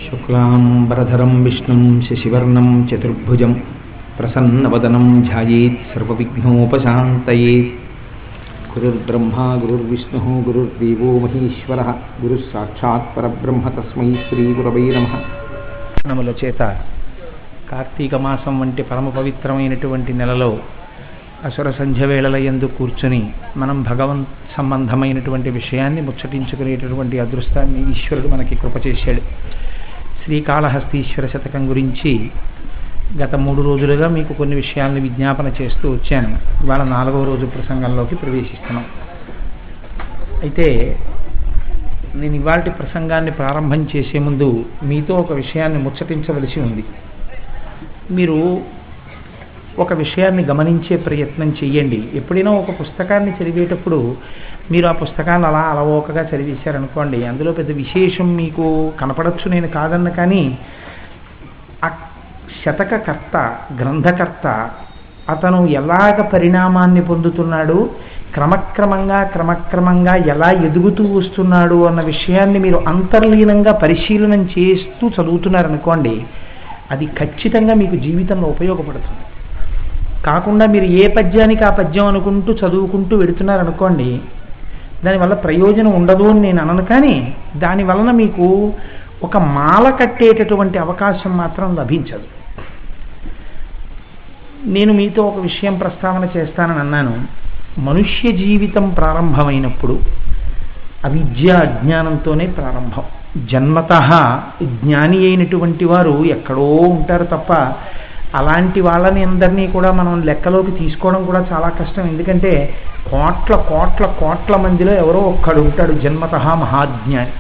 శుక్లాంబరధరం విష్ణుం శశివర్ణం చతుర్భుజం ప్రసన్నవదనం ధ్యాయేత్ సర్వవిఘ్నోపశాంతయేత్. గురుర్బ్రహ్మా గురుర్విష్ణుః గురుర్దేవో మహేశ్వరః గురుః సాక్షాత్ పరబ్రహ్మ తస్మై శ్రీ గురవై నమః. నముల చేత కార్తీక మాసం వంటి పరమ పవిత్రమైనటువంటి నెలలో అసుర సంధ్య వేళల యందు కూర్చుని మనం భగవంత్ సంబంధమైనటువంటి విషయాన్ని ముచ్చటించుకునేటటువంటి అదృష్టాన్ని ఈశ్వరుడు మనకి కృప చేశాడు. శ్రీకాళహస్తీశ్వర శతకం గురించి గత 3 రోజులుగా మీకు కొన్ని విషయాలను విజ్ఞాపన చేస్తూ వచ్చాను. ఇవాళ 4వ రోజు ప్రసంగంలోకి ప్రవేశిస్తున్నాం. అయితే నేను ఇవాళ ప్రసంగాన్ని ప్రారంభం చేసే ముందు మీతో ఒక విషయాన్ని ముచ్చటించవలసి ఉంది. మీరు ఒక విషయాన్ని గమనించే ప్రయత్నం చేయండి. ఎప్పుడైనా ఒక పుస్తకాన్ని చదివేటప్పుడు మీరు ఆ పుస్తకాన్ని అలా అలవోకగా చదివేశారనుకోండి, అందులో పెద్ద విశేషం మీకు కనపడచ్చు, నేను కాదన్న. కానీ ఆ శతకకర్త, గ్రంథకర్త అతను ఎలాగ పరిణామాన్ని పొందుతున్నాడు, క్రమక్రమంగా ఎలా ఎదుగుతూ వస్తున్నాడు అన్న విషయాన్ని మీరు అంతర్లీనంగా పరిశీలనం చేస్తూ చదువుతున్నారనుకోండి, అది ఖచ్చితంగా మీకు జీవితంలో ఉపయోగపడుతుంది. కాకుండా మీరు ఏ పద్యానికి ఆ పద్యం అనుకుంటూ చదువుకుంటూ వెడుతున్నారనుకోండి, దానివల్ల ప్రయోజనం ఉండదు అని నేను అనను. కానీ దానివలన మీకు ఒక మాల కట్టేటటువంటి అవకాశం మాత్రం లభించదు. నేను మీతో ఒక విషయం ప్రస్తావన చేస్తానని అన్నాను. మనుష్య జీవితం ప్రారంభమైనప్పుడు అవిద్య అజ్ఞానంతోనే ప్రారంభం. జన్మతః జ్ఞాని అయినటువంటి వారు ఎక్కడో ఉంటారు తప్ప అలాంటి వాళ్ళని అందరినీ కూడా మనం లెక్కలోకి తీసుకోవడం కూడా చాలా కష్టం. ఎందుకంటే కోట్ల మందిలో ఎవరో ఒక్కడు ఉంటాడు జన్మతః మహాజ్ఞాని.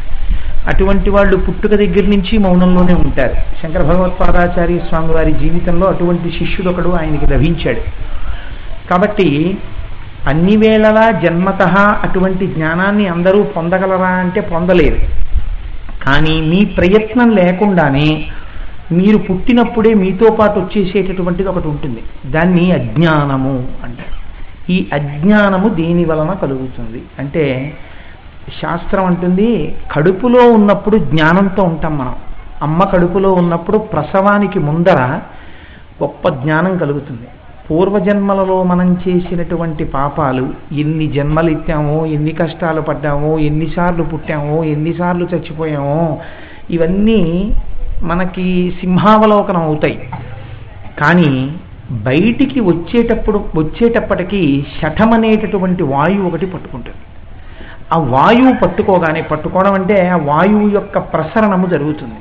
అటువంటి వాళ్ళు పుట్టుక దగ్గర నుంచి మౌనంలోనే ఉంటారు. శంకర భగవత్పాదాచార్య స్వామి వారి జీవితంలో అటువంటి శిష్యుడు ఒకడు ఆయనకి లభించాడు. కాబట్టి అన్ని వేళలా జన్మతః అటువంటి జ్ఞానాన్ని అందరూ పొందగలరా అంటే పొందలేరు. కానీ మీ ప్రయత్నం లేకుండానే మీరు పుట్టినప్పుడే మీతో పాటు వచ్చేసేటటువంటిది ఒకటి ఉంటుంది. దాన్ని అజ్ఞానము అంటారు. ఈ అజ్ఞానము దేని వలన కలుగుతుంది అంటే, శాస్త్రం అంటుంది కడుపులో ఉన్నప్పుడు జ్ఞానంతో ఉంటాం మనం. అమ్మ కడుపులో ఉన్నప్పుడు ప్రసవానికి ముందర గొప్ప జ్ఞానం కలుగుతుంది. పూర్వజన్మలలో మనం చేసినటువంటి పాపాలు, ఎన్ని జన్మలు ఎత్తామో, ఎన్ని కష్టాలు పడ్డామో, ఎన్నిసార్లు పుట్టామో, ఎన్నిసార్లు చచ్చిపోయామో, ఇవన్నీ మనకి సింహావలోకనం అవుతాయి. కానీ బయటికి వచ్చేటప్పటికీ శఠం అనేటటువంటి వాయువు ఒకటి పట్టుకుంటుంది. ఆ వాయువు పట్టుకోవడం అంటే ఆ వాయువు యొక్క ప్రసరణము జరుగుతుంది.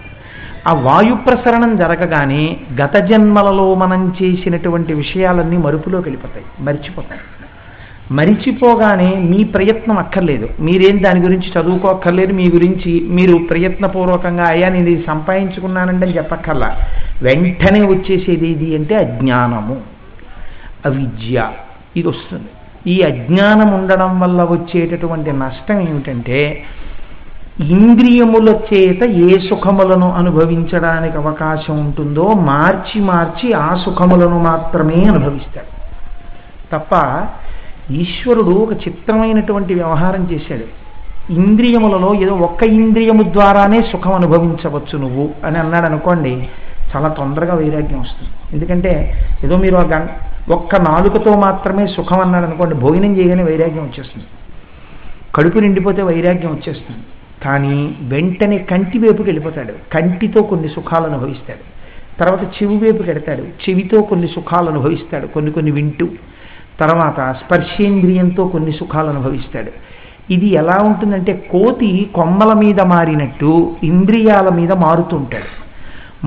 ఆ వాయు ప్రసరణం జరగగానే గత జన్మలలో మనం చేసినటువంటి విషయాలన్నీ మరుపులోకి వెళ్ళిపోతాయి, మరిచిపోగానే మీ ప్రయత్నం అక్కర్లేదు, మీరేం దాని గురించి చదువుకోక్కర్లేదు, మీ గురించి మీరు ప్రయత్నపూర్వకంగా అయ్యా నేను ఇది సంపాదించుకున్నానండి అని చెప్పక్కర్లా. వెంటనే వచ్చేసేది ఇది అంటే అజ్ఞానము, అవిద్య, ఇది వస్తుంది. ఈ అజ్ఞానం ఉండడం వల్ల వచ్చేటటువంటి నష్టం ఏమిటంటే, ఇంద్రియముల చేత ఏ సుఖములను అనుభవించడానికి అవకాశం ఉంటుందో మార్చి ఆ సుఖములను మాత్రమే అనుభవిస్తాడు తప్ప ఈశ్వరుడు ఒక చిత్రమైనటువంటి వ్యవహారం చేశాడు. ఇంద్రియములలో ఏదో ఒక్క ఇంద్రియము ద్వారానే సుఖం అనుభవించవచ్చు నువ్వు అని అన్నాడు అనుకోండి, చాలా తొందరగా వైరాగ్యం వస్తుంది. ఎందుకంటే ఏదో మీరు ఒక్క నాలుకతో మాత్రమే సుఖం అన్నాడు అనుకోండి, భోజనం చేయగానే వైరాగ్యం వచ్చేస్తుంది, కడుపు నిండిపోతే వైరాగ్యం వచ్చేస్తుంది. కానీ వెంటనే కంటి వైపుకి వెళ్ళిపోతాడు, కంటితో కొన్ని సుఖాలు అనుభవిస్తాడు. తర్వాత చెవి వైపుకి వెడతాడు, చెవితో కొన్ని సుఖాలు అనుభవిస్తాడు, కొన్ని వింటూ. తర్వాత స్పర్శేంద్రియంతో కొన్ని సుఖాలు అనుభవిస్తాడు. ఇది ఎలా ఉంటుందంటే, కోతి కొమ్మల మీద మారినట్టు ఇంద్రియాల మీద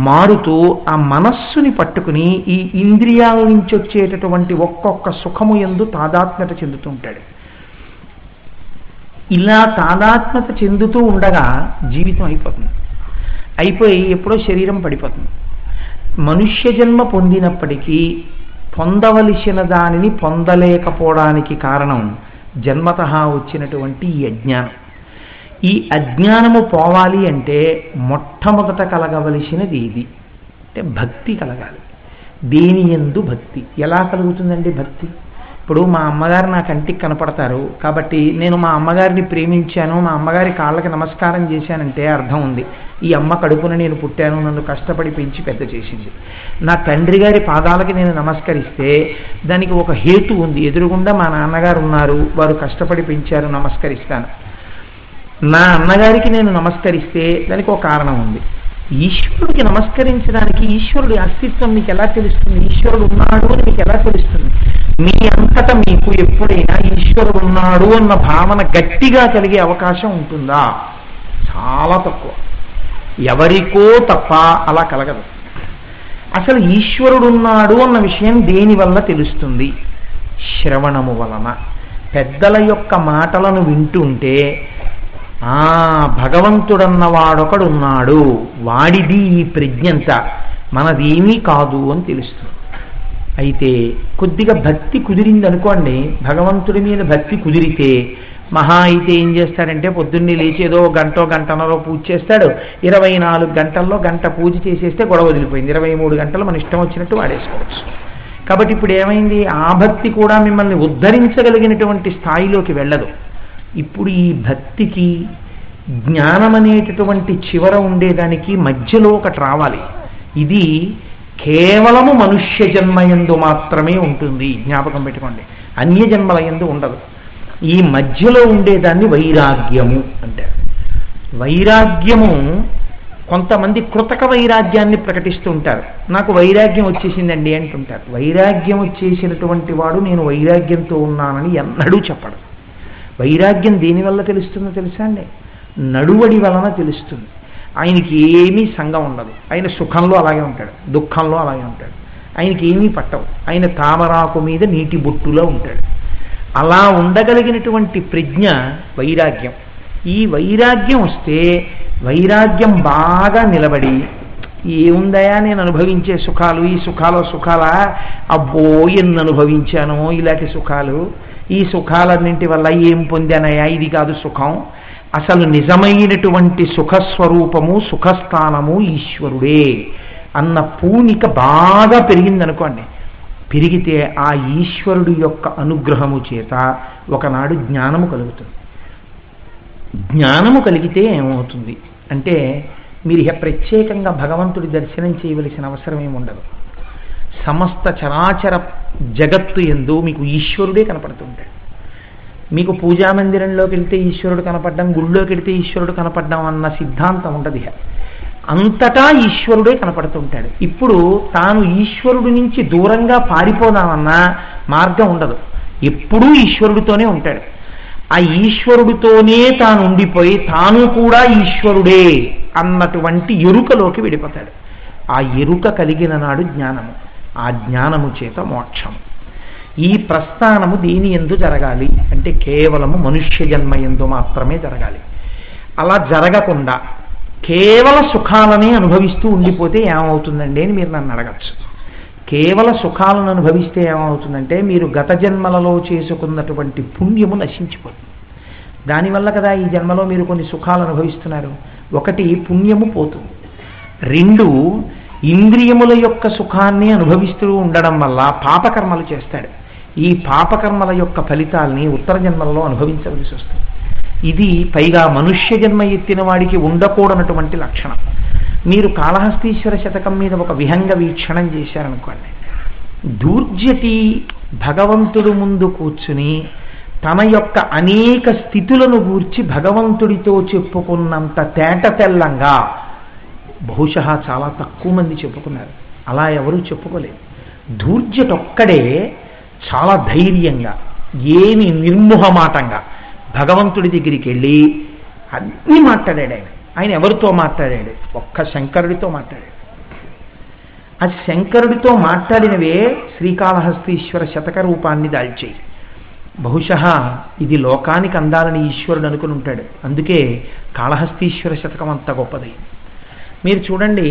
మారుతూ ఆ మనస్సుని పట్టుకుని ఈ ఇంద్రియాల నుంచి వచ్చేటటువంటి ఒక్కొక్క సుఖము యందు తాదాత్మ్యత చెందుతూ ఉంటాడు. ఇలా తాదాత్మ్యత చెందుతూ ఉండగా జీవితం అయిపోయి ఎప్పుడో శరీరం పడిపోతుంది. మనుష్య జన్మ పొందినప్పటికీ పొందవలసిన దానిని పొందలేకపోవడానికి కారణం జన్మతః వచ్చినటువంటి ఈ అజ్ఞానం. ఈ అజ్ఞానము పోవాలి అంటే మొట్టమొదట కలగవలసినది ఇది అంటే భక్తి కలగాలి. దేని యందు భక్తి ఎలా కలుగుతుందండి? భక్తి ఇప్పుడు మా అమ్మగారు నా కంటికి కనపడతారు కాబట్టి నేను మా అమ్మగారిని ప్రేమించాను, మా అమ్మగారి కాళ్ళకి నమస్కారం చేశానంటే అర్థం ఉంది, ఈ అమ్మ కడుపున నేను పుట్టాను, నన్ను కష్టపడి పెంచి పెద్ద చేసింది. నా తండ్రి గారి పాదాలకి నేను నమస్కరిస్తే దానికి ఒక హేతు ఉంది, ఎదురుగుండా మా నాన్నగారు ఉన్నారు, వారు కష్టపడి పెంచారు, నమస్కరిస్తాను. నా అన్నగారికి నేను నమస్కరిస్తే దానికి ఒక కారణం ఉంది. ఈశ్వరుడికి నమస్కరించడానికి ఈశ్వరుడి అస్తిత్వం మీకు ఎలా తెలుస్తుంది? ఈశ్వరుడు ఉన్నాడు అని మీకు ఎలా తెలుస్తుంది? మీ అంతటా మీకు ఎప్పుడైనా ఈశ్వరుడు ఉన్నాడు అన్న భావన గట్టిగా కలిగే అవకాశం ఉంటుందా? చాలా తక్కువ. ఎవరికో తప్ప అలా కలగదు. అసలు ఈశ్వరుడు ఉన్నాడు అన్న విషయం దేని వల్ల తెలుస్తుంది? శ్రవణము వలన. పెద్దల యొక్క మాటలను వింటుంటే భగవంతుడన్నవాడొకడున్నాడు, వాడిది ఈ ప్రజ్ఞంత, మనదేమీ కాదు అని తెలుస్తుంది. అయితే కొద్దిగా భక్తి కుదిరింది అనుకోండి, భగవంతుడి మీద భక్తి కుదిరితే మహా అయితే ఏం చేస్తాడంటే పొద్దున్నే లేచి ఏదో గంటన్నర పూజ చేస్తాడు, 24 గంటల్లో గంట పూజ చేసేస్తే గొడవ వదిలిపోయింది, 23 గంటలు మన ఇష్టం వచ్చినట్టు వాడేసుకోవచ్చు. కాబట్టి ఇప్పుడు ఏమైంది? ఆ భక్తి కూడా మిమ్మల్ని ఉద్ధరించగలిగినటువంటి స్థాయిలోకి వెళ్ళదు. ఇప్పుడు ఈ భక్తికి జ్ఞానం అనేటటువంటి చివర ఉండేదానికి మధ్యలో ఒకటి రావాలి. ఇది కేవలము మనుష్య జన్మయందు మాత్రమే ఉంటుంది, జ్ఞాపకం పెట్టుకోండి, అన్య జన్మల యందు ఉండదు. ఈ మధ్యలో ఉండేదాన్ని వైరాగ్యము అంటారు. వైరాగ్యము కొంతమంది కృతక వైరాగ్యాన్ని ప్రకటిస్తూ ఉంటారు. నాకు వైరాగ్యం వచ్చేసిందండి అంటుంటారు. వైరాగ్యం వచ్చేసినటువంటి వాడు నేను వైరాగ్యంతో ఉన్నానని ఎన్నడూ చెప్పడు. వైరాగ్యం దేనివల్ల తెలుస్తుందో తెలుసా అండి? నడువడి వలన తెలుస్తుంది. ఆయనకి ఏమీ సంగం ఉండదు, ఆయన సుఖంలో అలాగే ఉంటాడు, దుఃఖంలో అలాగే ఉంటాడు, ఆయనకి ఏమీ పట్టవు, ఆయన తామరాకు మీద నీటి బొట్టులో ఉంటాడు. అలా ఉండగలిగినటువంటి ప్రజ్ఞ వైరాగ్యం. ఈ వైరాగ్యం వస్తే వైరాగ్యం బాగా నిలబడి, ఏముందయా నేను అనుభవించే సుఖాలు, ఈ సుఖాలో సుఖాలా, అబ్బో ఎన్ని అనుభవించానో ఇలాంటి సుఖాలు, ఈ సుఖాలన్నింటి వల్ల ఏం పొందానయా, ఇది కాదు సుఖం, అసలు నిజమైనటువంటి సుఖస్వరూపము సుఖస్థానము ఈశ్వరుడే అన్న పూనిక బాగా పెరిగిందనుకోండి. పెరిగితే ఆ ఈశ్వరుడు యొక్క అనుగ్రహము చేత ఒకనాడు జ్ఞానము కలుగుతుంది. జ్ఞానము కలిగితే ఏమవుతుంది అంటే మీరు ప్రత్యేకంగా భగవంతుడి దర్శనం చేయవలసిన అవసరం ఏముండదు. సమస్త చరాచర జగత్తు యందు మీకు ఈశ్వరుడే కనపడుతుంటాడు. మీకు పూజామందిరంలోకి వెళ్తే ఈశ్వరుడు కనపడడం, గుళ్ళోకి వెళ్తే ఈశ్వరుడు కనపడడం అన్న సిద్ధాంతం ఉండదు. అంతటా ఈశ్వరుడే కనపడుతుంటాడు. ఇప్పుడు తాను ఈశ్వరుడి నుంచి దూరంగా పారిపోదామన్నా మార్గం ఉండదు, ఎప్పుడూ ఈశ్వరుడితోనే ఉంటాడు. ఆ ఈశ్వరుడితోనే తాను ఉండిపోయి తాను కూడా ఈశ్వరుడే అన్నటువంటి ఎరుకలోకి వెళ్ళిపోతాడు. ఆ ఎరుక కలిగిన నాడు జ్ఞానము, ఆ జ్ఞానము చేత మోక్షము. ఈ ప్రస్థానము దీని యందు జరగాలి అంటే కేవలము మనుష్య జన్మ యందు మాత్రమే జరగాలి. అలా జరగకుండా కేవల సుఖాలనే అనుభవిస్తూ ఉండిపోతే ఏమవుతుందండి అని మీరు నన్ను అడగచ్చు. కేవల సుఖాలను అనుభవిస్తే ఏమవుతుందంటే మీరు గత జన్మలలో చేసుకున్నటువంటి పుణ్యము నశించిపోతుంది. దానివల్ల కదా ఈ జన్మలో మీరు కొన్ని సుఖాలు అనుభవిస్తున్నారు. ఒకటి పుణ్యము పోతుంది, రెండు ఇంద్రియముల యొక్క సుఖాన్ని అనుభవిస్తూ ఉండడం వల్ల పాపకర్మలు చేస్తాడు. ఈ పాపకర్మల యొక్క ఫలితాల్ని ఉత్తర జన్మలలో అనుభవించవలసి వస్తుంది. ఇది పైగా మనుష్య జన్మ ఎత్తిన వాడికి ఉండకూడనటువంటి లక్షణం. మీరు కాళహస్తీశ్వర శతకం మీద ఒక విహంగ వీక్షణం చేశారనుకోండి, దూర్జటి భగవంతుడు ముందు కూర్చుని తన యొక్క అనేక స్థితులను గూర్చి భగవంతుడితో చెప్పుకున్నంత తేట తెల్లంగా బహుశా చాలా తక్కువ మంది చెప్పుకున్నారు. అలా ఎవరూ చెప్పుకోలేదు. దూర్జటొక్కడే చాలా ధైర్యంగా, ఏమి నిర్మోహమాటంగా భగవంతుడి దగ్గరికి వెళ్ళి అన్నీ మాట్లాడాడు. ఆయన ఎవరితో మాట్లాడాడు? ఒక్క శంకరుడితో మాట్లాడాడు. ఆ శంకరుడితో మాట్లాడినవే శ్రీకాళహస్తీశ్వర శతక రూపాన్ని దాల్చాయి. బహుశా ఇది లోకానికి అందాలని ఈశ్వరుడు అనుకుని ఉంటాడు. అందుకే కాళహస్తీశ్వర శతకం అంత గొప్పది. మీరు చూడండి,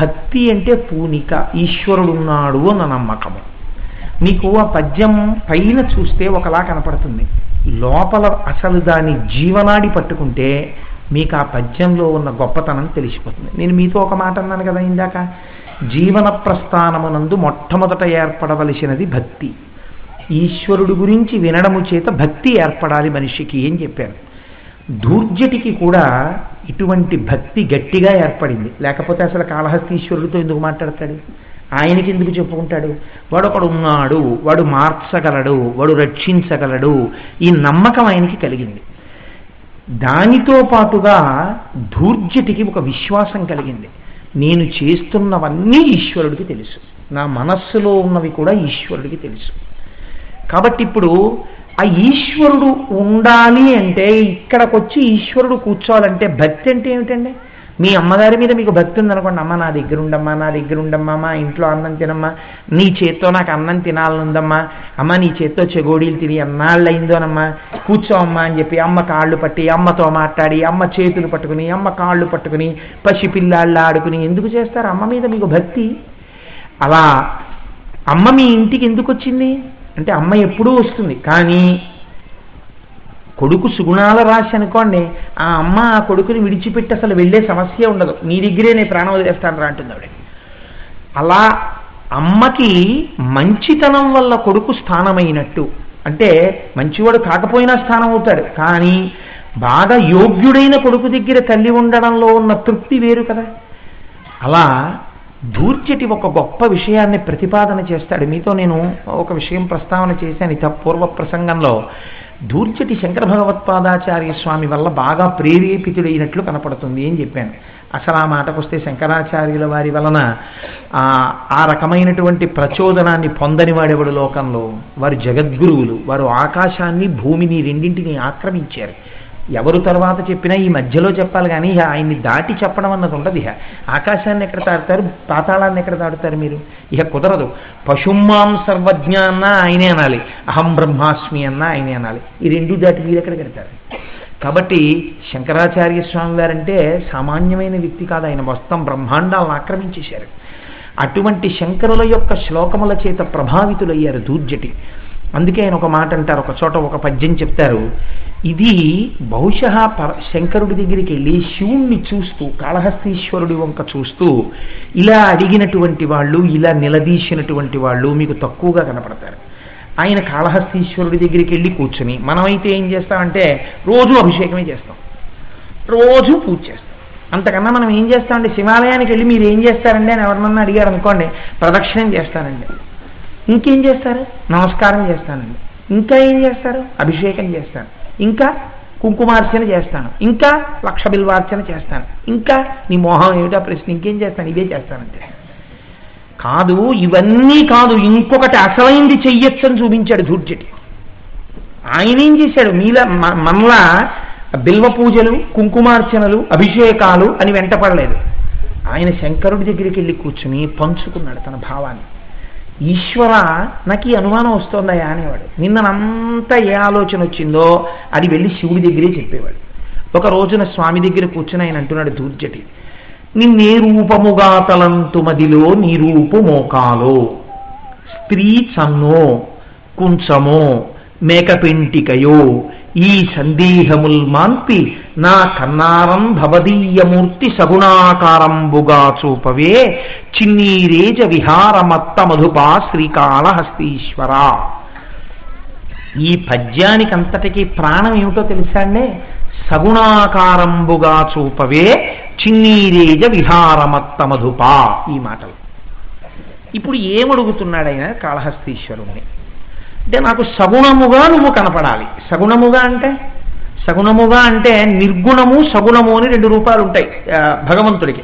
భక్తి అంటే పూనిక, ఈశ్వరుడు ఉన్నాడు అన్న నమ్మకము. మీకు ఆ పద్యం పైన చూస్తే ఒకలా కనపడుతుంది, లోపల అసలు దాని జీవనాడి పట్టుకుంటే మీకు ఆ పద్యంలో ఉన్న గొప్పతనం తెలిసిపోతుంది. నేను మీతో ఒక మాట అన్నాను కదా ఇందాక, జీవన ప్రస్థానమునందు మొట్టమొదట ఏర్పడవలసినది భక్తి. ఈశ్వరుడు గురించి వినడము చేత భక్తి ఏర్పడాలి మనిషికి అని చెప్పాను. ధూర్జటికి కూడా ఇటువంటి భక్తి గట్టిగా ఏర్పడింది. లేకపోతే అసలు కాళహస్తీశ్వరుడితో ఎందుకు మాట్లాడతాడు? ఆయనకి ఎందుకు చెప్పుకుంటాడు? వాడు ఒకడు ఉన్నాడు, వాడు మార్చగలడు, వాడు రక్షించగలడు, ఈ నమ్మకం ఆయనకి కలిగింది. దానితో పాటుగా ధూర్జటికి ఒక విశ్వాసం కలిగింది. నేను చేస్తున్నవన్నీ ఈశ్వరుడికి తెలుసు, నా మనస్సులో ఉన్నవి కూడా ఈశ్వరుడికి తెలుసు. కాబట్టి ఇప్పుడు ఆ ఈశ్వరుడు ఉండాలి అంటే, ఇక్కడికి వచ్చి ఈశ్వరుడు కూర్చోవాలంటే భక్తి అంటే ఏమిటండి? మీ అమ్మగారి మీద మీకు భక్తి ఉందనుకోండి, అమ్మ నా దగ్గర ఉండమ్మా, నా దగ్గర ఉండమ్మా, మా ఇంట్లో అన్నం తినమ్మా, నీ చేత్తో నాకు అన్నం తినాలనుందమ్మా, అమ్మ నీ చేత్తో చెగోడీలు తిని ఎన్నాళ్ళు అయిందోనమ్మా, కూర్చోమ్మా అని చెప్పి అమ్మ కాళ్ళు పట్టి, అమ్మతో మాట్లాడి, అమ్మ చేతులు పట్టుకుని, అమ్మ కాళ్ళు పట్టుకుని, పసిపిల్లాళ్ళు ఆడుకుని ఎందుకు చేస్తారు? అమ్మ మీద మీకు భక్తి. అలా అమ్మ మీ ఇంటికి ఎందుకు వచ్చింది అంటే, అమ్మ ఎప్పుడూ వస్తుంది, కానీ కొడుకు సుగుణాల రాశి అనుకోండి, ఆ అమ్మ ఆ కొడుకుని విడిచిపెట్టి అసలు వెళ్ళే సమస్య ఉండదు. నీ దగ్గరే నేను ప్రాణం వదిలేస్తాను రా అంటుంది ఆవిడ. అలా అమ్మకి మంచితనం వల్ల కొడుకు స్థానమైనట్టు, అంటే మంచివాడు కాకపోయినా స్థానం అవుతాడు, కానీ బాగా యోగ్యుడైన కొడుకు దగ్గర తల్లి ఉండడంలో ఉన్న తృప్తి వేరు కదా. అలా ధూర్జటి ఒక గొప్ప విషయాన్ని ప్రతిపాదన చేస్తాడు. మీతో నేను ఒక విషయం ప్రస్తావన చేశాను ఇత పూర్వ ప్రసంగంలో. ధూర్జటి శంకర భగవత్పాదాచార్య స్వామి వల్ల బాగా ప్రేరేపితుడైనట్లు కనపడుతుంది అని చెప్పాను. అసలు ఆ మాటకు వస్తే శంకరాచార్యుల వారి వలన ఆ రకమైనటువంటి ప్రచోదనాన్ని పొందని వాడెవడు లోకంలో? వారు జగద్గురువులు, వారు ఆకాశాన్ని భూమిని రెండింటిని ఆక్రమించారు. ఎవరు తర్వాత చెప్పినా ఈ మధ్యలో చెప్పాలి, కానీ ఇక ఆయన్ని దాటి చెప్పడం అన్నది ఉండదు. ఇక ఆకాశాన్ని ఎక్కడ తాడుతారు, పాతాళాన్ని ఎక్కడ తాడుతారు మీరు? ఇక కుదరదు. పశుమాం సర్వజ్ఞ అన్నా ఆయనే అనాలి, అహం బ్రహ్మాస్మి అన్నా ఆయనే అనాలి. ఈ రెండు దాటి మీరు ఎక్కడ కడతారు? కాబట్టి శంకరాచార్య స్వామి వారంటే సామాన్యమైన వ్యక్తి కాదు, ఆయన మొత్తం బ్రహ్మాండాలను ఆక్రమించేశారు. అటువంటి శంకరుల యొక్క శ్లోకముల చేత ప్రభావితులయ్యారు ధూర్జటి. అందుకే ఆయన ఒక మాట అంటారు, ఒక చోట ఒక పద్యం చెప్తారు. ఇది బహుశः శంకరుడి దగ్గరికి వెళ్ళి శివుణ్ణి చూస్తూ, కాళహస్తీశ్వరుడి వంక చూస్తూ ఇలా అడిగినటువంటి వాళ్ళు, ఇలా నిలదీసినటువంటి వాళ్ళు మీకు తక్కువగా కనపడతారు. ఆయన కాళహస్తీశ్వరుడి దగ్గరికి వెళ్ళి కూర్చుని, మనమైతే ఏం చేస్తామంటే రోజు అభిషేకమే చేస్తాం, రోజు పూజ చేస్తాం. అంతకన్నా మనం ఏం చేస్తామంటే, శివాలయానికి వెళ్ళి మీరు ఏం చేస్తారండి అని ఎవరినన్నా అడిగారు అనుకోండి, ప్రదక్షిణం చేస్తానండి. ఇంకేం చేస్తారు? నమస్కారం చేస్తానండి. ఇంకా ఏం చేస్తారు? అభిషేకం చేస్తాను, ఇంకా కుంకుమార్చన చేస్తాను, ఇంకా లక్ష బిల్వార్చన చేస్తాను, ఇంకా నీ మోహం ఏమిటా ప్రశ్న, ఇంకేం చేస్తాను? ఇదే చేస్తానంటే. కాదు, ఇవన్నీ కాదు, ఇంకొకటి అసలైంది చెయ్యొచ్చని చూపించాడు ధూర్జటి. ఆయన ఏం చేశాడు? మనలా బిల్వ పూజలు, కుంకుమార్చనలు, అభిషేకాలు అని వెంటపడలేదు. ఆయన శంకరుడి దగ్గరికి వెళ్ళి కూర్చుని పంచుకున్నాడు తన భావాన్ని. ఈశ్వర, నాకు ఈ అనుమానం వస్తుందయా అనేవాడు. నిన్నంతా ఏ ఆలోచన వచ్చిందో అది వెళ్ళి శివుడి దగ్గరే చెప్పేవాడు. ఒక రోజున స్వామి దగ్గర కూర్చుని ఆయన అంటున్నాడు ధూర్జటి, నిన్నే రూపముగా తలంతుమదిలో నీ రూపు మోకాలో, స్త్రీ చన్నో కుంచమో మేకపెంటికయో, ఈ సందేహముల్ మాన్పి నా కన్నారం భవదీయమూర్తి సగుణాకారంబుగా చూపవే, చిన్నీరేజ విహారమత్త మధుపా శ్రీకాళహస్తీశ్వర. ఈ పద్యానికంతటికీ ప్రాణం ఏమిటో తెలుసా అండి? సగుణాకారంబుగా చూపవే చిన్నీరేజ విహారమత్త మధుపా. ఈ మాటలు ఇప్పుడు ఏమడుగుతున్నాడు ఆయన కాళహస్తీశ్వరుణ్ణి అంటే, నాకు సగుణముగా నువ్వు కనపడాలి. సగుణముగా అంటే నిర్గుణము సగుణము అని రెండు రూపాలు ఉంటాయి భగవంతుడికి.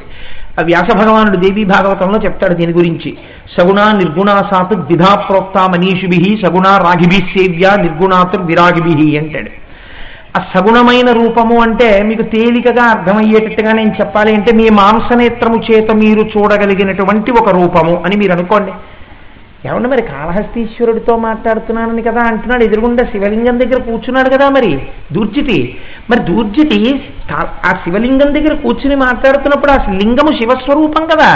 వ్యాస భగవానుడు దేవీ భాగవతంలో చెప్తాడు దీని గురించి. సగుణ నిర్గుణా సాత్ ద్విధా ప్రోక్త మనీషిభి సగుణ రాగిభి సేవ్య నిర్గుణాతుర్ విరాగిభి అంటాడు. ఆ సగుణమైన రూపము అంటే మీకు తేలికగా అర్థమయ్యేటట్టుగా నేను చెప్పాలి అంటే, మీ మాంసనేత్రము చేత మీరు చూడగలిగినటువంటి ఒక రూపము అని మీరు అనుకోండి. ఏమన్నా మరి కాళహస్తీశ్వరుడితో మాట్లాడుతున్నానని కదా అంటున్నాడు, ఎదురుగుండా శివలింగం దగ్గర కూర్చున్నాడు కదా మరి ధూర్జటి. మరి ధూర్జటి ఆ శివలింగం దగ్గర కూర్చుని మాట్లాడుతున్నప్పుడు ఆ లింగము శివస్వరూపం కదా.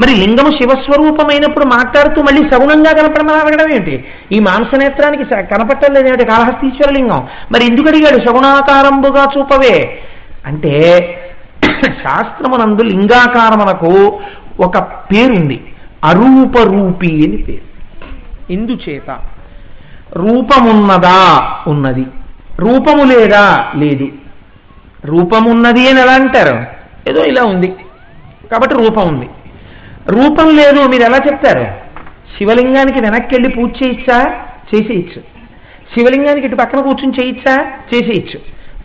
మరి లింగము శివస్వరూపమైనప్పుడు మాట్లాడుతూ మళ్ళీ సగుణంగా కనపడమని అడగడం ఏంటి? ఈ మాంసనేత్రానికి కనపట్టలేదేమిటి కాళహస్తీశ్వర లింగం? మరి ఎందుకు అడిగాడు సగుణాకారంబుగా చూపవే అంటే, శాస్త్రమునందు లింగాకారమునకు ఒక పేరుంది, అరూపరూపి అని పేరు. ఎందుచేత రూపమున్నదా? ఉన్నది. రూపము లేదా? లేదు. రూపమున్నది అని ఎలా అంటారు? ఏదో ఇలా ఉంది కాబట్టి రూపం ఉంది. రూపం లేదు మీరు ఎలా చెప్తారు? శివలింగానికి వెనక్కి వెళ్ళి పూజ చేయొచ్చా? చేసేయచ్చు. శివలింగానికి ఇటు పక్కన కూర్చుని చేయొచ్చా? చేసేయచ్చు.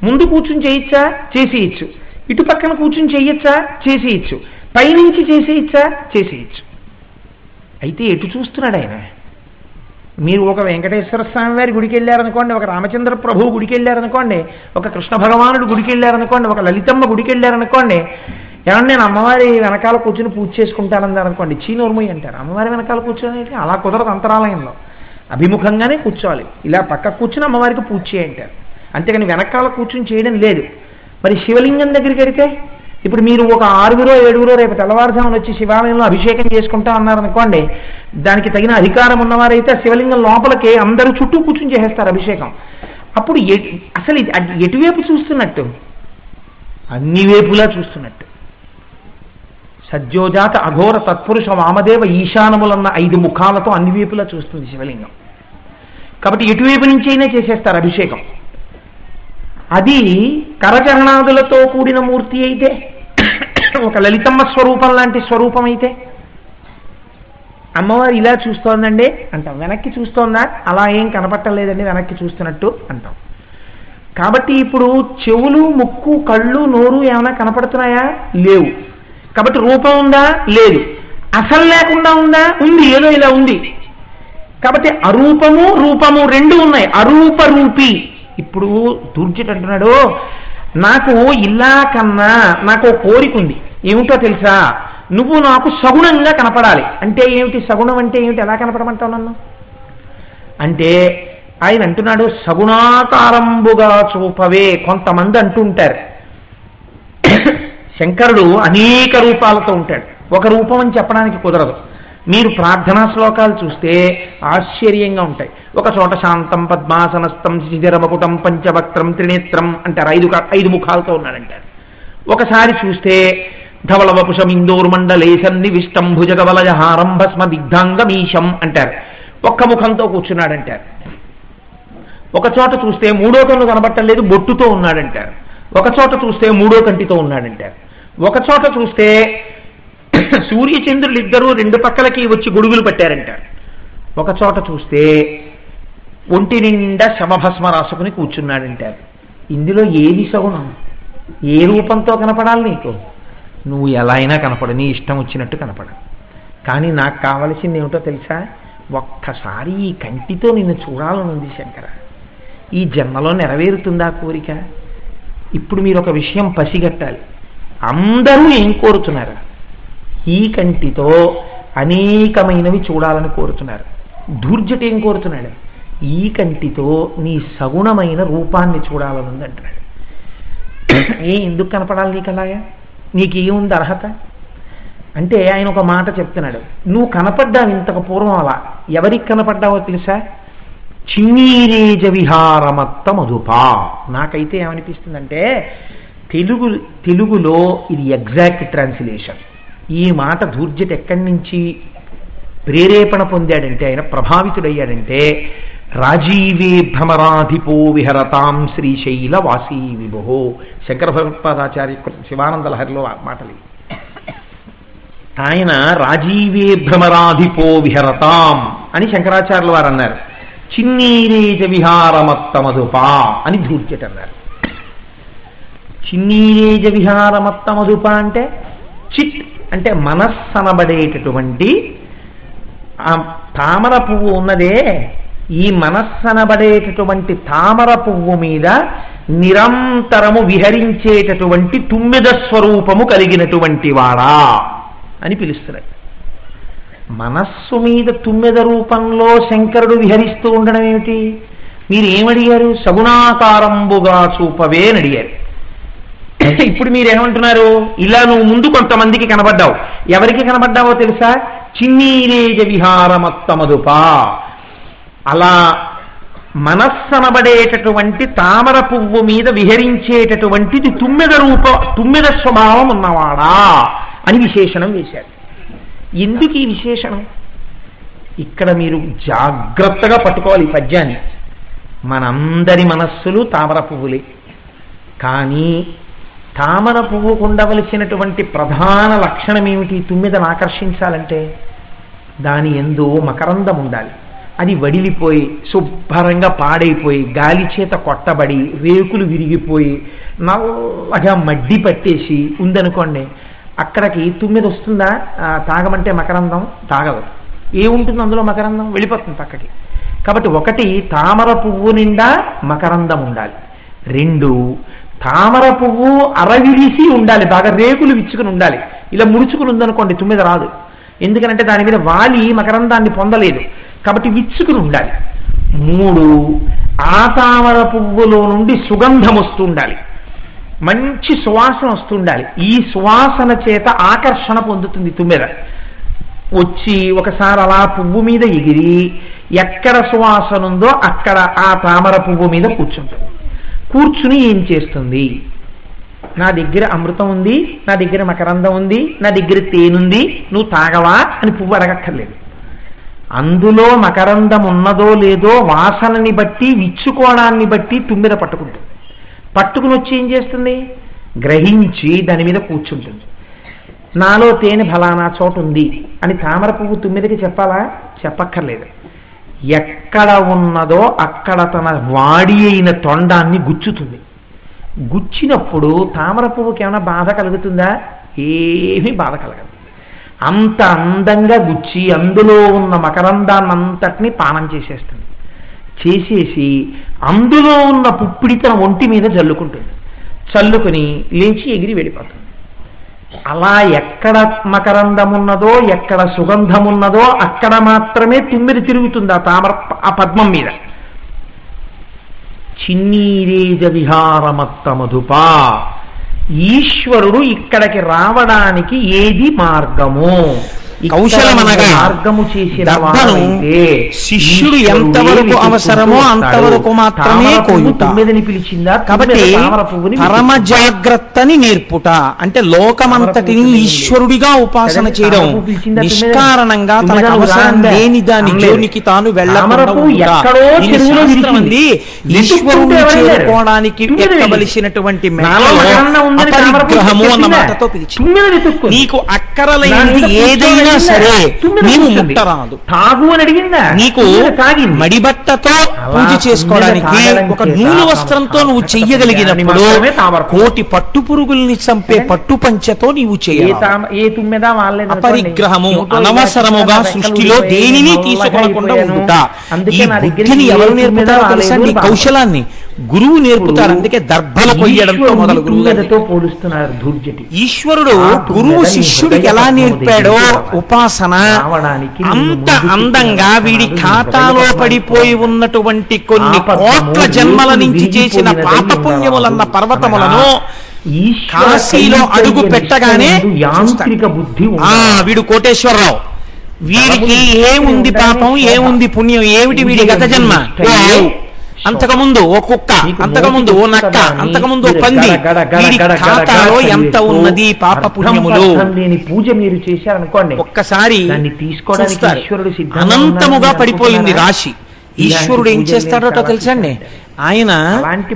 ముందు కూర్చుని చేయొచ్చా? చేసేయచ్చు. ఇటు పక్కన కూర్చుని చేయొచ్చా? చేసేయచ్చు. పైనుంచి చేసేయచ్చా? చేసేయచ్చు. అయితే ఎటు చూస్తున్నాడు ఆయన? మీరు ఒక వెంకటేశ్వర స్వామి వారి గుడికి వెళ్ళారనుకోండి, ఒక రామచంద్ర ప్రభువు గుడికి వెళ్ళారనుకోండి, ఒక కృష్ణ భగవానుడు గుడికి వెళ్ళారనుకోండి, ఒక లలితమ్మ గుడికి వెళ్ళారనుకోండి, ఏమన్నా నేను అమ్మవారి వెనకాల కూర్చుని పూజ చేసుకుంటానన్నారు అనుకోండి, చీనోర్మయ్య అంటారు. అమ్మవారి వెనకాల కూర్చొని అలా కుదరదు. అంతరాలయంలో అభిముఖంగానే కూర్చోవాలి. ఇలా పక్క కూర్చుని అమ్మవారికి పూజ చేయంటారు. అంతేగాని వెనకాల కూర్చుని చేయడం లేదు. మరి శివలింగం దగ్గరికి వెళితే ఇప్పుడు మీరు ఒక 6 7 రేపు తెల్లవారుజామున వచ్చి శివాలయంలో అభిషేకం చేసుకుంటా అన్నారనుకోండి, దానికి తగిన అధికారం ఉన్నవారైతే శివలింగం లోపలికి అందరూ చుట్టూ కూర్చుని చేసేస్తారు అభిషేకం. అప్పుడు అసలు ఎటువైపు చూస్తున్నట్టు? అన్ని వైపులా చూస్తున్నట్టు. సద్యోజాత అఘోర తత్పురుష వామదేవ ఈశానములన్న 5 ముఖాలతో అన్ని వైపులా చూస్తుంది శివలింగం. కాబట్టి ఎటువైపు నుంచి అయినా చేసేస్తారు అభిషేకం. అది కరచరణాదులతో కూడిన మూర్తి అయితే, ఒక లలితమ్మ స్వరూపం లాంటి స్వరూపం అయితే, అమ్మవారు ఇలా చూస్తోందండి అంటాం. వెనక్కి చూస్తోందా? అలా ఏం కనపట్టలేదండి, వెనక్కి చూస్తున్నట్టు అంటాం. కాబట్టి ఇప్పుడు చెవులు, ముక్కు, కళ్ళు, నోరు ఏమైనా కనపడుతున్నాయా? లేవు. కాబట్టి రూపం ఉందా? లేదు. అసలు లేకుండా ఉందా? ఉంది. ఏదో ఇలా ఉంది. కాబట్టి అరూపము రూపము 2 ఉన్నాయి. అరూప రూపి. ఇప్పుడు దుర్జట అంటున్నాడు, నాకు ఇలా కన్నా నాకు కోరిక ఉంది. ఏమిటో తెలుసా? నువ్వు నాకు సగుణంగా కనపడాలి. అంటే ఏమిటి సగుణం? అంటే ఏమిటి? ఎలా కనపడమంటావు నన్ను? అంటే ఆయన అంటున్నాడు, సగుణాకారంబుగా చూపవే. కొంతమంది అంటుంటారు శంకరుడు అనేక రూపాలతో ఉంటాడు, ఒక రూపం అని చెప్పడానికి కుదరదు. మీరు ప్రార్థనా శ్లోకాలు చూస్తే ఆశ్చర్యంగా ఉంటాయి. ఒక చోట శాంతం పద్మాసనస్థం శిశిరమకుటం పంచవక్త్రం త్రినేత్రం అంటారు. 5 ముఖాలతో ఉన్నాడంటారు. ఒకసారి చూస్తే ధవళవపుషం ఇందోర్మండలే సన్నివిష్టం భుజగవలయహారం భస్మ దిగ్ధాంగమీశం అంటారు. ఒక్క ముఖంతో కూర్చున్నాడంటారు. ఒక చోట చూస్తే 3వ కన్ను కనబట్టలేదు, బొట్టుతో ఉన్నాడంటారు. ఒక చోట చూస్తే 3వ కంటితో ఉన్నాడంటారు. ఒక చోట చూస్తే సూర్యచంద్రులు ఇద్దరూ 2 పక్కలకి వచ్చి గొడుగులు పట్టారంటారు. ఒక చోట చూస్తే ఒంటి నిండా శమభస్మ రాసుకుని కూర్చున్నాడంటారు. ఇందులో ఏది సగుణం? ఏ రూపంతో కనపడాలి నీకు? నువ్వు ఎలా అయినా కనపడు, నీ ఇష్టం వచ్చినట్టు కనపడ. కానీ నాకు కావలసింది ఏమిటో తెలుసా? ఒక్కసారి ఈ కంటితో నిన్ను చూడాలనుంది శంకర. ఈ జన్మలో నెరవేరుతుందా కోరిక? ఇప్పుడు మీరు ఒక విషయం పసిగట్టాలి. అందరూ ఏం కోరుతున్నారు? ఈ కంటితో అనేకమైనవి చూడాలని కోరుతున్నారు. ధూర్జట ఏం కోరుతున్నాడు? ఈ కంటితో నీ సగుణమైన రూపాన్ని చూడాలనుంది అంటున్నాడు. ఎందుకు కనపడాలి నీకు అలాగా? నీకేముంది అర్హత? అంటే ఆయన ఒక మాట చెప్తున్నాడు, నువ్వు కనపడ్డావు ఇంతకు పూర్వం. అలా ఎవరికి కనపడ్డావో తెలుసా? చిన్నీరేజ విహారమత్త మధుపా. నాకైతే ఏమనిపిస్తుందంటే తెలుగులో ఇది ఎగ్జాక్ట్ ట్రాన్స్లేషన్. ఈ మాట ధూర్జట ఎక్కడి నుంచి ప్రేరేపణ పొందాడంటే, ఆయన ప్రభావితుడయ్యాడంటే, రాజీవే భ్రమరాధిపో విహరతాం శ్రీశైల వాసీ విభో. శంకర భగవత్పాదాచార్య శివానంద లహరిలో మాటలు. ఆయన రాజీవే భ్రమరాధిపో విహరతాం అని శంకరాచార్యుల వారు అన్నారు. చిన్నీరేజ విహారమత్త మధుపా అని ధూర్జట అన్నారు. చిన్నీరేజ విహారమత్త మధుప అంటే చిట్ అంటే మనస్సనబడేటటువంటి ఆ తామర పువ్వు ఉన్నదే, ఈ మనస్సనబడేటటువంటి తామర పువ్వు మీద నిరంతరము విహరించేటటువంటి 9 స్వరూపము కలిగినటువంటి వాడా అని పిలుస్తున్నాడు. మనస్సు మీద 9 రూపంలో శంకరుడు విహరిస్తూ ఉండడం ఏమిటి? మీరు ఏమడిగారు? సగుణాకారంబుగా చూపవే అని అడిగారు. ఇప్పుడు మీరేమంటున్నారు? ఇలా నువ్వు ముందు కొంతమందికి కనబడ్డావు. ఎవరికి కనబడ్డావో తెలుసా? చిన్నీరేజ విహారమత్త మధుపా. అలా మనస్సనబడేటటువంటి తామర పువ్వు మీద విహరించేటటువంటిది 9 స్వభావం ఉన్నవాడా అని విశేషణం వేశాడు. ఎందుకు ఈ విశేషణం? ఇక్కడ మీరు జాగ్రత్తగా పట్టుకోవాలి ఈ పద్యాన్ని. మనందరి మనస్సులు తామర పువ్వులే, కానీ తామర పువ్వుకు ఉండవలసినటువంటి ప్రధాన లక్షణం ఏమిటి? తుమ్మెదను ఆకర్షించాలంటే దాని యందు మకరందం ఉండాలి. అది వడిలిపోయి శుభ్రంగా పాడైపోయి గాలి చేత కొట్టబడి రేకులు విరిగిపోయి నల్లగా మడ్డి పట్టేసి ఉందనుకోండి, అక్కడికి తుమ్మెద వస్తుందా? తాగమంటే మకరందం తాగదు. ఏముంటుంది అందులో? మకరందం వెళ్ళిపోతుంది పక్కకి. కాబట్టి ఒకటి, తామర పువ్వు నిండా మకరందం ఉండాలి. రెండు, తామర పువ్వు అరవిరిసి ఉండాలి, బాగా రేకులు విచ్చుకుని ఉండాలి. ఇలా ముడుచుకుని ఉందనుకోండి తుమ్మెద రాదు. ఎందుకనంటే దాని మీద వాలి మకరందాన్ని పొందలేదు, కాబట్టి విచ్చుకుని ఉండాలి. మూడు, ఆ తామర పువ్వులో నుండి సుగంధం వస్తూ ఉండాలి, మంచి సువాసన వస్తుండాలి. ఈ సువాసన చేత ఆకర్షణ పొందుతుంది తుమ్మెద. వచ్చి ఒకసారి అలా పువ్వు మీద ఎగిరి ఎక్కడ సువాసన ఉందో అక్కడ ఆ తామర పువ్వు మీద కూర్చుంటుంది. కూర్చుని ఏం చేస్తుంది? నా దగ్గర అమృతం ఉంది, నా దగ్గర మకరందం ఉంది, నా దగ్గర తేనుంది, నువ్వు తాగవా అని పువ్వు అడగక్కర్లేదు. అందులో మకరందం ఉన్నదో లేదో వాసనని బట్టి, విచ్చుకోవడాన్ని బట్టి తుమ్మెద పట్టుకుంటుంది. పట్టుకుని వచ్చి ఏం చేస్తుంది? గ్రహించి దాని మీద కూర్చుంటుంది. నాలో తేనె ఫలానా చోటు ఉంది అని తామర పువ్వు తుమ్మెదకి చెప్పాలా? చెప్పక్కర్లేదు. ఎక్కడ ఉన్నదో అక్కడ తన వాడి అయిన తొండాన్ని గుచ్చుతుంది. గుచ్చినప్పుడు తామర పువ్వుకి ఏమైనా బాధ కలుగుతుందా? ఏమీ బాధ కలగదు. అంత అందంగా గుచ్చి అందులో ఉన్న మకరందాన్నంతటినీ పానం చేసేస్తుంది. చేసేసి అందులో ఉన్న పుప్పిడి తన ఒంటి మీద జల్లుకుంటుంది. చల్లుకుని లేచి ఎగిరి వెళ్ళిపోతుంది. అలా ఎక్కడ మకరందం ఉన్నదో, ఎక్కడ సుగంధం ఉన్నదో అక్కడ మాత్రమే తుమ్మెద తిరుగుతుంది ఆ పద్మం మీద. చిన్నీరేజ విహారమత్త మధుపా, ఈశ్వరుడు ఇక్కడికి రావడానికి ఏది మార్గము? కౌశలమనగా మార్గము చేసిన శిష్యుడు ఎంతవరకు అవసరమో అంతవరకు మాత్రమే కోయుట. పిలిచిందా? కాబట్టి పరమ జాగ్రత్తని నేర్పుట అంటే లోకమంతటిని ఈశ్వరుడిగా ఉపాసన చేయడం, నిష్కారణంగా తనకు అవసరం లేని దాని జోనికి తాను వెళ్ళకుండా ఈశ్వరుని చేరుకోవడానికి ఎక్కవలసినటువంటి అపరిగ్రహము అన్న మాటతో పిలిచి నీకు అక్కరలేని ఏదైనా సరే నీవు ముట్టరాదు. తాగు అని అడిగిందా? నీకు మడిబట్టతో పూజ చేసుకోవడానికి ఒక నూలు వస్త్రంతో నువ్వు చెయ్యగలిగినప్పుడు కోటి పట్టు పురుగుల్ని చంపే పట్టు పంచతో నీవు చేయాలి. అపరిగ్రహము అనవసరముగా సృష్టిలో దేనిని తీసుకొనకుండా ఉండుట. ఈ బుద్ధిని ఎవరు నేర్పుతారో తెలుసా? నీ కౌశలాన్ని గురువు నేర్పుతారు. అందుకే దర్భల కొయ్యడంతో మొదలు గురువుతో పోలుస్తున్నారు. ఈశ్వరుడు గురువు శిష్యుడికి ఎలా నేర్పాడో ఉపాసన అంత అందంగా వీడి ఖాతాలో పడిపోయి ఉన్నటువంటి కొన్ని కోట్ల జన్మల నుంచి చేసిన పాపపుణ్యములన్న పర్వతములను కాశీలో అడుగు పెట్టగానే వీడు కోటేశ్వరరావు, వీడికి ఏముంది పాపం, ఏముంది పుణ్యం, ఏమిటి వీడి గత జన్మ? అంతకుముందు ఓ కుక్క, అంతకుముందు ఓ నక్క, అంతకుముందు ఓ పంది, వీడి ఖాతాలో ఎంత ఉన్నది పాప పుణ్యములు. పూజ మీరు చేశారనుకోండి, ఒక్కసారి అనంతముగా పడిపోయింది రాశి. ఈశ్వరుడు ఏం చేస్తాడో తెలుసండి. ఆయన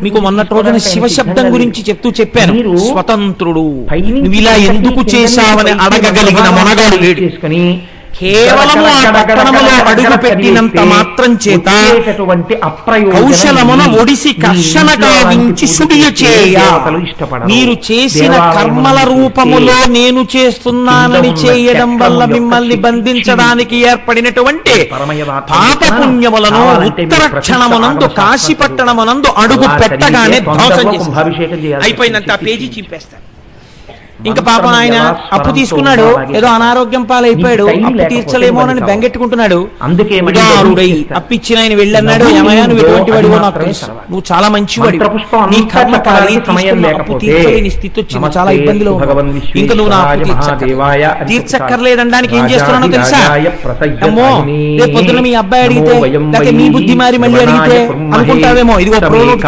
మీకు మొన్నటి రోజున శివశబ్దం గురించి చెప్పాను. స్వతంత్రుడు, నువ్వు ఇలా ఎందుకు చేశావని అడగగలిగిన మొనగాడు లేడు. కేవలము ఆ పట్టణములో అడుగు పెట్టినంత మాత్రం చేత కౌశలమున ఒడిసి కర్షణ గావించి సుడియ చేయ, మీరు చేసిన కర్మల రూపములో నేను చేస్తున్నానని చేయడం వల్ల మిమ్మల్ని బంధించడానికి ఏర్పడినటువంటి పాపపుణ్యములను ఉత్తర క్షణమునందు కాశీపట్టణమునందు అడుగు పెట్టగానే ధ్వంసం చేసి అయిపోయిందంటే ఆ పేజీ చింపేస్తారు. ఇంకా పాపం ఆయన అప్పు తీసుకున్నాడు, ఏదో అనారోగ్యం పాలైపోయాడు, అప్పు తీర్చలేమోనని బెంగెట్టుకుంటున్నాడు. అందుకే అప్పిచ్చిన ఆయన వెళ్ళన్నాడు, ఏమయ్యా నువ్వు ఎటువంటి వాడివో నాకు తెలుసు, నువ్వు చాలా మంచివాడి, నీ కర్మ కాలి అప్పు తీర్చలేని స్థితి వచ్చింది, చాలా ఇబ్బందిలో, ఇంకా నువ్వు నా అప్పు తీర్చక్కర్లేదనడానికి ఏం చేస్తున్నానో తెలుసా? అమ్మో రేపు పొద్దున మీ అబ్బాయి అడిగితే, లేకపోతే మీ బుద్ధి మారి మళ్ళీ అడిగితే అనుకుంటావేమో, ఇదిగో ప్రోనోట్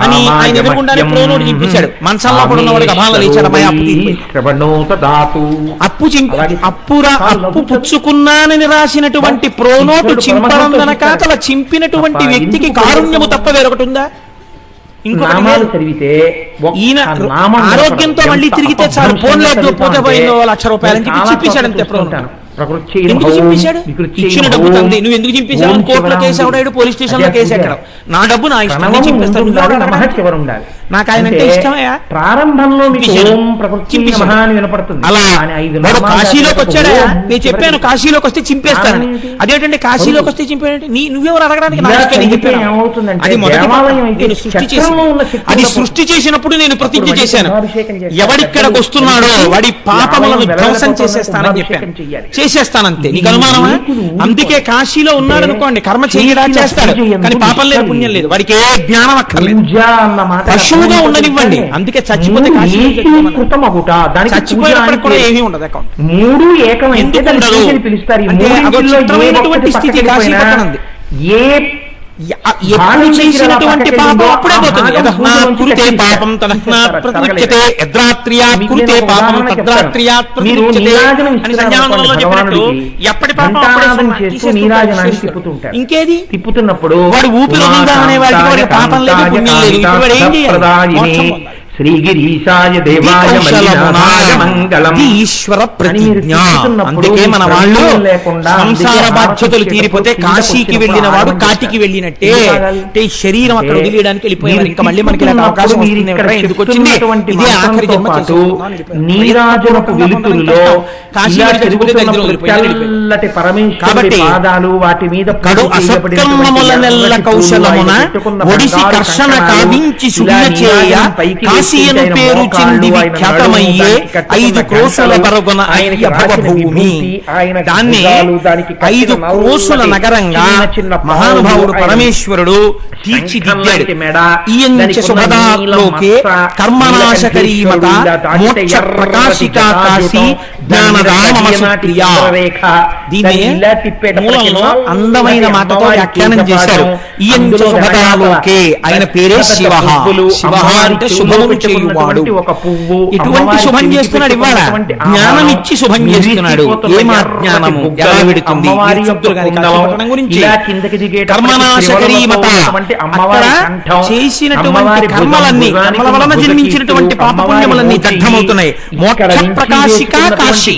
అని ఆయన ఎదురుకుండానే ప్రోనోట్ చింపించాడు. మంచంలో కూడా ఉన్నవాడికి అభావం లేచాడు. కదమయ్య అప్పు పుచ్చుకున్నానని రాసినటువంటి ప్రోనోటు చింపడం వెనకాతల చింపినటువంటి వ్యక్తికి కారుణ్యము తప్ప వేరొకటి ఉందా? ఈయన ఆరోగ్యంతో మళ్ళీ తిరిగితే చాలు, ఫోన్ లేదు పోతే పోయిందో ₹1,00,000 అని చెప్పి చింపేశాడు అంతే ప్రోనోటు. ఎందుకు చింపేశాడు? ఇచ్చిన డబ్బు తంది, నువ్వు ఎందుకు చింపేశావు? కోర్టులో కేసు అవడాడు, పోలీస్ స్టేషన్ లో కేసు ఎక్కడ? నా డబ్బు నా ఇష్టం, నాకు ఆయన అంటే ఇష్టమయ్యా. ప్రారంభంలో అలా కాశీలోకి వచ్చాడా? నేను చెప్పాను కాశీలోకి వస్తే చింపేస్తాను. అదేంటంటే కాశీలోకి వస్తే చింపేంటే నువ్వెవరు అడగడానికి? అది మొదటి నేను సృష్టి చేశాను. అది సృష్టి చేసినప్పుడు నేను ప్రతిజ్ఞ చేశాను, ఎవడిక్కడికి వస్తున్నాడో వాడి పాపములను ధ్వంసం చేసేస్తానని చెప్పాను. చేసేస్తానంతే. నీకు అనుమానమా? అందుకే కాశీలో ఉన్నాడు అనుకోండి, కర్మ చేయడా చేస్తాడు, కానీ పాపం లేదు, పుణ్యం లేదు, వాడికి ఏ జ్ఞానం అక్కర్లేదు, పశువుగా ఉండనివ్వండి. అందుకే చచ్చిపోతే చచ్చిపోయినప్పటికి కూడా ఏమీ ఉండదు అకౌంట్. మూడు ఏకమైతే స్థితి కాశీపట్టణం. ఎప్పుడు చేసినటువంటి పాపం అప్పుడే పోతుంది. కురుతే పాపం తదహ్నాత్ ప్రతిముచ్యతే, యద్రాత్ర్యాత్ కురుతే పాపం తద్రాత్ర్యాత్ ప్రతిముచ్యతే అని సంధ్యావందనంలో చెప్పినట్టు ఎప్పటి పాపం ఇంకేది తిప్పుతున్నప్పుడు వాడు ఊపిరి ఉందా అనే వాడికి వాడికి పాపం లేదు, పుణ్యం లేదు. ఇప్పుడు వాడు ఏం చేయాలి? శ్రీగిరీశాయ దేవాయ మంగళం ఈశ్వర ప్రతిజ్ఞ. అందుకే మన వాళ్ళు సంసార బాధ్యతలు తీరిపోతే కాశీకి వెళ్ళిన వాడు కాటికి వెళ్ళినట్టే. అంటే శరీరం అక్కడ వదిలేయడానికి వెళ్ళిపోయారు. ఇంకా మళ్ళీ మనకి అవకాశం ఎందుకు వచ్చింది? ఇదే ఆఖరి జన్మ. నీరాజనపు వెలుతురులో కాబట్టి వాటి మీద కడు అసత్కర్మముల నెల్ల కౌశలమున ఒడిసి కర్షణ కావించి శుభ్ర చేయ కాశీయను పేరు చెంది విఖ్యాతమయ్యే 5 క్రోశుల బరగున అయ్య భవభూమి. దాన్ని 5 క్రోశుల నగరంగా మహానుభావుడు పరమేశ్వరుడు తీర్చిదిద్దాడు. ఈయంచ శుభదాలోకే కర్మనాశకరీమత మోక్ష ప్రకాశికా కాశీ జ్ఞానదామమసుప్రియా. దీన్ని మూలంలో అందమైన మాటతో వ్యాఖ్యానం చేశారు. ఈయంచ శుభదాలోకే, ఆయన పేరే శివ. శివ అంటే శుభమును చేయువాడు. ఇటువంటి శుభం చేస్తున్నాడు. ఇవాళ జ్ఞానం ఇచ్చి శుభం చేస్తున్నాడు. ఏమా జ్ఞానము ఎలా విడుతుంది గురించి కర్మనాశకరీమత. అక్కడ చేసినటువంటి కర్మలన్నీ, కర్మల వలన జన్మించినటువంటి పాపపుణ్యములన్నీ దగ్ధమవుతున్నాయి. మోక్ష ప్రకాశికా కాశీ,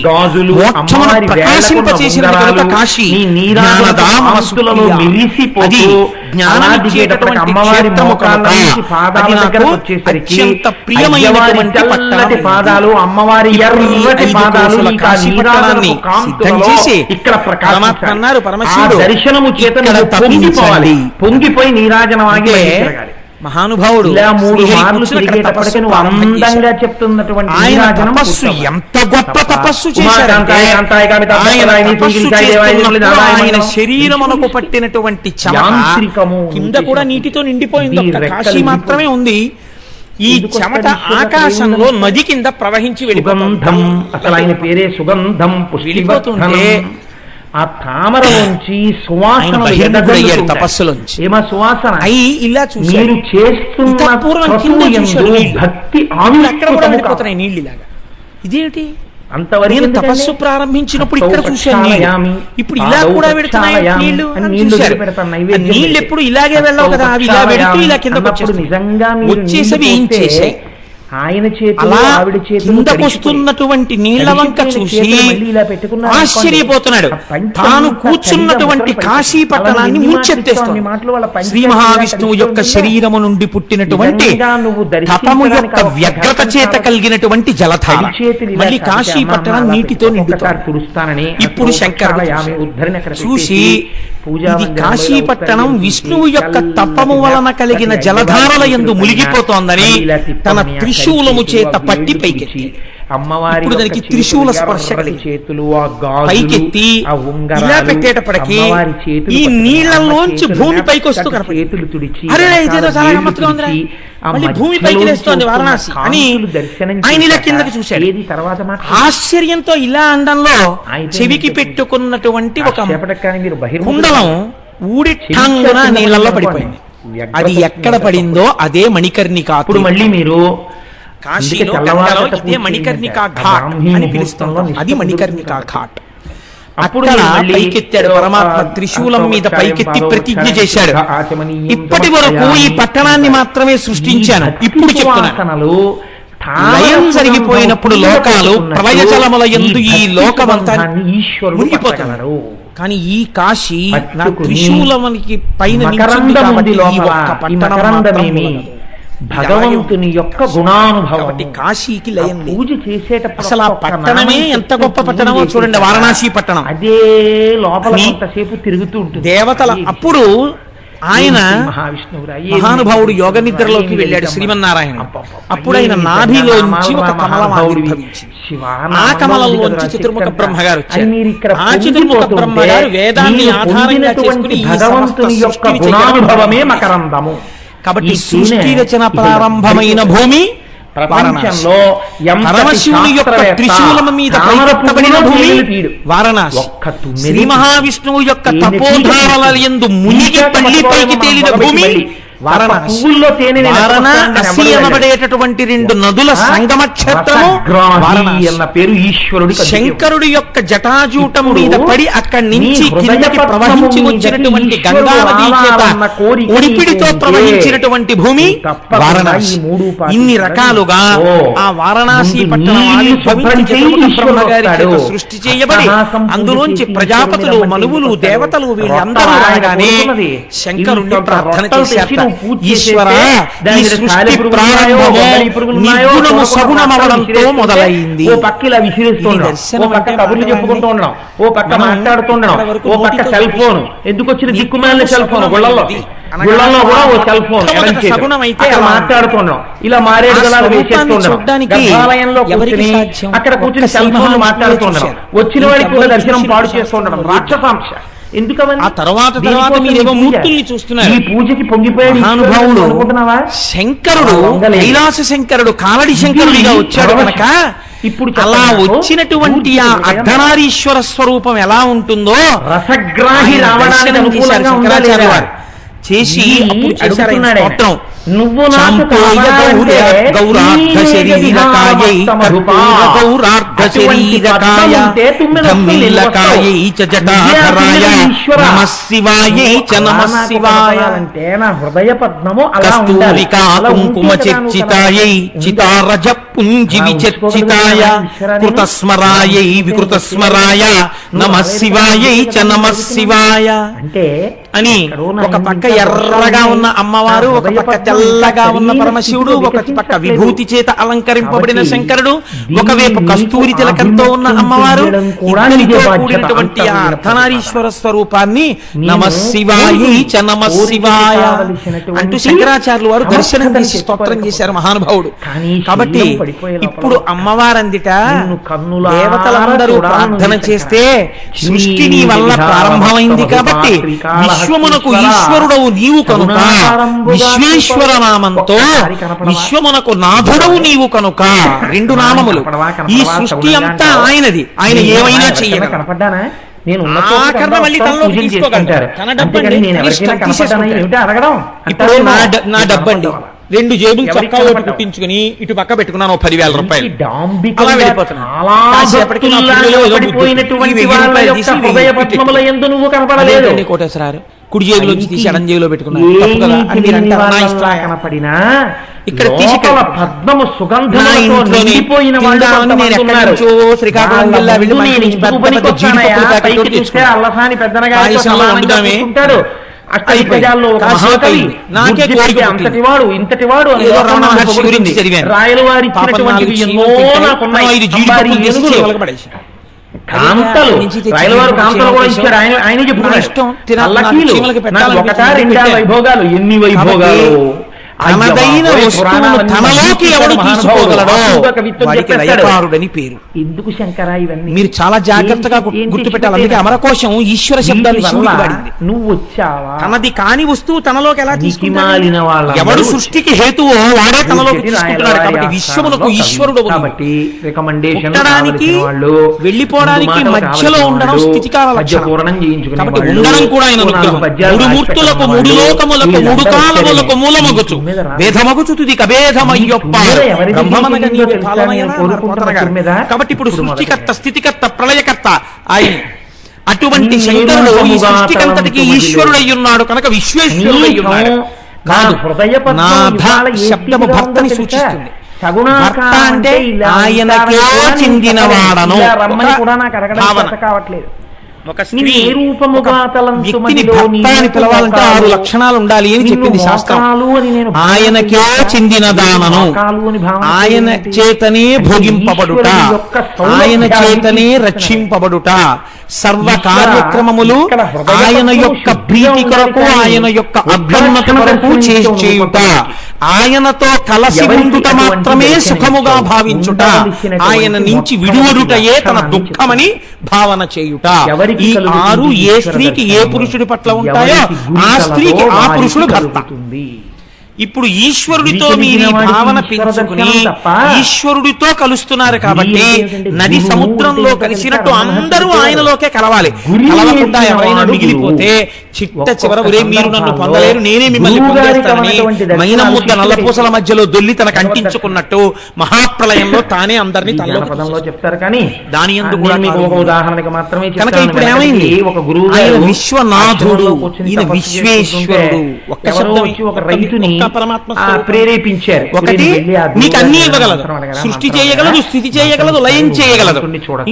మోక్షమును ప్రకాశింప చేసిన కాశీ జ్ఞానదామసులను అది జ్ఞానమిచ్చేటటువంటి క్షేత్రము కనుక అది నాకు అత్యంత ప్రియమైనటువంటి పట్టణం. పాదాలు అమ్మవారి కాశీ పట్టణాన్ని సిద్ధం చేసి ఇక్కడ పరమాత్మ అన్నారు, పరమశివుడు దర్శనము చేత పొంగిపోవాలి, పొంగిపోయి నీరాజనమాగి మహానుభావుడు అందంగా చెప్తున్నటువంటి ఆయన తపస్సు ఎంత గొప్ప తపస్సు చేశారంటే ఆయన శరీరమునకు పట్టినటువంటి చెమట కింద కూడా నీటితో నిండిపోయింది, కాశీ మాత్రమే ఉంది. ఈ చెమట ఆకాశంలో నది కింద ప్రవహించి వెళ్ళిపోతుంది. అసలు ఆయన పేరే సుగంధం. వెళ్ళిపోతుంటే ఆ తామరలోంచి సువాసన తపస్సులోంచి ఏమో సువాసన అయి ఇలా చూసి మీరు చేస్తున్న భక్తి ఆవిరిపోతున్నాయి నీళ్ళు ఇలాగా. ఇదేమిటి? నేను తపస్సు ప్రారంభించినప్పుడు ఇక్కడ చూశాను, ఇప్పుడు ఇలా కూడా పెడుతున్నాయి నీళ్లు. నీళ్ళు ఎప్పుడు ఇలాగే వెళ్ళవు కదా, అవి ఇలా పెడుతూ ఇలా కిందకు వచ్చేసవి ఏం చేశాయి? ఆయన చేతులు ఆవిడ చేతులు కిందకొస్తున్నటువంటి నీళ్ల వంక చూసి ఆశ్చర్యపోతున్నాడు. తాను కూర్చున్నటువంటి కాశీ పట్టణాన్ని ముంచెత్తేస్తుంది. శ్రీ మహావిష్ణువు యొక్క శరీరము నుండి పుట్టినటువంటి తపము యొక్క వ్యగ్రత చేత కలిగినటువంటి జలధార మళ్ళీ కాశీ పట్టణం నీటితో నిండుతాడు. ఇప్పుడు శంకరుడు చూసి ఇది కాశీ పట్టణం విష్ణువు యొక్క తపము వలన కలిగిన జలధారల యందు మునిగిపోతోందని తన త్రిశూలము చేత పట్టి పైకెత్తి, ఇప్పుడు దానికి త్రిశూల స్పర్శ చేతులు పైకెత్తి ఇలా పెట్టేటప్పటికి ఈ నీళ్లలోంచి భూమి పైకి వస్తూ చేతులు తుడిచి ఇదేదో చాలా గమ్మత్తుగా ఉందిరా, మళ్ళీ భూమి పైకి లేస్తోంది వారణాసి అని ఆయన ఇలా కిందకి చూశాడు. ఆశ్చర్యంతో ఇలా అండంలో చెవికి పెట్టుకున్నటువంటి ఒక కుండలం ఊడి ఠంగున నీళ్లలో పడిపోయింది. అది ఎక్కడ పడిందో అదే మణికర్ణిక. అప్పుడు మళ్ళీ మీరు కాశీలో గంగలో ఇదే మణికర్ణికా ఘాట్ అని పిలుస్తున్నాం, అది మణికర్ణికా ఘాట్. అప్పుడు పైకెత్తాడు పరమాత్మ, త్రిశూలం మీద పైకెత్తి ప్రతిజ్ఞ చేశాడు, ఇప్పటి వరకు ఈ పట్టణాన్ని మాత్రమే సృష్టించాను, ఇప్పుడు చెప్తున్నాను లయం జరిగిపోయినప్పుడు లోకాలు ప్రళయజలముల యందు ఈ లోకమంతా మునిగిపోతున్నారు. కానీ ఈ కాశీ నా త్రిశూలమునికి పైన నిలిచింది కాబట్టి ఈ ఒక్క పట్టణం మాత్రమే భగవంతుని యొక్క గుణానుభవం. కాశీకి లయం పూజ చేసేటప్పుడు అసలు ఆ పట్టణమే ఎంత గొప్ప పట్టణమో చూడండి, వారణాసి పట్టణం. అదే లోపల ఎంతసేపు తిరుగుతూ ఉంటుంది దేవతల. అప్పుడు ఆయన మహానుభావుడు యోగ నిద్రలోకి వెళ్ళాడు శ్రీమన్నారాయణ. అప్పుడు ఆయన నాభిలోంచి ఒక కమలం ఆవిర్భవించింది. ఆ కమలంలోంచి చతుర్ముఖ బ్రహ్మగారు వచ్చారు. ఆ చతుర్ముఖ బ్రహ్మగారు వేదాన్ని ఆధారంగా చేసుకుని భగవంతుని యొక్క గుణానుభవమే మకరందము. కాబట్టి సృష్టి రచన ప్రారంభమైన భూమి ప్రపంచంలో పరమశివుని యొక్క త్రిశూలము మీద పైకెత్తబడిన భూమి వారణాసి. శ్రీ మహావిష్ణువు యొక్క తపోధారాల యందు మునిగి పైకి తేలిన భూమి వారణాసి. వారణాసి అనబడేటటువంటి రెండు నదుల సంగమ క్షేత్రము వారణాసి. శంకరుడి యొక్క జటాజూటం మీద పడి అక్కడి నుంచి కిందకి ప్రవహించి వచ్చినటువంటి గంగా నదీ చేత ఒడిపిడితో ప్రవహించినటువంటి భూమి వారణాసి. ఇన్ని రకాలుగా ఆ వారణాసి పట్టణం బ్రహ్మగారి చేత సృష్టి చేయబడి అందులోంచి ప్రజాపతులు మనువులు దేవతలు వీళ్ళందరూ రాగానే శంకరుణ్ణి ప్రార్థన చేశారు, ఈశ్వర ఈ సృష్టి ప్రారంభము నిర్గుణము సగుణమవడంతో మొదలైంది. ఓ పక్క ఇలా విసిరిస్తుండడం, ఓ పక్క కబుర్లు చెప్పుకుంటూ ఉండడం, ఓ పక్క మాట్లాడుతుండడం, ఓ పక్క సెల్ ఫోన్. ఎందుకు వచ్చిన దిక్కుమాలిన సెల్ ఫోన్ గుళ్ళల్లో కూడా ఓ సెల్ ఫోన్ అక్కడ మాట్లాడుతుండడం, ఇలా మారేడు గలాలు వేసేస్తుండడం, గర్భాలయంలో కూర్చుని అక్కడ కూర్చుని సెల్ ఫోన్ మాట్లాడుతుండడం, వచ్చిన వాడికి కూడా దర్శనం పాడు చేస్తుండడం రాక్షసాంశ. ఆ తర్వాత మీరేమో మూర్తుల్ని చూస్తున్నారు. ఈ పూజకి పొంగిపోయాడు మహానుభావుడు శంకరుడు, కైలాస శంకరుడు కాలడి శంకరుడిగా వచ్చాడు కనుక ఇప్పుడు అలా వచ్చినటువంటి ఆ అర్ధనారీశ్వర స్వరూపం ఎలా ఉంటుందో రసగ్రాహి రావడానికి అనుకూలంగా శంకరాచార్య వారు చేసి అప్పుడు చేశారు స్తోత్రం. నువ్వు గౌరార్ధ శరీరకాయై గౌరార్ధ శరీరకాయ ధమ్మిల్లకాయై చ జటాధరాయ నమః శివాయై చ నమః శివాయ అంటే నా హృదయ పద్మము కస్తూరికా కుంకుమ చర్చితాయై చితారజ పుంజి విచర్చితాయ కృతస్మరాయై వికృతస్మరాయ నమః శివాయై చ నమః శివాయ అంటే అని ఒక పక్క ఎర్రగా ఉన్న అమ్మవారు, ఒక పక్క తెల్లగా ఉన్న పరమశివుడు, ఒక పక్క విభూతి చేత అలంకరింపబడిన శంకరుడు, ఒకవైపు కస్తూరి తిలకంతో ఉన్న అమ్మవారు, ఇద్దరితో కూడినటువంటి ఆ అర్ధనారీశ్వర స్వరూపాన్ని నమః శివాయ చ నమః శివాయ అంటూ శంకరాచార్యులు వారు దర్శనం చేసి స్తోత్రం చేశారు మహానుభావుడు. కాబట్టి ఇప్పుడు అమ్మవారందిట దేవతలందరూ ప్రార్థన చేస్తే సృష్టి నీ వల్ల ప్రారంభమైంది కాబట్టి విశ్వమునకు ఈశ్వరుడవు నీవు కనుక విశ్వేశ్వర నామంతో విశ్వమునకు నాథుడవు నీవు కనుక రెండు నామములు. ఈ సృష్టి అంతా ఆయనది, ఆయన ఏమైనా చెయ్యగలడు. కనపడ్డానా? నేను ఇప్పుడు నా డబ్బండి రెండు జేబులు చక్కా ఒకటి కుట్టించుకుని ఇటు పక్క పెట్టుకున్నాను 10,000 రూపాయలు. అలా వెళ్ళిపోతున్నాను. కోటేశ్వరారు కుడి జేబులో తీసి ఎడం జేబులో పెట్టుకున్నాను కనపడినా ఇక్కడ తీసి పద్మము సుగంధంతో నిండిపోయిన వాళ్ళు శ్రీకాకుళం అల్లసాని పెద్దనగా ఉంటాడు. అష్టదిగ్గజాల్లో నాకే అంతటి వాడు ఇంతటి వాడు రాయల వారి కాంతలు రాయల వారు కాంతలు కూడా ఇచ్చారు. ఆయన చెప్పుకున్నాడు ఒకటా రెండా వైభోగాలు, ఎన్ని వైభోగాలు. తనదైన వస్తువును తనలోకి ఎవడు తీసుకోగలడో వారికి లయకారుడని పేరు. ఎందుకు శంకర ఇవన్నీ మీరు చాలా జాగ్రత్తగా గుర్తుపెట్టాలి. అందుకే అమరకోశం ఈశ్వర శబ్దాన్ని శివుడికి వాడింది. నువ్వు వచ్చావా? తనది కాని వస్తువు తనలోకి ఎలా తీసుకుంటాడు? ఎవడు సృష్టికి హేతువో వాడే తనలోకి తీసుకుంటున్నాడు. కాబట్టి విశ్వమునకు ఈశ్వరుడు కాబట్టి పుట్టడానికి వెళ్ళిపోవడానికి మధ్యలో ఉండడం స్థితికాల లక్షణం. కాబట్టి ఉండడం కూడా ఆయన అనుగ్రహం. మూడు మూర్తులకు మూడు లోకములకు మూడు కాలములకు మూలమగుచు మీద వేదమగుచుతుది కభేదమయ్యొప్ప బ్రహ్మమనగా నీవే పాలనయనా. కాబట్టి ఇప్పుడు సృష్టికర్త, స్థితికర్త, ప్రళయకర్త ఆయన. అటువంటి శంకరుడు ఈ సృష్టికంతటికి ఈశ్వరుడయ్యున్నాడు కనుక విశ్వేశ్వరుడయ్యున్నాడు. కాదు, నాథ శబ్దము భర్తని సూచిస్తుంది. భర్త అంటే ఆయనకే చెందినవాడను కావట్లేదు. ఒక స్త్రీ వ్యక్తిని భర్త అని పిలవాలంటే 6 లక్షణాలు ఉండాలి అని చెప్పింది శాస్త్రం. ఆయనకే చెందినదానను, ఆయన చేతనే భోగింపబడుట, ఆయన చేతనే రక్షింపబడుట, సర్వ కార్యక్రమములు ఆయన యొక్క ప్రీతి కొరకు, ఆయన యొక్క అభ్యున్నత కొరకు చేయుట, ఆయనతో కలసి ఉండుట మాత్రమే సుఖముగా భావించుట, ఆయన నుంచి విడువడుటయే తన దుఃఖమని భావన చేయుట. ఈ 6 ఏ స్త్రీకి ఏ పురుషుడి పట్ల ఉంటాయో ఆ స్త్రీకి ఆ పురుషుడు భర్త. ఇప్పుడు ఈశ్వరుడితో మీరు భావన పెంచుకుని ఈశ్వరుడితో కలుస్తున్నారు కాబట్టి నది సముద్రంలో కలిసినట్టు అందరూ ఆయనలోకే కలవాలి. కలవకుండా ఎవరైనా మిగిలిపోతే చిట్ట చివర ఒరే మీరు నన్ను పొందలేరు, నేనే మిమ్మల్ని పొందేస్తానని మైనం ముద్ద నల్లపూసల మధ్యలో దొల్లి తనకు అంటించుకున్నట్టు మహాప్రలయంలో తానే అందరినీ తనలో పదంలో చెప్తారు. కానీ దాని ఎందుకు కూడా ఉదాహరణకి మాత్రమే కనుక ఇప్పుడు ఏమైంది, ఆయన విశ్వనాథుడు, ఈయన విశ్వేశ్వరుడు. ఒక్క శబ్దం ఒక రైతుని పరమాత్మ ప్రేరేపించారు. ఒకటి మీకు అన్ని ఇవ్వగలదు, సృష్టి చేయగలదు, స్థితి చేయగలదు, లయం చేయగలదు.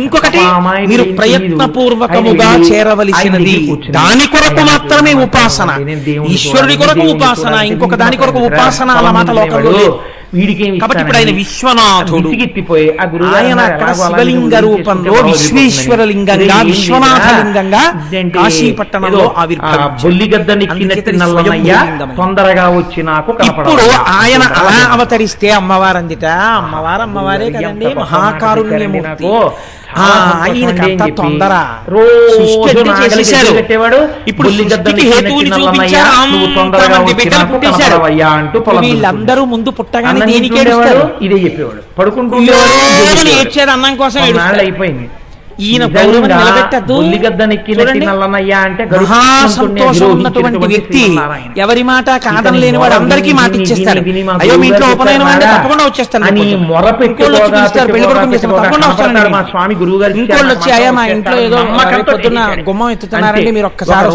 ఇంకొకటి మీరు ప్రయత్నపూర్వకముగా చేరవలసినది దాని కొరకు మాత్రమే ఉపాసన, ఈశ్వరుడి కొరకు ఉపాసన, ఇంకొక దాని కొరకు ఉపాసన అన్న మాట లోకంలో లేదు. కాబట్టి ఇప్పుడు ఆయన విశ్వనాథుడు, ఆయన అక్కడ శివలింగ రూపంలో విశ్వేశ్వర లింగంగా, విశ్వనాథ లింగంగా కాశీపట్టణంలో తొందరగా వచ్చి నాకు. ఇప్పుడు ఆయన అలా అవతరిస్తే అమ్మవారు అందిట, అమ్మవారే కదండి మహాకారుణ్యమూర్తి. ఆయనకంత తొందర చేసేసారు. ఇప్పుడు సృష్టికి హేతువుని చూపించారు, అంతమంది బిడ్డలు పుట్టేశారు. వీళ్ళందరూ ముందు పుట్టగానే దేనికి ఏడుస్తారు? ఇదే చెప్పేవాడు, పడుకుంటూ ఏడ్చాడు అన్నం కోసం అయిపోయింది. ఈయన గౌరవం నిలబెట్టద్దు. మహాసంతోషం ఉన్నటువంటి వ్యక్తి ఎవరి మాట కాదని లేని వాడు అందరికీ మాట ఇచ్చేస్తాడు. అయ్యో మీ ఇంట్లో ఉపనయనం అంటే తప్పకుండా వచ్చేస్తాను, తప్పకుండా వస్తాను. స్వామి గురువు గారు ఇంకోళ్ళు వచ్చి అయ్యా మా ఇంట్లో ఏదో పొద్దున్న గుమ్మం ఎత్తుతున్నారండి మీరు ఒక్కసారి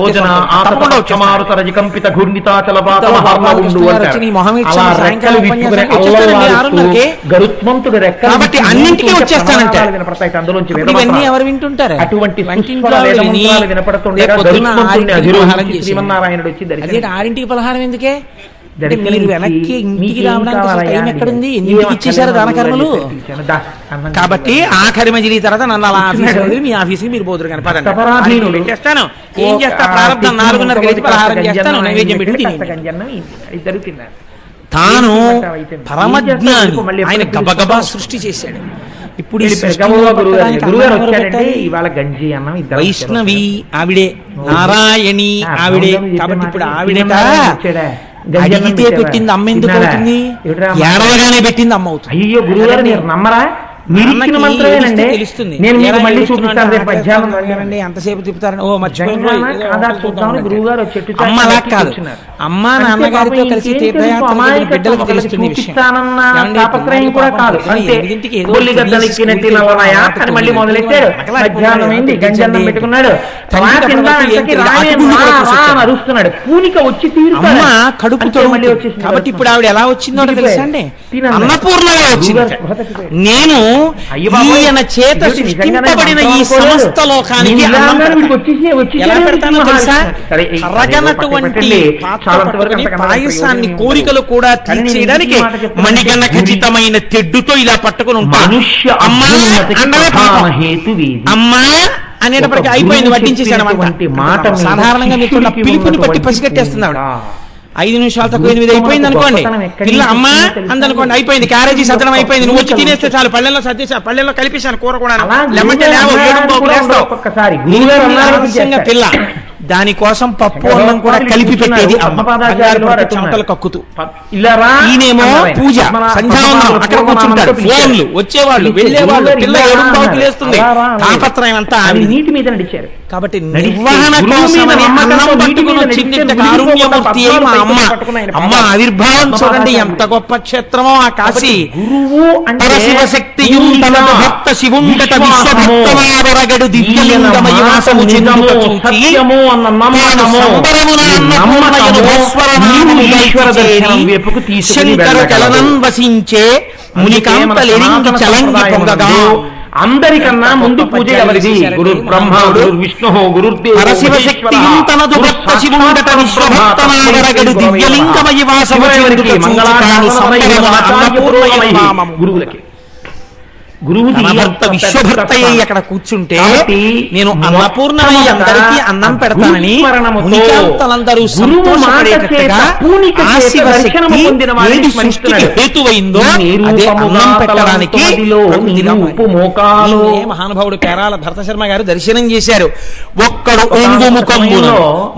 కాబట్టి అన్నింటికీ వచ్చేస్తానంటే ఇవన్నీ ఎవరు వింటుంటారు? అటువంటి ఆరింటికి పలహారం ఎందుకే? మీరు వెనక్కి ఇంటికి రావడానికి టైం ఎక్కడుంది? ఎన్నింటికి ఇచ్చేసారు దాన కర్మలు? కాబట్టి ఆఖరి మజిలీ తర్వాత నన్ను అలా ఆఫీసు మీ ఆఫీస్కి మీరు పోదురు కానీ పదండి చేస్తాను. ఏం చేస్తా ప్రారంభం 4:30 పలహారం చేస్తాను, నైవేద్యం పెట్టి ఇద్దరు తిన్నారు. తాను పరమజ్ఞాని, ఆయన గబగబా సృష్టి చేశాడు. ఇప్పుడు వైష్ణవి ఆవిడే, నారాయణి ఆవిడే. కాబట్టి ఇప్పుడు ఆవిడేట అడిగితే పెట్టింది అమ్మ ఎందుకు అవుతుంది? ఏడవగానే పెట్టింది అమ్మ అవుతుంది. అయ్యో గురువుగారు మీరు నమ్మరా? తెలుస్తుంది. ఎంతసేపు తిప్పుతారని ఓ మర్చిపోయింది గురువుగారు. అమ్మ అలా కాదు, అమ్మ నాన్నగారితో కలిసి తీర్థయాత్ర బిడ్డలకు తెలుస్తుంది విషయం. అమ్మ కడుపుతో. కాబట్టి ఇప్పుడు ఆవిడ ఎలా వచ్చిందో తెలుసా అండి? అన్నపూర్ణగా వచ్చింది. నేను ఈయన చేత సృష్టింపబడిన ఈ సమస్త లోకానికి ఎలా పెడతానో తెలుసా? కరగనటువంటి పాయసాన్ని కోరికలు కూడా తీర్చేయడానికి మణిగణ ఖచ్చితమైన తెడ్డుతో ఇలా పట్టుకుని ఉంటాను. అమ్మా అమ్మా అనేటప్పటికీ అయిపోయింది, వడ్డించేసాను. సాధారణంగా మీరు పిలుపుని బట్టి పసిగట్టేస్తుంది ఆవిడ. 5 నిమిషాలు తక్కువ 8 అయిపోయింది అనుకోండి, పిల్ల అమ్మ అందనుకోండి, అయిపోయింది క్యారేజీ సదనం అయిపోయింది, నువ్వు వచ్చి తినేస్తే చాలు. పళ్ళెల్లో సర్దేసా, పళ్ళెల్లో కలిపేశాను కూర కూడా. పిల్ల దానికోసం పప్పు అన్నం కూడా కలిపి పెట్టేది చెమటలు కక్కుతూ. ఈయనేమో పూజ సంధ్యావందనం అక్కడ కూర్చుంటారు. ఫోన్లు వచ్చేవాళ్ళు వెళ్ళేవాళ్ళు, పిల్ల ఏడుంబావుకి లేస్తుంది, తాపత్రయం అంతా నీటి మీద నడిచారు. కాబట్టి నిర్వహణ కోసమని అన్నం పట్టుకుని వచ్చింది కారుణ్యమూర్తి మా అమ్మ. అమ్మ ఆవిర్భావం చూడండి ఎంత గొప్ప క్షేత్రమో ఆ కాశీ. గురువు పరశివశక్తియు తనదు భక్త శివుండట విశ్వభక్తమారగడు దివ్యలింగమయ వాసము చెందుట చూచి శంకర చలనం వసించే మునికాంతలెరింగి చలంగి పొంగగా. అందరికన్నా ముందు పూజ ఎవరిది? గురు బ్రహ్మ, గురు విష్ణు, గురుర్దేవ. పరశివశక్తియు తనదు భక్త శివుండట విశ్వభక్తమారగడు దివ్యలింగమయ వాసము చెందుట గురువులకి భర్త విశ్వభర్తయ్య అక్కడ కూర్చుంటే నేను అన్నపూర్ణమై అందరికీ అన్నం పెడతానని మునికాంతలందరూ సంతోషపడేటట్టుగా ఆ శివశక్తి ఏది సృష్టికి హేతువైందో అదే అన్నం పెట్టడానికి మహానుభావుడు కేరాల భరత శర్మ గారు దర్శనం చేశారు. ఒక్కడు ఒంగుముఖంబును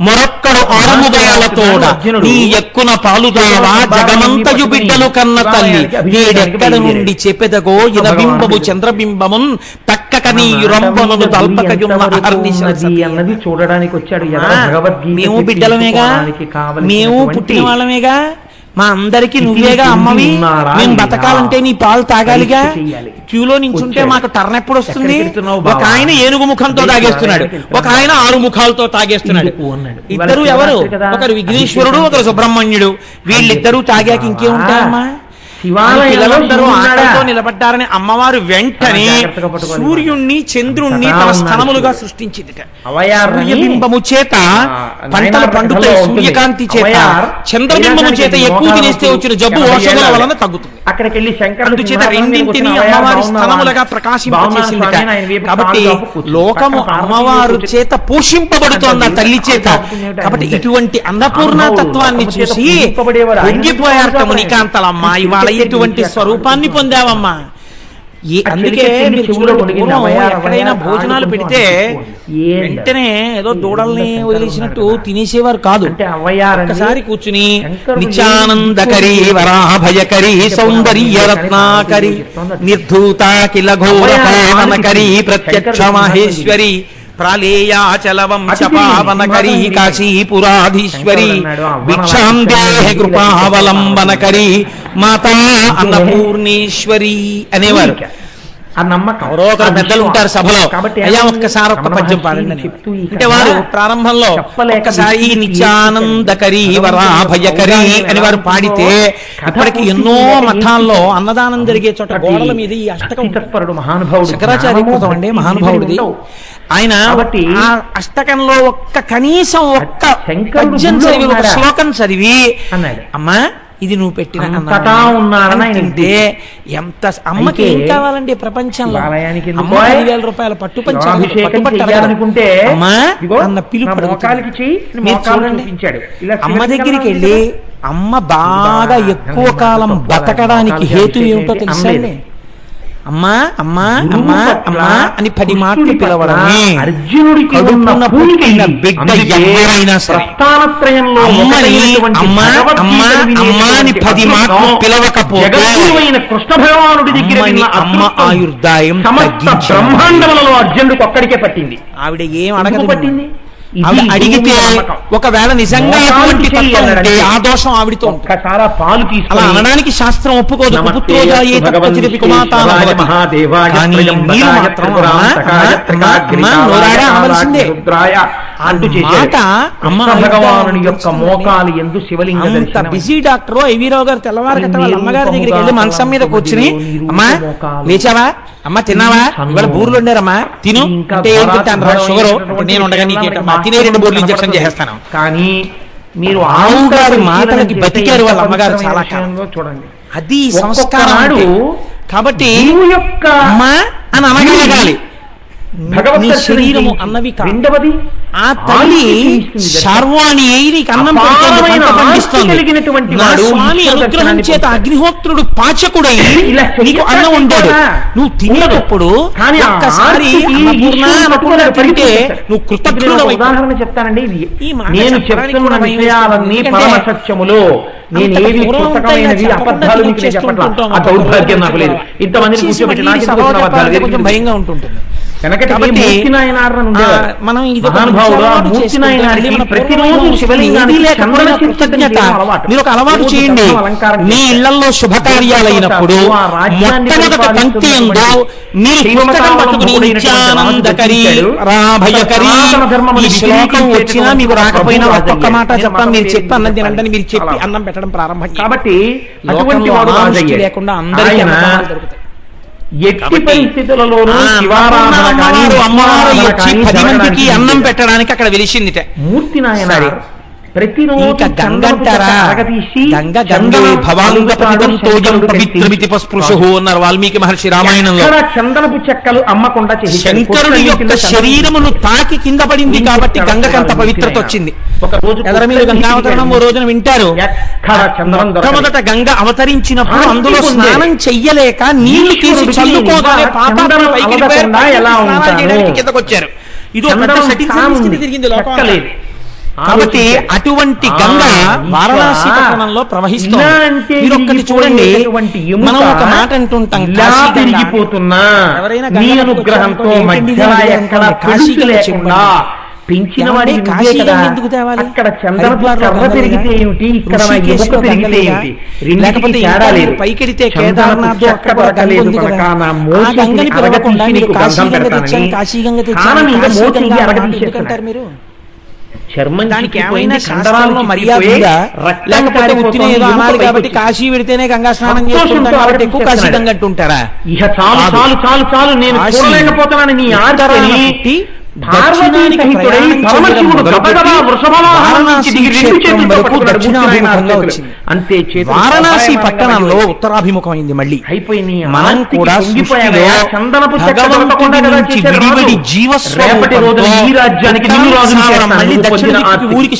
మరొక్కడు ఆరుముదయాలతోడ నీ ఎక్కున పాలుదావా జగమంతయు బిడ్డలు కన్న తల్లి నేడెక్కడ నుండి చెప్పెదగో ఇన బింబము చంద్రబింబమున్ తక్కక నీ రంబమును తల్పకయున్న అన్నది చూడడానికి వచ్చాడు. మేము బిడ్డలమేగా, మేము పుట్టిన వాళ్ళమేగా, మా అందరికి నువ్వేగా అమ్మవి, మేము బతకాలంటే నీ పాలు తాగాలిగా. క్యూలో నించుంటే మాకు టర్న్ ఎప్పుడు వస్తుంది? ఒక ఆయన ఏనుగు ముఖంతో తాగేస్తున్నాడు, ఒక ఆయన 6 ముఖాలతో తాగేస్తున్నాడు. ఇద్దరు ఎవరు? ఒకరు విఘ్నేశ్వరుడు, ఒకరు సుబ్రహ్మణ్యుడు. వీళ్ళిద్దరూ తాగాక ఇంకేముంటాయమ్మా? పిల్లలందరూ ఆకలితో నిలబడ్డారని అమ్మవారు వెంటనే సూర్యుణ్ణి చంద్రుణ్ణి తన స్థనములుగా సృష్టించింది. సూర్యబింబము చేత పంటలు పండుతాయి, సూర్యకాంతి చేత చంద్రబింబము చేత ఎక్కువ తినేస్తే వచ్చిన జబ్బు ఔషధాల వలన తగ్గుతుంది. అక్కడికి అందుచేత రెండింటిని అమ్మవారి స్థనములుగా ప్రకాశింపచేసింది. కాబట్టి లోకము అమ్మవారు చేత పోషింపబడుతోన్న తల్లి చేత. కాబట్టి ఇటువంటి అన్నపూర్ణ తత్వాన్ని చూసి పొంగిపోయారట మునికాంతలమ్మ, ఇవాళ ఎటువంటి స్వరూపాన్ని పొందావమ్మా. అందుకే ఎక్కడైనా భోజనాలు పెడితే వెంటనే ఏదో దూడల్ని వదిలేసినట్టు తినేసేవారు కాదు. ఒకసారి కూర్చుని నిత్యానందకరి వరాభయకరి సౌందర్య రత్నాకరి నిర్ధూత కిల ఘోర పావనకరి ప్రత్యక్ష మహేశ్వరి ప్రాళేయాచలవంశ పావనకరీ కాశీపురాధీశ్వరి భిక్షాందేహి కృపావలంబనకరీ మాతా అన్నపూర్ణేశ్వరి అనేవారు. ఆ నమ్మకం. ఎవరో ఒకరు పెద్దలు ఉంటారు సభలో, అయ్యా ఒక్కసారి ఒక్క పద్యం పాడండి అంటే వారు ప్రారంభంలో ఒక్కసారి నిత్యానందకరీ వరాభయకరీ అని వారు పాడితే ఇప్పటికి ఎన్నో మఠాల్లో అన్నదానం జరిగే చోట గోడల మీద ఈ అష్టకం మహానుభావుడు శంకరాచార్య కృతం అండి, మహానుభావుడిది. ఆయన ఆ అష్టకంలో కనీసం ఒక్క పద్యం చదివి, ఒక శ్లోకం చదివి అమ్మా ఇది నువ్వు పెట్టిన తింటే ఎంత అమ్మకి ఏం కావాలండి ప్రపంచంలో? అమ్మ 10,000 రూపాయల పట్టు పట్టుకుంటే అమ్మా అన్న పిలుపు చూడండి. అమ్మ దగ్గరికి వెళ్ళి అమ్మ బాగా ఎక్కువ కాలం బతకడానికి హేతు ఏమిటో తెలుసా అండి? అమ్మా అమ్మా అమ్మా అమ్మా అని 10 మాటలు పిలవడమే. అర్జునుడికి బిడ్డ ఎవరైనా సరే అమ్మని అమ్మా అమ్మా అమ్మా అని 10 మాటలు పిలవకపోతే కృష్ణ భగవానుడి దగ్గర అమ్మ ఆయుర్దాయం బ్రహ్మాండములలో అర్జునుడికి ఒక్కడికే పట్టింది. ఆవిడ ఏం అడగదు, పట్టింది అడిగితే ఒకవేళ నిజంగా ఎటువంటి తత్వం ఉంటే ఆ దోషం ఆవిడితో పాలు అలా అనడానికి శాస్త్రం ఒప్పుకోదు. భగవానుని యొక్క మోకాలు ఎందు శివలింగం. బిజీ డాక్టర్ ఐవీరావు గారు తెల్లవారు గట్ట వాళ్ళ అమ్మగారి దగ్గరికి వెళ్ళి మంచం మీద కూర్చుని అమ్మా లేచావా, అమ్మ తిన్నావా, ఇవాళ బూర్లు వండారమ్మా తిను అంటే ఏం తింటాను రా షుగరు, నేను ఉండగా నీకేంటమ్మా తినే 2 బూర్లు ఇంజక్షన్ చేసేస్తాను. కానీ మీరు ఆవు గారి మాటలకి బతికారు వాళ్ళ అమ్మగారు చాలా కాలంలో. చూడండి అది సంస్కారం. కాబట్టి అమ్మా అని అనగలగాలి. భగవత్ శరీరము అన్నవి కాదు. రెండవది ఆ తల్లి శార్వాణి అయి నీకు అన్నం పెడుతోంది. నా స్వామి అనుగ్రహం చేత అగ్నిహోత్రుడు పాచకుడై నీకు అన్నం ఉండేది. నువ్వు తినేటప్పుడు ఒక్కసారి పెడితే నువ్వు కృతజ్ఞుడు. ఉదాహరణ చెప్తానండి. నేను చెప్తున్న విషయాలన్నీ పరమ సత్యములు. నేను ఏది పుస్తకమైనది అబద్ధాలు మీకు చెప్పట్లా. ఆ దౌర్భాగ్యం నాకు లేదు. ఇంతమందిని కూర్చోబెట్టి నాకు కొంచెం భయంగా ఉంటుంటుంది. మనం మీరు ఒక అలవాటు చేయండి. మీ ఇళ్లలో శుభకార్యాలైనప్పుడు మొట్టమొదటి పంక్తి ఉందో మీరు పుస్తకం పట్టుకుని నిత్యానందకరి రాభయకరి ఈ శ్లోకం వచ్చినా మీకు రాకపోయినా ఒక్కొక్క మాట చెప్తాను. మీరు చెప్పి అన్నం తినండి, మీరు చెప్పి అన్నం పెట్టడం ప్రారంభం. కాబట్టి అటువంటి వాడు లేకుండా అందరికీ ఎట్టి పరిస్థితులలోనూ అమ్మవారు 10 మందికి అన్నం పెట్టడానికి అక్కడ వెలిసిందిట. మూర్తి నాయన ప్రతిరోజు గంగంటారా? గంగ గంగే భవాంగపతిమితి పస్పృశు అన్నారు వాల్మీకి మహర్షి రామాయణంలో. చందనపు చెక్కలు అమ్మకుండా శంకరుడి యొక్క శరీరమును తాకి కింద పడింది కాబట్టి గంగకంత పవిత్రత వచ్చింది. మీరు గంగావతరణం ఓ రోజున వింటారు. మొట్టమొదట గంగ అవతరించినప్పుడు అందులో స్నానం చెయ్యలేక నీళ్లు తీసి చల్లుకోగానే పాపాత్మ పైకి కిందకొచ్చారు. ఇది తిరిగింది లోకం. కాబట్టి అటువంటి గంగ వారణాసి పట్టణంలో ప్రవహిస్తుంది. మీరు ఒక్కటి చూడండి. మనం ఒక మాట అంటుంటాం, పెరిగిపోతున్నా అనుగ్రహంతో కాశీ లేకుండా పెంచిన వాడికి ఎందుకు తేవాలి? అక్కడ చంద్రబాబు పెరిగితే ఏమిటి, ఇక్కడ పెరిగితే ఏమిటి, రెండింటికి తేడా లేదు. పైకెడితే కేదార్నాథ్ కాశీగంగారు మీరు దానికి ఏమైనా శాస్త్రంలో మర్యాద ఉందా? లేకపోతే ఉత్తిన ఏదో అనాలి కాబట్టి కాశీ పెడితేనే గంగా స్నానం చేసుకుంటాం కాబట్టి ఎక్కువ కాశీ గంగ అంటుంటారా? ఇక చాలు చాలు చాలు చాలు, నేను చూడలేకపోతున్నాను నీ ఆచారాన్ని. వారణాసి పట్టణంలో ఉత్తరాభిముఖమైంది. మళ్ళీ అయిపోయింది. మనం కూడా ఊరికి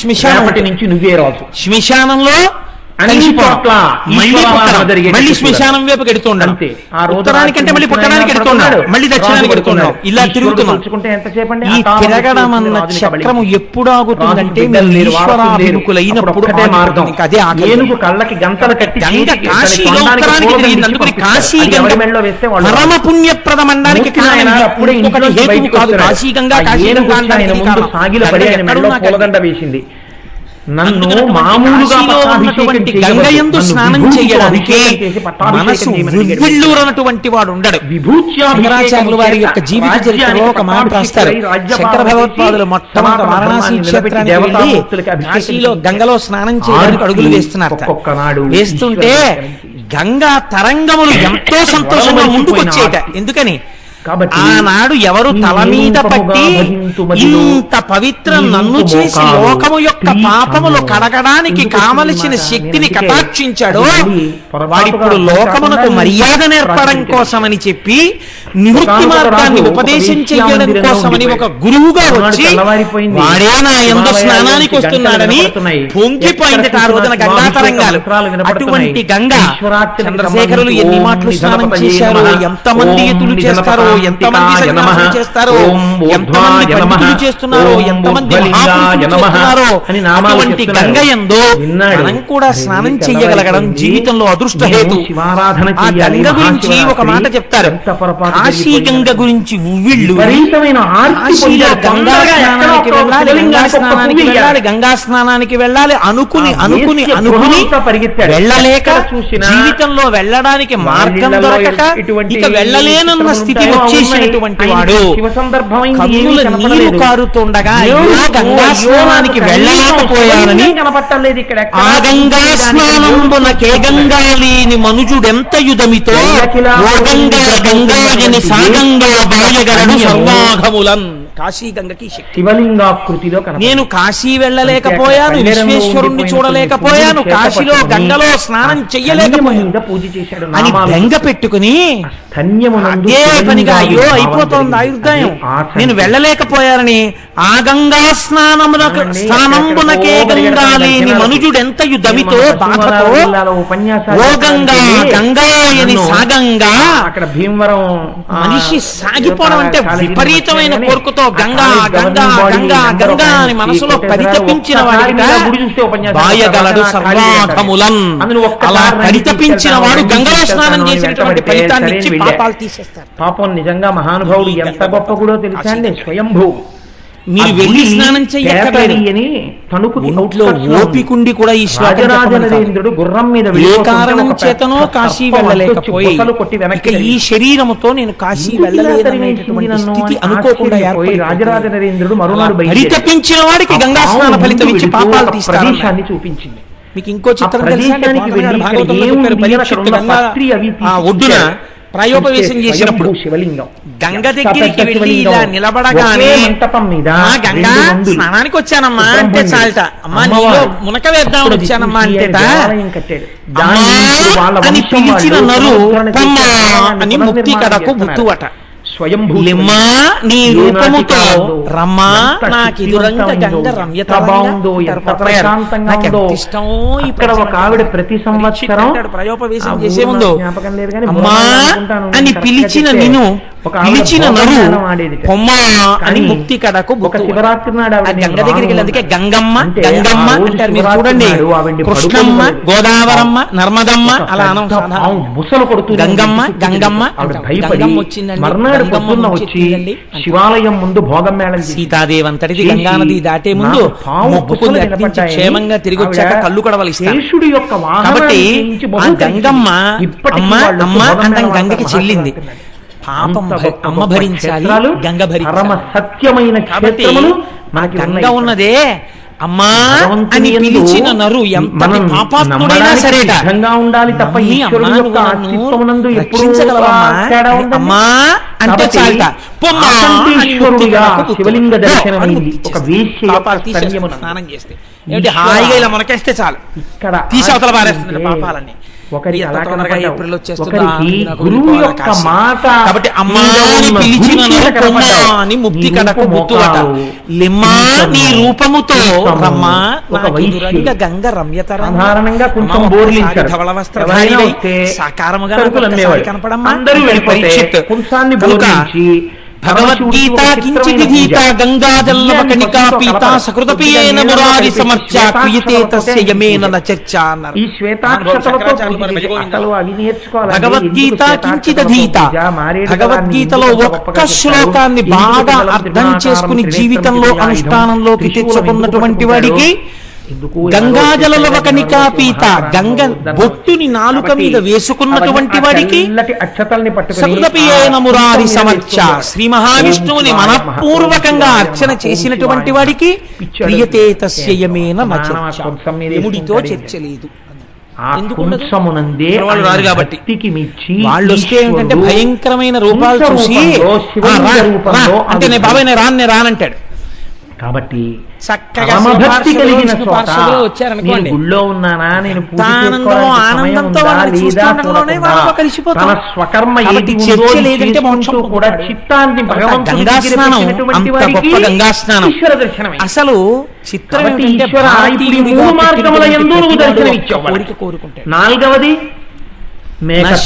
శ్మశానంలో మళ్ళీ శ్మశానం వైపు ఎడుతున్నాడు. ఉత్తరానికంటే మళ్ళీ పుట్టడానికి ఎడుతున్నాడు, మళ్ళీ దక్షిణానికి ఎడుతున్నాడు. ఇలా తిరుగుతున్నాం. ఈ తిరగడం అన్న చక్రము ఎప్పుడు ఆగుతుందంటే మీరు ఈశ్వరాభిముఖులైనప్పుడు అదే కళ్ళకి గంటలు కట్టి గంగ కాశీలో ఉత్తరానికి తిరిగింది. అందుకని కాశీ గంగ పరమ పుణ్యప్రదమనడానికి కారణం ఇంకొకటి హేతువు కాదు. కాశీ గంగా కాశీ గంగా వేసింది. నన్ను మామూలుగా గంగయందు స్నానం చేయడానికి మనసు వివ్విళ్ళూరనటువంటి వాడు ఉండడు. శంకరాచార్యుల వారి యొక్క జీవిత చరిత్రలో ఒక మాట రాస్తారు. శంకర భగవత్పాదులు మొట్టమొదటి వారణాసి క్షేత్రానికి వెళ్ళి కాశీలో గంగలో స్నానం చేయడానికి అడుగులు వేస్తున్నారు. వేస్తుంటే గంగా తరంగములు ఎంతో సంతోషంగా ముందుకొచ్చేట. ఎందుకని? ఆనాడు ఎవరు తల మీద పట్టి ఇంత పవిత్రం నన్ను చేసి లోకము యొక్క పాపములు కడగడానికి కావలసిన శక్తిని కటాక్షించాడో వాడిప్పుడు లోకమునకు మర్యాద నేర్పడం కోసమని చెప్పి నివృత్తి మార్గాన్ని ఉపదేశం చేయడం కోసమని ఒక గురువుగా వచ్చి వాడే నా యందు స్నానానికి వస్తున్నాడని పొంగిపోయింది ఆ రోజున గంగా తరంగాలు. అటువంటి గంగా చంద్రశేఖరులు ఎన్ని మాటలు స్నానం చేశారో, ఎంతమంది ఎత్తులు చేస్తారో, ఎంతమంది సన్యాసం చేస్తారో, ఎంతమంది పండితులు చేస్తున్నారో, ఎంతమంది మహాపురుషులు అటువంటి గంగయందో మనం కూడా స్నానం చెయ్యగలగడం జీవితంలో అదృష్ట హేతు. ఆ గంగ గురించి ఒక మాట చెప్తారు. కాశీ గంగ గురించి ఉవ్విళ్ళు కాశీలో గంగా స్నానానికి వెళ్ళాలి, గంగా స్నానానికి వెళ్ళాలి, గంగా స్నానానికి వెళ్ళాలి అనుకుని అనుకుని అనుకుని వెళ్ళలేక జీవితంలో వెళ్ళడానికి మార్గం దొరకక ఇక వెళ్ళలేనన్న స్థితి వచ్చేసినటువంటి వాడు కన్నుల నీరు కారుతుండగా గంగా స్నానానికి వెళ్ళలేకపోయానని ఆ గంగా స్నానంబున కే గంగా లేని మనుజుడెంత యుధమితో ఓ గంగా గంగా ఆయని సాగంగా బాయగలడు సర్వాఘములన్. కాశీగంగకి శక్తి. శివలింగాకృతిలో నేను కాశీ వెళ్ళలేకపోయాను, విశ్వేశ్వరుణ్ణి చూడలేకపోయాను, కాశీలో గంగలో స్నానం చెయ్యలేకపోయాను పూజ చేశాడు అని బెంగ పెట్టుకుని అదే పనిగా అయ్యో అయిపోతోంది ఆయుర్దాయం, నేను వెళ్ళలేకపోయానని ఆ గంగా స్నానమునకే గంగా లేని మనుజుడెంతయు దమితో బాధతో ఓ గంగా గంగాయని సాగంగా. అక్కడ భీమవరం మనిషి సాగిపోవడం అంటే విపరీతమైన కోరికతో గంగా గంగా గంగా గంగా అని మనసులో పరితపించిన వాడికి బాయగలడు సర్వాఘములన్. అలా పరితపించిన వాడు గంగలో స్నానం చేసినటువంటి ఫలితాన్ని ఇచ్చి పాపాలు తీసేస్తారు. పాపం నిజంగా మహానుభావుడు ఎంత గొప్ప కూడా తెలుసా అండి. స్వయంభూ మీరు వెళ్ళి స్నానం చెయ్యని ఇంట్లో ఓపికుండి కూడా ఈ రాజరాజనరేంద్రుడు గుర్రం మీద ఏ కారణం చేతనో కాశీ వెళ్ళలేకపోయి ఈ శరీరముతో నేను కాశీ వెళ్ళలేదనేటటువంటి స్థితి అనుకోకుండా రాజరాజనరేంద్రుడు మరునాడు పరితపించిన వాడికి గంగా స్నాన ఫలితం ఇచ్చి పాపాలు తీస్తారు చూపించింది. మీకు ఇంకో చిత్రం ఒడ్డున ప్రాయోపవేశం చేసినప్పుడు శివలింగం గంగ దగ్గరికి వెళ్ళి ఇలా నిలబడగానే గంగా స్నానానికి వచ్చానమ్మా అంటే చాలట, అమ్మా నీలో మునక వేద్దామని వచ్చానమ్మా అంటేట అని పిలిచిన నరు అని ముక్తి కడకు బుత్తువట. స్వయంభూలిమ్మా నీ రూపముతో రమ్మా నాకిదురంగ గంగ రమ్యత బాగుందో ఇక్కడ ఒక ఆవిడ ప్రతి సంవత్సరం ప్రయోపవేశం చేసే ముందు అమ్మా అని పిలిచిన నిన్ను పిలిచిన నరు పొమ్మా అని ముక్తి కడకు ఒక శివరాత్రి నాడు గంగ దగ్గరికి వెళ్ళి అందుకే గంగమ్మ గంగమ్మ అంటారు. మీరు చూడండి కృష్ణమ్మ గోదావరమ్మ నర్మదమ్మ అలా ముసలు కొడుతూ గంగమ్మ గంగమ్మ గంగమ్మ వచ్చిందండి. మర్నాడు పొద్దున్న వచ్చి శివాలయం ముందు భోగం మేళం సీతాదేవి అంతటిది గంగా నది దాటే ముందు మొక్కుకుని క్షేమంగా తిరిగి వచ్చాక కళ్ళు కడవలిస్తాడు. కాబట్టి ఆ గంగమ్మ అమ్మ అమ్మ అంటే గంగకి చెల్లింది. పాపం అమ్మ భరించాలి, గంగ భరించాలి. సత్యమైన గంగ ఉన్నదే అమ్మా అని పిలిచిన నరు ఎంతటి పాపాత్ముడైనా సరేట ఉండాలి తప్ప అమ్మా అంటే చాలట శివలింగ దర్శనం ఒక స్నానం చేస్తే ఏమిటి హాయిగా ఇలా మనకేస్తే చాలు, ఇక్కడ తీసి అవతల పారేస్తుంది పాపాలన్నీ. ఒకరికి కాబట్టి అమ్మాని పిలిచిన ముక్తి కడకు బుత్తువట. లిమ్మా నీ రూపముతో రమ్మా నాకిదురంగ గంగ రమ్యత సాధారణంగా కొంచెం ధవళ వస్త్రధారి సాకారముగా కనపడమ్మా. భగవద్గీత కించిదీత గంగాజల్లవకణికా పీత సకృతపీయేన మురారి సమర్చా క్రియతే తస్య యమేన న చర్చా అన్నారు. ఈ భగవద్గీత కించిదీత భగవద్గీతలో ఒక్క శ్లోకాన్ని బాగా అర్థం చేసుకుని జీవితంలో అనుష్ఠానంలోకి తెచ్చుకున్నటువంటి వాడికి గంగాజలవకణికా పీత గంగ బొట్టుని నాలుక మీద వేసుకున్నటువంటి వాడికి సకృతపీయేన మురారి సమర్చ శ్రీ మహావిష్ణువుని మనపూర్వకంగా అర్చన చేసినటువంటి వాడికి క్రియతే తస్య యమేన న చర్చ, యముడితో చర్చ లేదు. వాళ్ళు రారు కాబట్టి వాళ్ళు వస్తే ఏంటంటే భయంకరమైన రూపాలు చూసి అంటే నేను బాబాయ్ నేను రానంటాడు. కాబట్టి చక్కగా వచ్చారనుకోండి గుళ్ళో ఉన్నానా నేను ఆనందంతో కలిసిపోతాం. చర్చ లేదంటే మోక్షం కూడా. గంగా స్నానం అంత గొప్ప గంగా స్నానం అసలు చిత్రం కోరిక కోరుకుంటాడు. నాలుగవది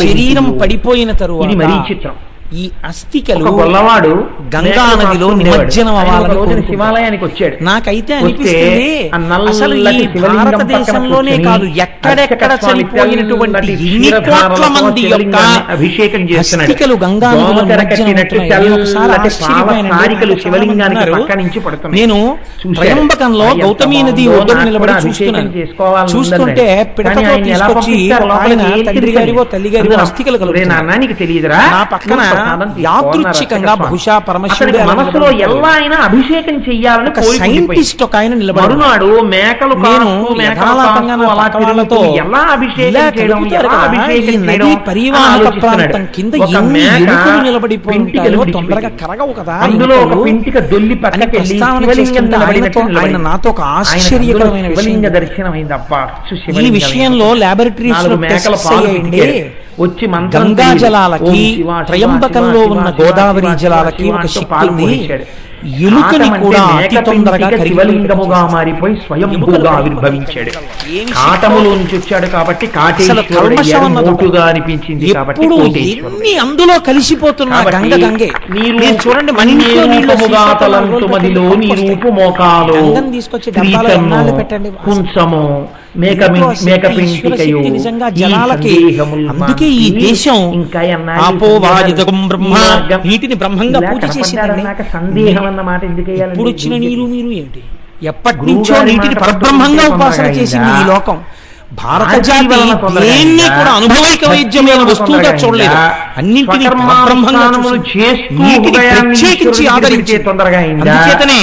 శరీరం పడిపోయిన తరువాత మరీ చిత్రం ఈ అస్థికలు గొల్లవాడు గంగా నదిలో నిమజ్జనం అవ్వాలని శివాలయానికి వచ్చాడు. నాకైతే అనిపిస్తుంది అసలు ఈ భారతదేశంలోనే కాదు ఎక్కడెక్కడ చనిపోయినటువంటి ఇన్ని కోట్ల మంది యొక్క అభిషేకం అస్థికలు గంగా నదిలో నేను త్రయంబకంలో గౌతమీ నది ఒడ్డున నిలబడి చూస్తుంటే పిడకతో తీసుకొచ్చి లోపల తండ్రి గారివో తల్లి గారివో అస్థికలు కలుగుతున్నాయి. తెలియదురా నా పక్కన యాదృచ్ఛికంగా బహుశా పరమశివుడి మనసులో ఎలా అయినా అభిషేకం చెయ్యాలని సైంటిస్ట్ ఒక ఆయన మరునాడు మేకలు ఎలా అభిషేకం పరివాహక ప్రాంతం కింద ఎన్ని ఎలుకలు నిలబడిపోయింటాయో తొందరగా కరగవు కదా. అందులో ఒక పింటిక దొల్లి పక్కకెళ్ళి ఆయన నాతో ఒక ఆశ్చర్యకరమైన శివలింగ దర్శనం అయింది. అబ్బా ఈ విషయంలో లాబొరేటరీస్ మేకల వచ్చి గంగా జలాలకి త్రయంబకంలో ఉన్న గోదావరి జలాలకి ఒక శక్తి ఉంది. ఎలుకని కూడా అతి తొందరగా శివలింగముగా మారిపోయి స్వయంభూగా ఆవిర్భవించాడు. కాటములో నుంచి వచ్చాడు కాబట్టి కాటేశ్వరుడుగా అనిపించింది. కాబట్టి ఎన్ని అందులో కలిసిపోతున్నా గంగ గంగే. మీరు చూడండి మదిలో నీ రూపు మోకాలు తీసుకొచ్చి పెట్టండి కుంచము నిజంగా జలాలకి. అందుకే ఈ దేశం నీటిని బ్రహ్మంగా పూజ చేసిందండి. సందేహం అన్నమాట. ఎప్పుడు వచ్చిన నీరు మీరు ఏంటి? ఎప్పటి నుంచో నీటిని పరబ్రహ్మంగా ఉపాసన చేసింది ఈ లోకం. భారత జాతి దేన్ని కూడా అనుభవైక వైద్యమైన వస్తువుగా చూడలేదు. అన్నింటినీ పరబ్రహ్మంగా నీటిని ప్రత్యేకించి ఆదరించే తొందరగా. అందుచేతనే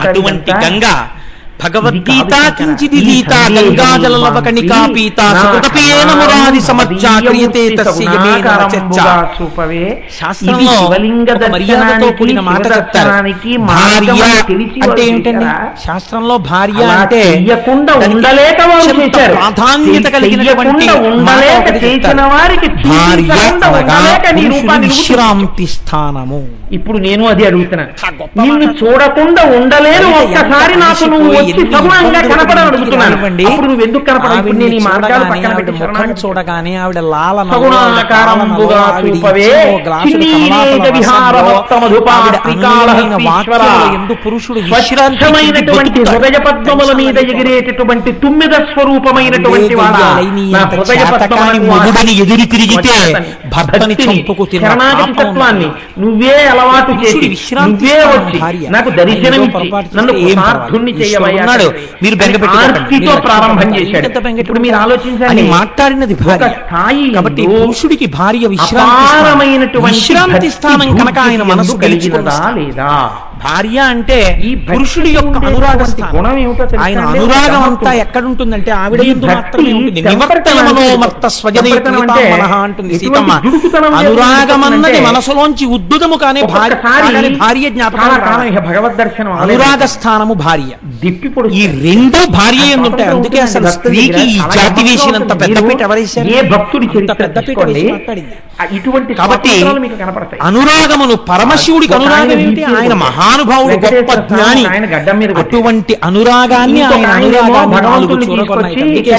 అటువంటి గంగా భగవద్గీతా కించిదీత గంగాజలలవ కణికా పీత సుకృతపేన మురారి సమర్చా క్రియతే తస్య యమేన చర్చ. శాస్త్రంలో ఒక మర్యాదతో కూడిన మాట చెప్తారు. భార్య అంటే ఏమిటండి? శాస్త్రంలో భార్య అంటే ప్రాధాన్యత కలిగినటువంటి భార్య విశ్రాంతి స్థానము. ఇప్పుడు నేను అది అడుగుతున్నా, నిన్ను చూడకుండా ఉండలేను, ఒక్కసారి నాకు నువ్వు ముఖం చూడగానే ఆవిడ లాలన పురుషుడు విశ్రాంతమైనటువంటి హృదయ పద్మముల మీద ఎగిరేటటువంటి తుమ్మిద స్వరూపమైనటువంటి ఎదురు తిరిగితే భర్తని చంపుకు తత్వాన్ని నువ్వే అలవాటు చేసి నువ్వే వచ్చి నాకు దర్శనమిచ్చి నన్ను ప్రార్థుణ్ణి చేయమయ్యాడు. మీరు ఆర్తితో ప్రారంభం చేశాడు. ఇప్పుడు మీరు ఆలోచించండి, మాట్లాడినది భార్య కాబట్టి పురుషుడికి భార్య విశ్రాంతి స్థానం కనుక ఆయన మనసు గెలుచుకుందా లేదా? భార్య అంటే ఈ పురుషుడి యొక్క అనురాగ స్థానం. ఆయన అనురాగం అంతా ఎక్కడుంటుందంటే ఆవిడ యందు మాత్రమే ఉంటుంది. నివర్తయమనో మర్త స్వజనైతం మనః అంటుంది సీతమ్మ. అనురాగం అన్నది మనసులోంచి ఉద్భుతము కానీ భార్య జ్ఞాపకం. భగవద్ దర్శనం అనురాగ స్థానము భార్య. ఈ రెండు భార్య ఎందుంటాయి. అందుకే అసలు స్త్రీకి ఈ జాతి వేసినంత పెద్దపీట ఎవరేశారు? ఏ భక్తుడి పెద్దపీట వేసి మాట్లాడింది. ఇటువంటి కాబట్టి అనురాగమును పరమశివుడికి అనురాగం ఏంటి? ఆయన మహానుభావుడు, గొప్ప జ్ఞాని. అటువంటి అనురాగాన్ని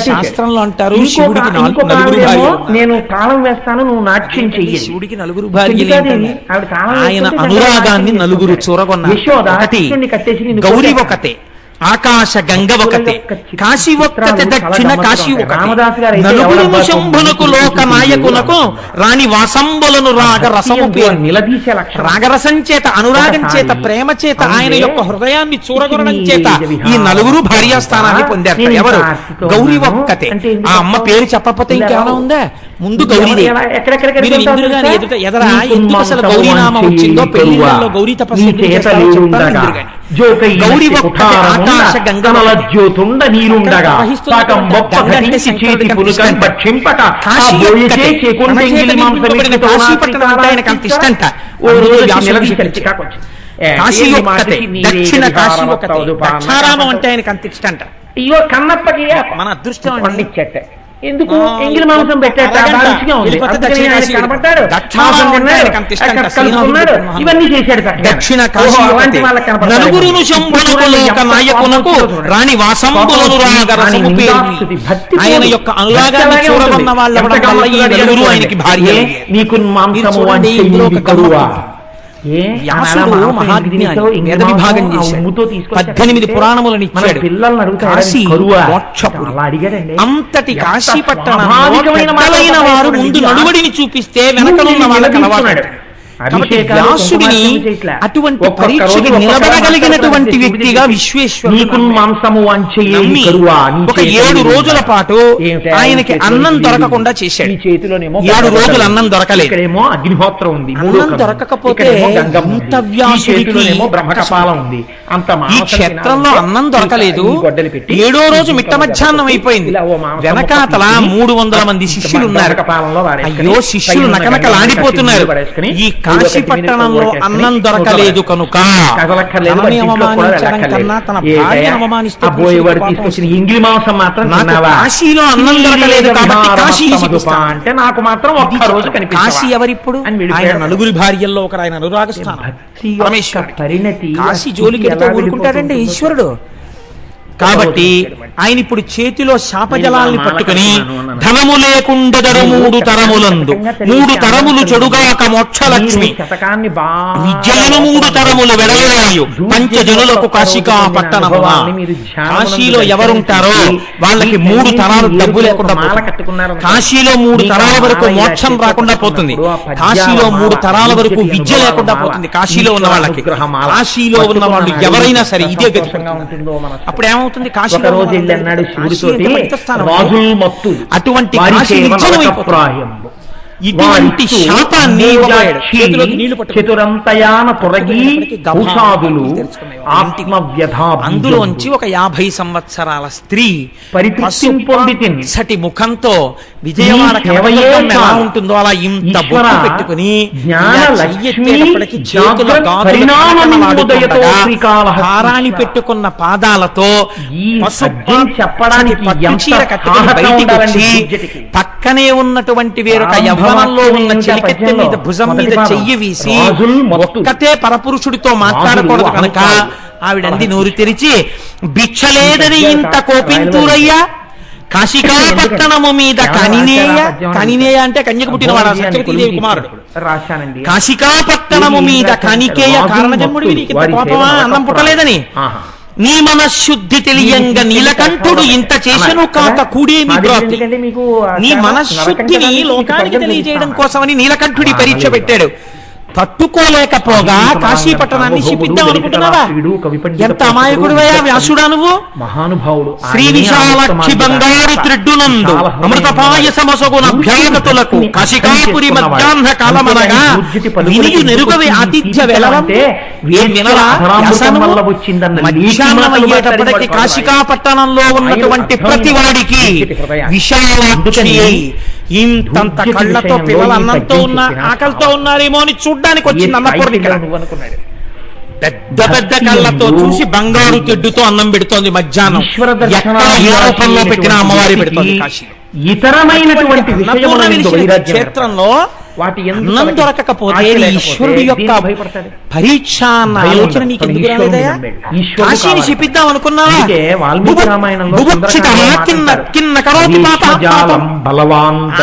శాస్త్రంలో అంటారు శివుడికి నలుగురు భార్య. నేను తాళం వేస్తాను, నువ్వు నాట్యం చెయ్యి. శివుడికి నలుగురు భార్యలు. ఆయన అనురాగాన్ని నలుగురు చూరగొన్నారు. ఒకటి గౌరీ ఒకతే, ఆకాశ గంగ ఒకతే, కాశీ ఒక్కతే, దక్షిణ కాశీ ఒకతే. నలుగురు శంభునకు లోక నాయకునకు రాణి వాసంబులను రాగరసము పేరు. రాగరసం చేత, అనురాగం చేత, ప్రేమ చేత, ఆయన యొక్క హృదయాన్ని చూరగొనడం చేత ఈ నలుగురు భార్యాస్థానాన్ని పొందారు. ఎవరు? గౌరీ ఒక్కతే. ఆ అమ్మ పేరు చెప్పకపోతే ఇంకేమైనా ఉందా? ముందు గౌరీదేవి. మీరు ఇంద్రుడు గాని ఎదరా ఎందుకు అసలు గౌరీనామం వచ్చిందో, పెళ్లిళ్ళలో గౌరీ తపస్సు గౌరీ ఒక్కతే. ఆకాశ గంగల జ్యోతుండ నీరుండగా కాశీపట్నం అంటే ఆయనకు అంత ఇష్టంట. కాశీ ఒక్కతే, దక్షిణ కాశీ ఒక్కతే, దక్షారామం అంటే ఆయనకు అంత ఇష్టంట. ఇగో కన్నప్పకి మన అదృష్టం పండించట. ఎందుకు ఎంగిలి మాంసం పెట్టాడు? ఇవన్నీ చేశాడు. దక్షిణ కాశీ నలుగురును శంభునకు లోక నాయకునకు రాణి వాసంబులను రాగరసము పేరు. ఆయన యొక్క అనురాగాన్ని చూడమన్న వాళ్ళ వల్ల ఈ నలుగురు ఆయనకి భార్య. నీకు మాంసము వ్యాసుడు మహాజ్ఞాని, వేద విభాగం చేశాడు, 18 పురాణములను ఇచ్చాడు. కాశీ మోక్షపురి. అంతటి కాశీ పట్టణంలో వారు ముందు నడువడిని చూపిస్తే వెనకనున్న వాళ్ళకి అలవాటు. కాబట్టి వ్యాసుడిని అటువంటి పరీక్షకి నిలబడగలిగినటువంటి వ్యక్తిగా విశ్వేశ్వరుడు మాంసము ఒక 7 రోజుల పాటు ఆయనకి అన్నం దొరకకుండా చేశాడు. 7 రోజులు అన్నం దొరకలేదు. ఇక్కడేమో అగ్నిహోత్రం ఉంది, అన్నం దొరకకపోతే ఇంత వ్యాసుడికి బ్రహ్మకపాలం ఉంది, అంత ఈ క్షేత్రంలో అన్నం దొరకలేదు. 7వ రోజు మిట్ట మధ్యాహ్నం అయిపోయింది. వెనకాతల 300 మంది శిష్యులు ఉన్నారు. అయ్యో శిష్యులు నకనకలాడిపోతున్నారు. ఈ కాశీ పట్టణంలో అన్నం దొరకలేదు కనుక అవమానించడం కన్నా తన భార్య అవమానిస్తే ఇంగిలి మాంసం మాత్రం కాశీలో అన్నం దొరకలేదు కాబట్టి కాశీ అంటే నాకు మాత్రం ఒక్క రోజు కాశీ ఎవరిప్పుడు? ఆయన నలుగురి భార్యల్లో ఒకరు. ఆయన అనురాగస్థానం పరమేశ్వరుడు. కాశీ జోలికి వెళ్తూ ఊరుకుంటాడండి ఈశ్వరుడు. కాబట్టి ఆయన ఇప్పుడు చేతిలో శాపజలాల్ని పట్టుకుని ధనము లేకుండదరు 3 తరములందు 3 తరములు చెడుగాక మోక్షలక్ష్మి విద్యలను 3 తరములు వెడలరాయు పంచజనులకు కాశికా పట్టణమున. కాశీలో ఎవరుంటారో వాళ్ళకి 3 తరాలు డబ్బు లేకుండా పోతుంది. కాశీలో 3 తరాల వరకు మోక్షం రాకుండా పోతుంది. కాశీలో 3 తరాల వరకు విద్య లేకుండా పోతుంది. కాశీలో ఉన్న వాళ్ళకి, కాశీలో ఉన్న వాళ్ళు ఎవరైనా సరే ఇదే గతి. అప్పుడు ఏమవుతుంది? కాశీలో రోజు వెళ్ళన్నాడు శివుడితోటి అటువంటి ఇటువంటి శాపాన్ని చతురంతయాన తొరగి అందులోంచి ఒక 50 సంవత్సరాల స్త్రీ పరిపృష్టి ముఖంతో విజయవాడ ఎలా ఉంటుందో అలా ఇంత బొట్టు పెట్టుకుని చెయ్యెత్తేటప్పటికి చేతుల హారాన్ని పెట్టుకున్న పాదాలతో చెప్పడానికి బయటికి వచ్చి పక్కనే ఉన్నటువంటి వేరొక యవ్వనంలో ఉన్న చెలికెత్తె మీద భుజం మీద చెయ్యి వీసి ఒక్కతే పరపురుషుడితో మాట్లాడకూడదు కనుక ఆవిడంది నోరు తెరిచి, భిక్ష లేదని ఇంత కోపింతురయ్యా, కాశికా పట్టణము మీద కనినేయ అంటే కన్యకు పుట్టినవాడు సత్యవతీదేవి కుమారుడు. కాశికా పట్టణము మీద కనికేయ కారణజన్ముడివి, నీకు కోపమా అన్నం పుట్టలేదని? నీ మనశుద్ధి తెలియంగా నీలకంఠుడు ఇంత చేసను కాక కూడేమి బ్రాతి. నీ మనశుద్ధిని లోకానికి తెలియజేయడం కోసమని నీలకంఠుడి పరీక్ష పెట్టాడు. తట్టుకోలేకపోగా కాశీ పట్టణాన్ని శిపిద్దాం అనుకుంటున్నావా? ఎంత అమాయకుడివయ్యా వ్యాసుడా నువ్వు! మహానుభావుడు. శ్రీ విశాలాక్షి బంగారు త్రిడ్డునందు అమృత పాయసమసగున అభ్యాగతులకు కాశికాపురి మధ్యాహ్న కాలమనగా వినియు నెరుగవి ఆతిథ్య వెలవంటే మధ్యాహ్నం అయ్యేటప్పటికి కాశికా పట్టణంలో ఉన్నటువంటి ప్రతి వాడికి విశాలాక్షి ఇంతంత కళ్ళతో పిల్లలు అన్నంతో ఉన్న ఆకలితో ఉన్నారేమో అని చూడ్డానికి వచ్చింది అన్నపూర్ణి. పెద్ద పెద్ద కళ్ళతో చూసి బంగారు తెడ్డుతో అన్నం పెడుతోంది మధ్యాహ్నం. ఏ రూపంలో పెట్టిన అమ్మవారి పెడుతోంది కాశీలో. ఇతరమైనటువంటి క్షేత్రంలో అన్నం దొరకకపోతే ఈశ్వరుడి యొక్క పరీక్ష అన్న ఆలోచన నీకు ఎందుకు రాలేదయా? కాశీని శపిద్దాం అనుకున్నావా?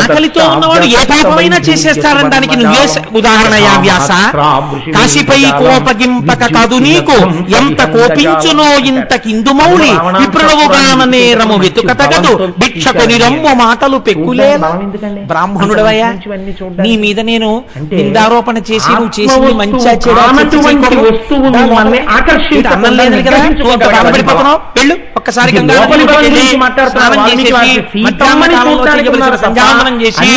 ఆకలితో ఉన్నవాడు ఏ పాపమైనా చేసేస్తారని దానికి నువ్వే ఉదాహరణయా వ్యాస? కాశీపై కోపగింపక కాదు నీకు, ఎంత కోపించునో ఇంత కిందుమౌళి విప్రవుగాన నేరము వెతుకతగదు భిక్షకుని రమ్ము మాటలు పెక్కులే. బ్రాహ్మణుడవయ్యా, నీ మీద నేను నిందారోపణ చేసి నువ్వు చేసింది మంచి అన్నం లేదు కదా, బాధపడిపోతున్నావు. వెళ్ళు ఒక్కసారి సంధ్యావందనం చేసి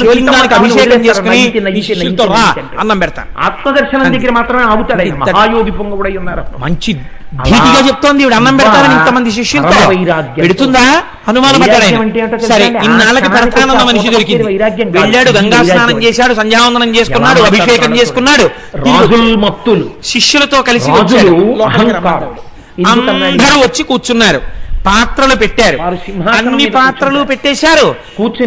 శివలింగానికి అభిషేకం చేసుకుని అన్నం పెడతాను. ఆత్మదర్శనం దగ్గర మాత్రమే ఆగుతాడు. మహాయోగి పొంగబడి ఉన్నారు. మంచి ధీటిగా చెప్తోంది ఇవిడ అన్నం పెడతారని ఇంతమంది శిష్యులతో. పెడుతుందా? అనుమానపడ్డాడు. సరే, ఇన్నాళ్ళకి పెడతానన్న మనిషి దొరికింది. వెళ్ళాడు, గంగా స్నానం చేశాడు, సంధ్యావందనం చేసుకున్నాడు, అభిషేకం చేసుకున్నాడు, శిష్యులతో కలిసి వచ్చాడు. అందరూ వచ్చి కూర్చున్నారు. పాత్రలు పెట్టారు, అన్ని పాత్రలు పెట్టేశారు.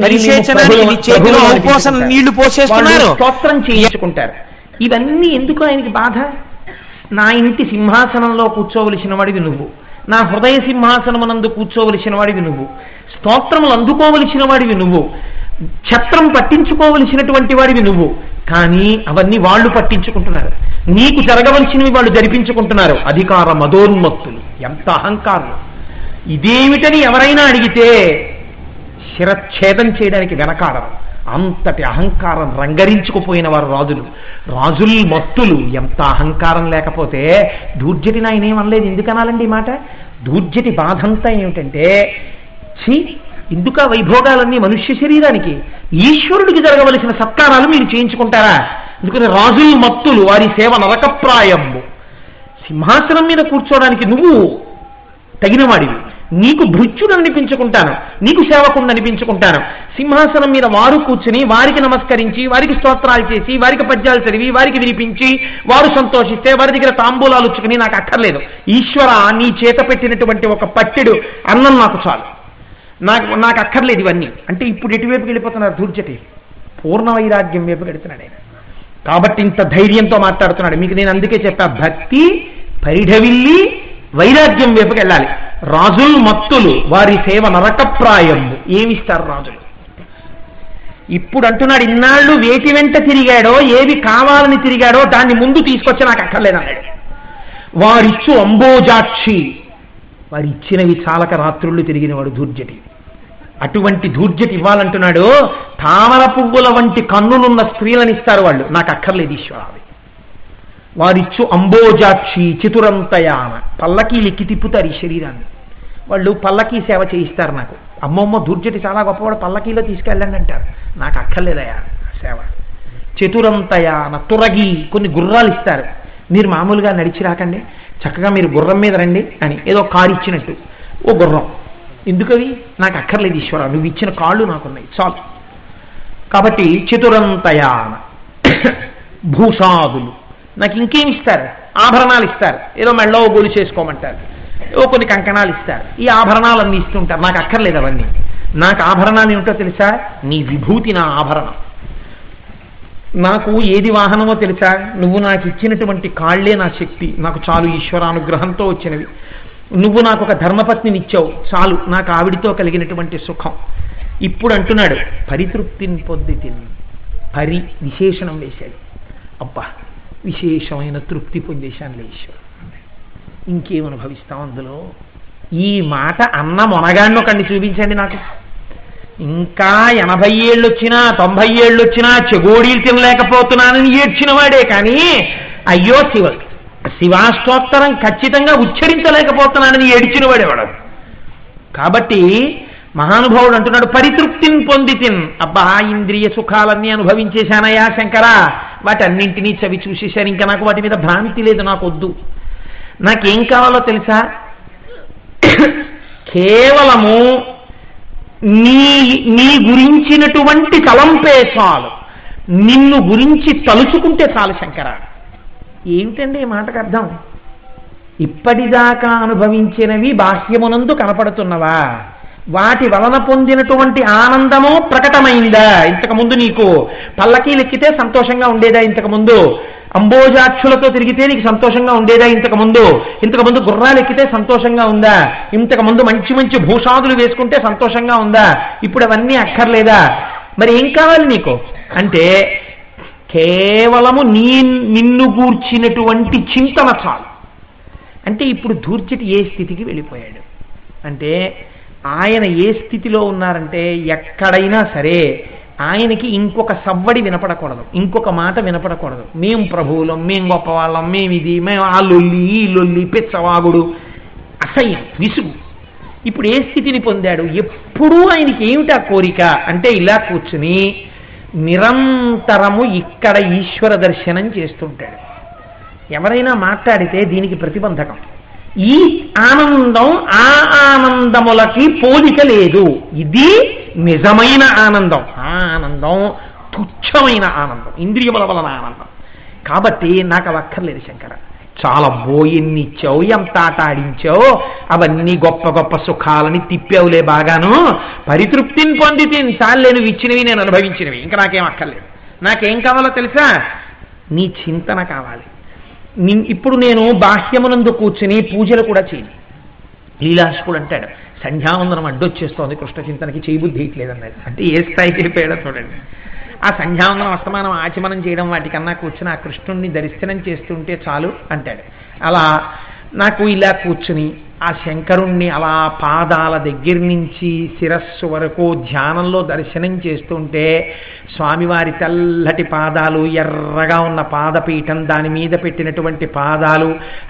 పరిశేచనానికి చేతిలో ఔపోసన నీళ్లు పోసేస్తున్నారు, స్తోత్రం చేయించుకుంటారు. ఇవన్నీ ఎందుకు ఆయనకి బాధ? నా ఇంటి సింహాసనంలో కూర్చోవలసిన వాడివి నువ్వు, నా హృదయ సింహాసనమునందు కూర్చోవలసిన వాడివి నువ్వు, స్తోత్రములు అందుకోవలసిన వాడివి నువ్వు, ఛత్రం పట్టించుకోవలసినటువంటి వాడివి నువ్వు. కానీ అవన్నీ వాళ్ళు పట్టించుకుంటున్నారు. నీకు జరగవలసినవి వాళ్ళు జరిపించుకుంటున్నారు. అధికార మదోన్మత్తులు, ఎంత అహంకారం! ఇదేమిటని ఎవరైనా అడిగితే శిరచ్ఛేదం చేయడానికి వెనకాడరు. అంతటి అహంకారం రంగరించుకుపోయిన వారు రాజులు. రాజులు మత్తులు. ఎంత అహంకారం లేకపోతే దూర్జటిని ఆయన ఏమనలేదు. ఎందుకనాలండి ఈ మాట? దూర్జటి బాధంతా ఏమిటంటే, ఎందుక వైభోగాలన్నీ మనుష్య శరీరానికి, ఈశ్వరుడికి జరగవలసిన సత్కారాలు మీరు చేయించుకుంటారా? ఎందుకని రాజులు మత్తులు, వారి సేవ నరకప్రాయము. సింహాసనం మీద కూర్చోవడానికి నువ్వు తగినవాడివి, నీకు భృత్యుడు అనిపించుకుంటాను, నీకు సేవకుడు అనిపించుకుంటాను. సింహాసనం మీద వారు కూర్చుని వారికి నమస్కరించి, వారికి స్తోత్రాలు చేసి, వారికి పద్యాలు చదివి, వారికి వినిపించి, వారు సంతోషిస్తే వారి దగ్గర తాంబూలాలు ఉచ్చుకుని నాకు అక్కర్లేదు. ఈశ్వర, నీ చేత పెట్టినటువంటి ఒక పట్టెడు అన్నం నాకు చాలు, నాకు అక్కర్లేదు ఇవన్నీ అంటే. ఇప్పుడు ఎటువైపుకి వెళ్ళిపోతున్నారు దూర్జటి? పూర్ణ వైరాగ్యం వైపు వెళుతున్నాడు ఆయన. కాబట్టి ఇంత ధైర్యంతో మాట్లాడుతున్నాడు. మీకు నేను అందుకే చెప్పా, భక్తి పరిఢవిల్లి వైరాగ్యం వైపుకి వెళ్ళాలి. రాజులు మత్తులు, వారి సేవ నరకప్రాయము. ఏమిస్తారు రాజులు? ఇప్పుడు అంటున్నాడు, ఇన్నాళ్ళు వేటి వెంట తిరిగాడో, ఏవి కావాలని తిరిగాడో దాన్ని ముందు తీసుకొచ్చి నాకు అక్కర్లేదన్నాడు. వారిచ్చు అంబోజాక్షి, వారి ఇచ్చినవి చాలక రాత్రుళ్ళు తిరిగినవాడు దూర్జటి. అటువంటి దూర్జటి ఇవ్వాలంటున్నాడు. తామర పువ్వుల వంటి కన్నులున్న స్త్రీలను ఇస్తారు వాళ్ళు, నాకు అక్కర్లేదు ఈశ్వరావి. వారిచ్చు అంబోజాక్షి చతురంతయాన, పల్లకీలు ఎక్కి తిప్పుతారు ఈ శరీరాన్ని. వాళ్ళు పల్లకీ సేవ చేయిస్తారు నాకు. అమ్మమ్మ దూర్జటి చాలా గొప్పవాడు, పల్లకీలో తీసుకెళ్ళండి అంటారు, నాకు అక్కర్లేదయా సేవ. చతురంతయాన తురగి, కొన్ని గుర్రాలు ఇస్తారు, మీరు మామూలుగా నడిచి రాకండి, చక్కగా మీరు గుర్రం మీద రండి అని. ఏదో కారు ఇచ్చినట్టు ఓ గుర్రం. ఎందుకవి? నాకు అక్కర్లేదు ఈశ్వర, నువ్వు ఇచ్చిన కాళ్ళు నాకున్నాయి చాలు. కాబట్టి చతురంతయాన. భూషాదులు, నాకు ఇంకేమి ఇస్తారు? ఆభరణాలు ఇస్తారు, ఏదో మెళ్ళో గోలు చేసుకోమంటారు, ఏవో కొన్ని కంకణాలు ఇస్తారు, ఈ ఆభరణాలన్నీ ఇస్తుంటారు, నాకు అక్కర్లేదు అవన్నీ. నాకు ఆభరణాలు ఏమిటో తెలుసా? నీ విభూతి నా ఆభరణం. నాకు ఏది వాహనమో తెలుసా? నువ్వు నాకు ఇచ్చినటువంటి కాళ్లే నా శక్తి, నాకు చాలు ఈశ్వరానుగ్రహంతో వచ్చినవి. నువ్వు నాకు ఒక ధర్మపత్నిని ఇచ్చావు చాలు, నాకు ఆవిడితో కలిగినటువంటి సుఖం. ఇప్పుడు అంటున్నాడు, పరితృప్తిని పొందితిని. పరి విశేషణం వేశాడు. అబ్బా, విశేషమైన తృప్తి పొందేశానులే ఈశ్వరు, ఇంకేమనుభవిస్తాం అందులో. ఈ మాట అన్న మొనగాన్ని ఒకండి చూపించండి నాకు. ఇంకా 80 ఏళ్ళు వచ్చినా 90 ఏళ్ళు వచ్చినా చెగోడీలు తినలేకపోతున్నానని ఏడ్చిన వాడే కానీ, అయ్యో శివాష్టోత్తరం ఖచ్చితంగా ఉచ్చరించలేకపోతున్నానని ఏడ్చిన వాడేవాడు. కాబట్టి మహానుభావుడు అంటున్నాడు, పరితృప్తిని పొందితిన్. అబ్బా, ఇంద్రియ సుఖాలన్నీ అనుభవించేశానయా శంకరా, వాటన్నింటినీ చవి చూసేశాను, ఇంకా నాకు వాటి మీద భ్రాంతి లేదు, నాకు వద్దు. నాకేం కావాలో తెలుసా? కేవలము నీ గురించినటువంటి తలంపే చాలు, నిన్ను గురించి తలుచుకుంటే చాలు శంకరా. ఏమిటండి ఈ మాటకు అర్థం? ఇప్పటిదాకా అనుభవించినవి బాహ్యమునందు కనపడుతున్నవా? వాటి వలన పొందినటువంటి ఆనందము ప్రకటమైందా? ఇంతకుముందు నీకు పల్లకీలు ఎక్కితే సంతోషంగా ఉండేదా? ఇంతకుముందు అంబోజాక్షులతో తిరిగితే నీకు సంతోషంగా ఉండేదా? ఇంతకుముందు గుర్రాలు ఎక్కితే సంతోషంగా ఉందా? ఇంతకుముందు మంచి మంచి భూషాదులు వేసుకుంటే సంతోషంగా ఉందా? ఇప్పుడు అవన్నీ అక్కర్లేదా? మరి ఏం కావాలి నీకు అంటే, కేవలము నిన్ను గూర్చినటువంటి చింతన చాలు. అంటే ఇప్పుడు దూర్జటి ఏ స్థితికి వెళ్ళిపోయాడు అంటే, ఆయన ఏ స్థితిలో ఉన్నారంటే, ఎక్కడైనా సరే ఆయనకి ఇంకొక సవ్వడి వినపడకూడదు, ఇంకొక మాట వినపడకూడదు. మేం ప్రభువులం, మేం గొప్పవాళ్ళం, మేమిది, మేము ఆ లొల్లి ఈ లొల్లి, పిచ్చవాగుడు, అసహ్యం, విసుగు. ఇప్పుడు ఏ స్థితిని పొందాడు? ఎప్పుడూ ఆయనకి ఏమిటా కోరిక అంటే, ఇలా కూర్చుని నిరంతరము ఇక్కడ ఈశ్వర దర్శనం చేస్తుంటాడు. ఎవరైనా మాట్లాడితే దీనికి ప్రతిబంధకం. ఈ ఆనందం ఆ ఆనందములకి పోలిక లేదు, ఇది నిజమైన ఆనందం. ఆ ఆనందం తుచ్చమైన ఆనందం, ఇంద్రియముల వలన ఆనందం. కాబట్టి నాకు అవి అక్కర్లేదు శంకర. చాలా బోయిన్ని ఇచ్చావు, ఎంత ఆట ఆడించావు, అవన్నీ గొప్ప గొప్ప సుఖాలని తిప్పావులే బాగాను. పరితృప్తిని పొందితే చాలు, నువ్వు ఇచ్చినవి నేను అనుభవించినవి, ఇంకా నాకేం అక్కర్లేదు. నాకేం కావాలో తెలుసా? నీ చింతన కావాలి. ఇప్పుడు నేను బాహ్యమునందు కూర్చుని పూజలు కూడా చేయను. లీలాశకుడు అంటాడు, సంధ్యావందనం అడ్డొచ్చేస్తోంది కృష్ణ చింతనకి, చేయబుద్ధి ఇట్లేదన్నది. అంటే ఏ స్థాయికి వెళ్ళిపోయాడో చూడండి. ఆ సంధ్యావందనం అస్తమానం ఆచమనం చేయడం వాటికన్నా కూర్చుని ఆ కృష్ణుణ్ణి దర్శనం చేస్తుంటే చాలు అంటాడు. అలా నాకు ఇలా కూర్చుని ఆ శంకరుణ్ణి అలా పాదాల దగ్గర నుంచి శిరస్సు వరకు ధ్యానంలో దర్శనం చేస్తుంటే స్వామివారి తెల్లటి పాదాలు, ఎర్రగా ఉన్న పాదపీఠం, దాని మీద పెట్టినటువంటి పాదాలు,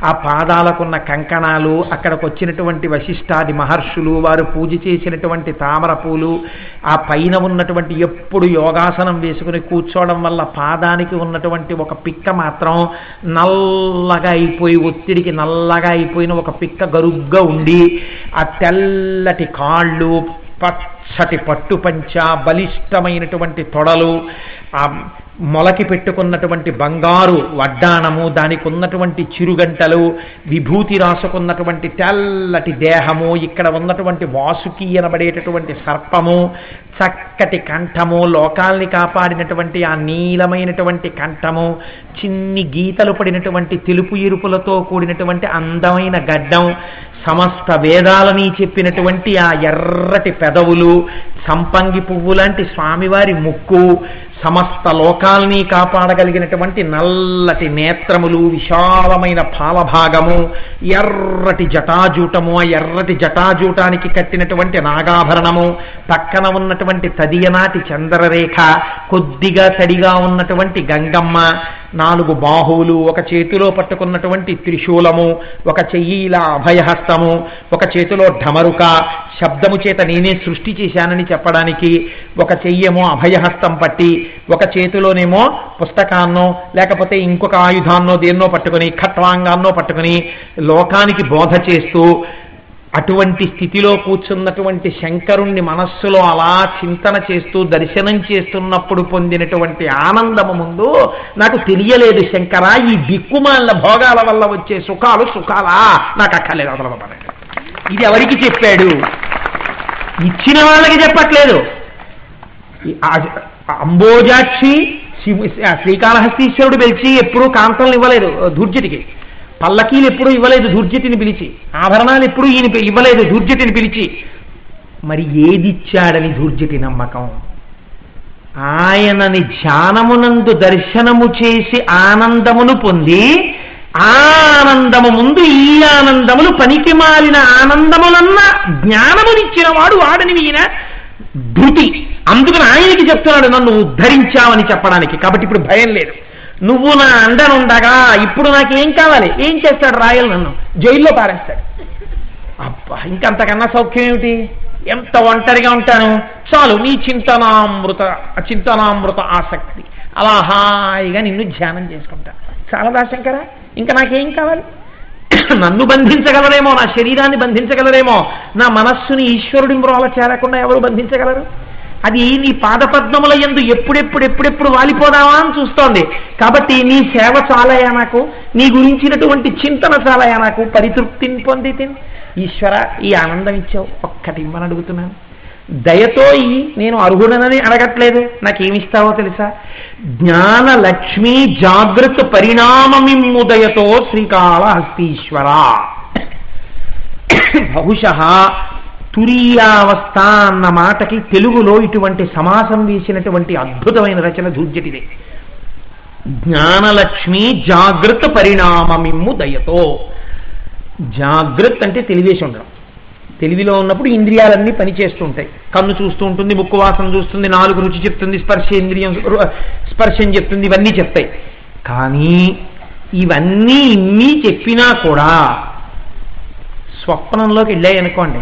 ఆ పాదాలకున్న కంకణాలు, అక్కడికి వచ్చినటువంటి వశిష్ఠాది మహర్షులు వారు పూజ చేసినటువంటి తామర పూలు, ఆ పైన ఉన్నటువంటి ఎప్పుడు యోగాసనం వేసుకుని కూర్చోవడం వల్ల పాదానికి ఉన్నటువంటి ఒక పిక్క మాత్రం నల్లగా అయిపోయి, ఒత్తిడికి నల్లగా అయిపోయిన ఒక పిక్క గరుగ్గా ఉండి, ఆ తెల్లటి కాళ్ళు, పచ్చటి పట్టు పంచ, బలిష్టమైనటువంటి తొడలు, ఆ మొలకి పెట్టుకున్నటువంటి బంగారు వడ్డాణము, దానికి ఉన్నటువంటి చిరుగంటలు, విభూతి రాసుకున్నటువంటి తెల్లటి దేహము, ఇక్కడ ఉన్నటువంటి వాసుకి అనబడేటటువంటి సర్పము, చక్కటి కంఠము, లోకాల్ని కాపాడినటువంటి ఆ నీలమైనటువంటి కంఠము, చిన్ని గీతలు పడినటువంటి తెలుపు ఎరుపులతో కూడినటువంటి అందమైన గడ్డం, సమస్త వేదాలని చెప్పినటువంటి ఆ ఎర్రటి పెదవులు, సంపంగి పువ్వు లాంటి స్వామివారి ముక్కు, సమస్త లోకాల్ని కాపాడగలిగినటువంటి నల్లటి నేత్రములు, విశాలమైన పాలభాగము, ఎర్రటి జటాజూటము, ఆ ఎర్రటి జటాజూటానికి కట్టినటువంటి నాగాభరణము, పక్కన ఉన్నటువంటి తదియనాటి చంద్రరేఖ, కొద్దిగా తడిగా ఉన్నటువంటి గంగమ్మ, 4 బాహువులు, ఒక చేతిలో పట్టుకున్నటువంటి త్రిశూలము, ఒక చెయ్యి ఇలా అభయహస్తము, ఒక చేతిలో ఢమరుక, శబ్దము చేత నేనే సృష్టి చేశానని చెప్పడానికి, ఒక చెయ్యేమో అభయహస్తం పట్టి, ఒక చేతిలోనేమో పుస్తకాన్నో లేకపోతే ఇంకొక ఆయుధాన్నో దేన్నో పట్టుకుని, ఖట్వాంగాన్నో పట్టుకుని లోకానికి బోధ చేస్తూ, అటువంటి స్థితిలో కూర్చున్నటువంటి శంకరుణ్ణి మనస్సులో అలా చింతన చేస్తూ దర్శనం చేస్తున్నప్పుడు పొందినటువంటి ఆనందము ముందు నాకు తెలియలేదు శంకర, ఈ దిక్కుమాల భోగాల వల్ల వచ్చే సుఖాలు సుఖాలా, నాకు అక్కర్లేదు, అదలబడ. ఇది ఎవరికి చెప్పాడు? ఇచ్చిన వాళ్ళకి చెప్పట్లేదు. అంబోజాక్షి శ్రీకాళహస్తీశ్వరుడు పిలిచి ఎప్పుడూ కాంతలను ఇవ్వలేదు ధూర్జటికి, పల్లకీలు ఎప్పుడూ ఇవ్వలేదు ధూర్జటిని పిలిచి, ఆభరణాలు ఎప్పుడూ ఈయన ఇవ్వలేదు ధూర్జటిని పిలిచి. మరి ఏదిచ్చాడని ధూర్జటి నమ్మకం? ఆయనని ధ్యానమునందు దర్శనము చేసి ఆనందమును పొంది, ఆ ఆనందము ముందు ఈ ఆనందములు పనికి మాలిన ఆనందములన్న జ్ఞానమునిచ్చిన వాడు వాడని ఈయన ధృతి. అందుకని ఆయనకి చెప్తున్నాడు నన్ను ఉద్ధరించావని చెప్పడానికి. కాబట్టి ఇప్పుడు భయం లేదు. నువ్వు నా అండనుండగా ఇప్పుడు నాకేం కావాలి? ఏం చేస్తాడు? రాయలు నన్ను జైల్లో పారేస్తాడు. అబ్బా, ఇంకంతకన్నా సౌఖ్యం ఏమిటి? ఎంత ఒంటరిగా ఉంటాను, చాలు నీ చింతనామృత ఆసక్తి, అలా హాయిగా నిన్ను ధ్యానం చేసుకుంటా. చాలదా శంకర? ఇంకా నాకేం కావాలి? నన్ను బంధించగలరేమో, నా శరీరాన్ని బంధించగలరేమో, నా మనస్సుని ఈశ్వరుడి మ్రోల చేరకుండా ఎవరు బంధించగలరు? అది నీ పాదపద్మముల యందు ఎప్పుడెప్పుడు వాలిపోదామా అని చూస్తోంది. కాబట్టి నీ సేవ చాలయా నాకు, నీ గురించినటువంటి చింతన చాలయా నాకు, పరితృప్తిని పొంది తిని ఈశ్వర ఈ ఆనందం ఇచ్చావు, ఒక్కటి ఇమ్మని అడుగుతున్నాను. దయతో నేను అర్హుడనని అడగట్లేదు, నాకేమిస్తావో తెలుసా? జ్ఞానలక్ష్మీ జాగృత పరిణామమిమ్ముదయతో శ్రీకాళహస్తీశ్వర. బహుశః తురీయావస్థ అన్న మాటకి తెలుగులో ఇటువంటి సమాసం వేసినటువంటి అద్భుతమైన రచన ధూర్జటిదే. జ్ఞానలక్ష్మి జాగృత పరిణామమిమ్ము దయతో. జాగృత్ అంటే తెలివేసి ఉండడం. తెలివిలో ఉన్నప్పుడు ఇంద్రియాలన్నీ పనిచేస్తుంటాయి. కన్ను చూస్తూ ఉంటుంది, ముక్కు వాసన చూస్తుంది, నాలుగు రుచి చెప్తుంది, స్పర్శం చెప్తుంది, ఇవన్నీ చెప్తాయి. కానీ ఇవన్నీ ఇన్ని చెప్పినా కూడా స్వప్నంలోకి వెళ్ళాయనుకోండి,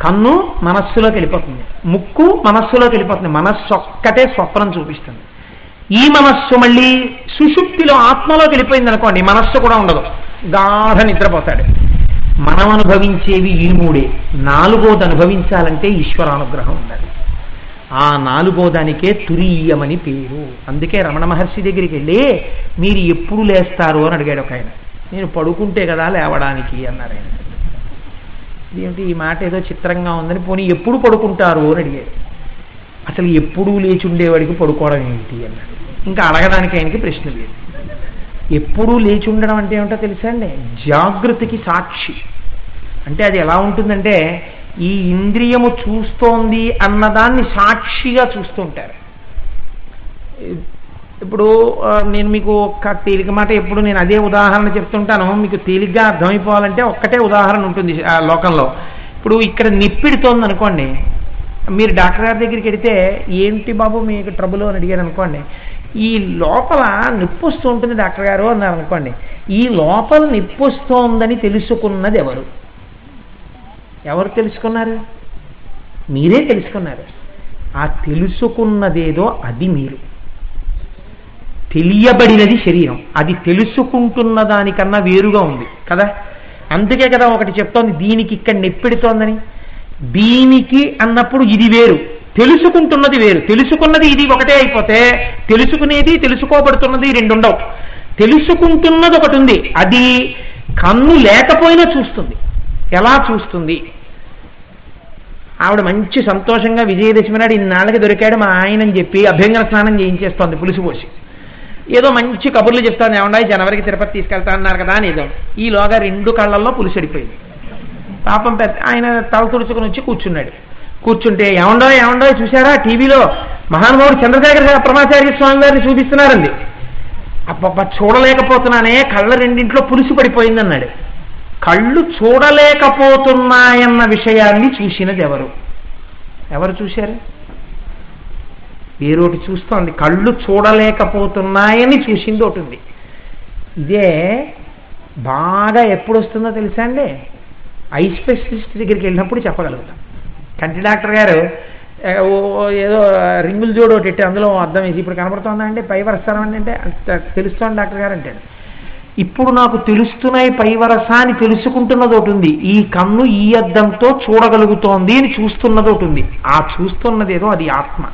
కన్ను మనస్సులోకి వెళ్ళిపోతుంది, ముక్కు మనస్సులోకి వెళ్ళిపోతుంది, మనస్సు ఒక్కటే స్వప్నం చూపిస్తుంది. ఈ మనస్సు మళ్ళీ సుషుప్తిలో ఆత్మలోకి వెళ్ళిపోయింది అనుకోండి, మనస్సు కూడా ఉండదు, గాఢ నిద్రపోతాడు. మనం అనుభవించేవి ఈ మూడే. నాలుగోది అనుభవించాలంటే ఈశ్వరానుగ్రహం ఉండాలి. ఆ నాలుగోదానికే తురీయమని పేరు. అందుకే రమణ మహర్షి దగ్గరికి వెళ్ళి మీరు ఎప్పుడు లేస్తారు అని అడిగాడు ఒక ఆయన. నేను పడుకుంటే కదా లేవడానికి అన్నారు ఆయన. ఇదేంటి ఈ మాట ఏదో చిత్రంగా ఉందని, పోనీ ఎప్పుడు పడుకుంటారు అని అడిగాడు. అసలు ఎప్పుడూ లేచి ఉండేవాడికి పడుకోవడం ఏంటి అన్నాడు. ఇంకా అడగడానికి ఆయనకి ప్రశ్న లేదు. ఎప్పుడూ లేచి ఉండడం అంటే ఏమిటో తెలుసా అండి? జాగృతికి సాక్షి. అంటే అది ఎలా ఉంటుందంటే, ఈ ఇంద్రియము చూస్తోంది అన్నదాన్ని సాక్షిగా చూస్తుంటారు. ఇప్పుడు నేను మీకు ఒక్క తేలిక మాట ఎప్పుడు నేను అదే ఉదాహరణ చెప్తుంటాను, మీకు తేలిగ్గా అర్థమైపోవాలంటే ఒక్కటే ఉదాహరణ ఉంటుంది లోకంలో. ఇప్పుడు ఇక్కడ నిప్పిడుతోంది అనుకోండి, మీరు డాక్టర్ గారి దగ్గరికి వెడితే ఏంటి బాబు మీకు ట్రబుల్ అని అడిగారు అనుకోండి, ఈ లోపల నొప్పి వస్తూ ఉంటుంది డాక్టర్ గారు అన్నారు అనుకోండి, ఈ లోపల నొప్పి వస్తోందని తెలుసుకున్నది ఎవరు? ఎవరు తెలుసుకున్నారు? మీరే తెలుసుకున్నారు. ఆ తెలుసుకున్నదేదో అది మీరు, తెలియబడినది శరీరం, అది తెలుసుకుంటున్న దానికన్నా వేరుగా ఉంది కదా. అందుకే కదా ఒకటి చెప్తోంది దీనికి ఇక్కడ నొప్పెడుతోందని. దీనికి అన్నప్పుడు ఇది వేరు, తెలుసుకుంటున్నది వేరు. తెలుసుకున్నది ఇది ఒకటే అయిపోతే తెలుసుకునేది తెలుసుకోబడుతున్నది రెండు ఉండవు. తెలుసుకుంటున్నది ఒకటి ఉంది, అది కన్ను లేకపోయినా చూస్తుంది. ఎలా చూస్తుంది? ఆవిడ మంచి సంతోషంగా విజయదశమి నాడు ఇన్నాళ్ళకి దొరికాడు మా ఆయన అని చెప్పి అభ్యంగన స్నానం చేయించేస్తోంది పులుసు పోసి. ఏదో మంచి కబుర్లు చెప్తాను, ఏమన్నా జనవరికి తిరుపతి తీసుకెళ్తా అన్నారు కదా అని. ఏదో ఈలోగా రెండు కళ్ళల్లో పులుసడిపోయింది. పాపం పెద్ద ఆయన తల తుడుచుకుని వచ్చి కూర్చున్నాడు. కూర్చుంటే ఏమండో చూసారా టీవీలో మహానుభావుడు చంద్రశేఖర పరమాచార్య స్వామి గారిని చూపిస్తున్నారండి. అబ్బబ్బ చూడలేకపోతున్నానే, కళ్ళ రెండింట్లో పులుసు పడిపోయింది అన్నాడు. కళ్ళు చూడలేకపోతున్నాయన్న విషయాన్ని చూసినది ఎవరు? ఎవరు చూశారు? వేరొకటి చూస్తోంది. కళ్ళు చూడలేకపోతున్నాయని చూసింది ఒకటి ఉంది. ఇదే బాగా ఎప్పుడు వస్తుందో తెలుసా అండి? ఐ స్పెషలిస్ట్ దగ్గరికి వెళ్ళినప్పుడు చెప్పగలుగుతాం. కంటి డాక్టర్ గారు ఏదో రింగులు జోడు ఒకటి ఎట్టి అందులో అర్థం వేసి ఇప్పుడు కనపడుతుందా అండి పై వరస్తారం అంటే తెలుస్తోంది డాక్టర్ గారు అంటాడు. ఇప్పుడు నాకు తెలుస్తున్నాయి పై వరస అని తెలుసుకుంటున్నది ఒకటి ఉంది. ఈ కన్ను ఈ అద్దంతో చూడగలుగుతోంది అని చూస్తున్నది ఒకటి ఉంది. ఆ చూస్తున్నది ఏదో అది ఆత్మ.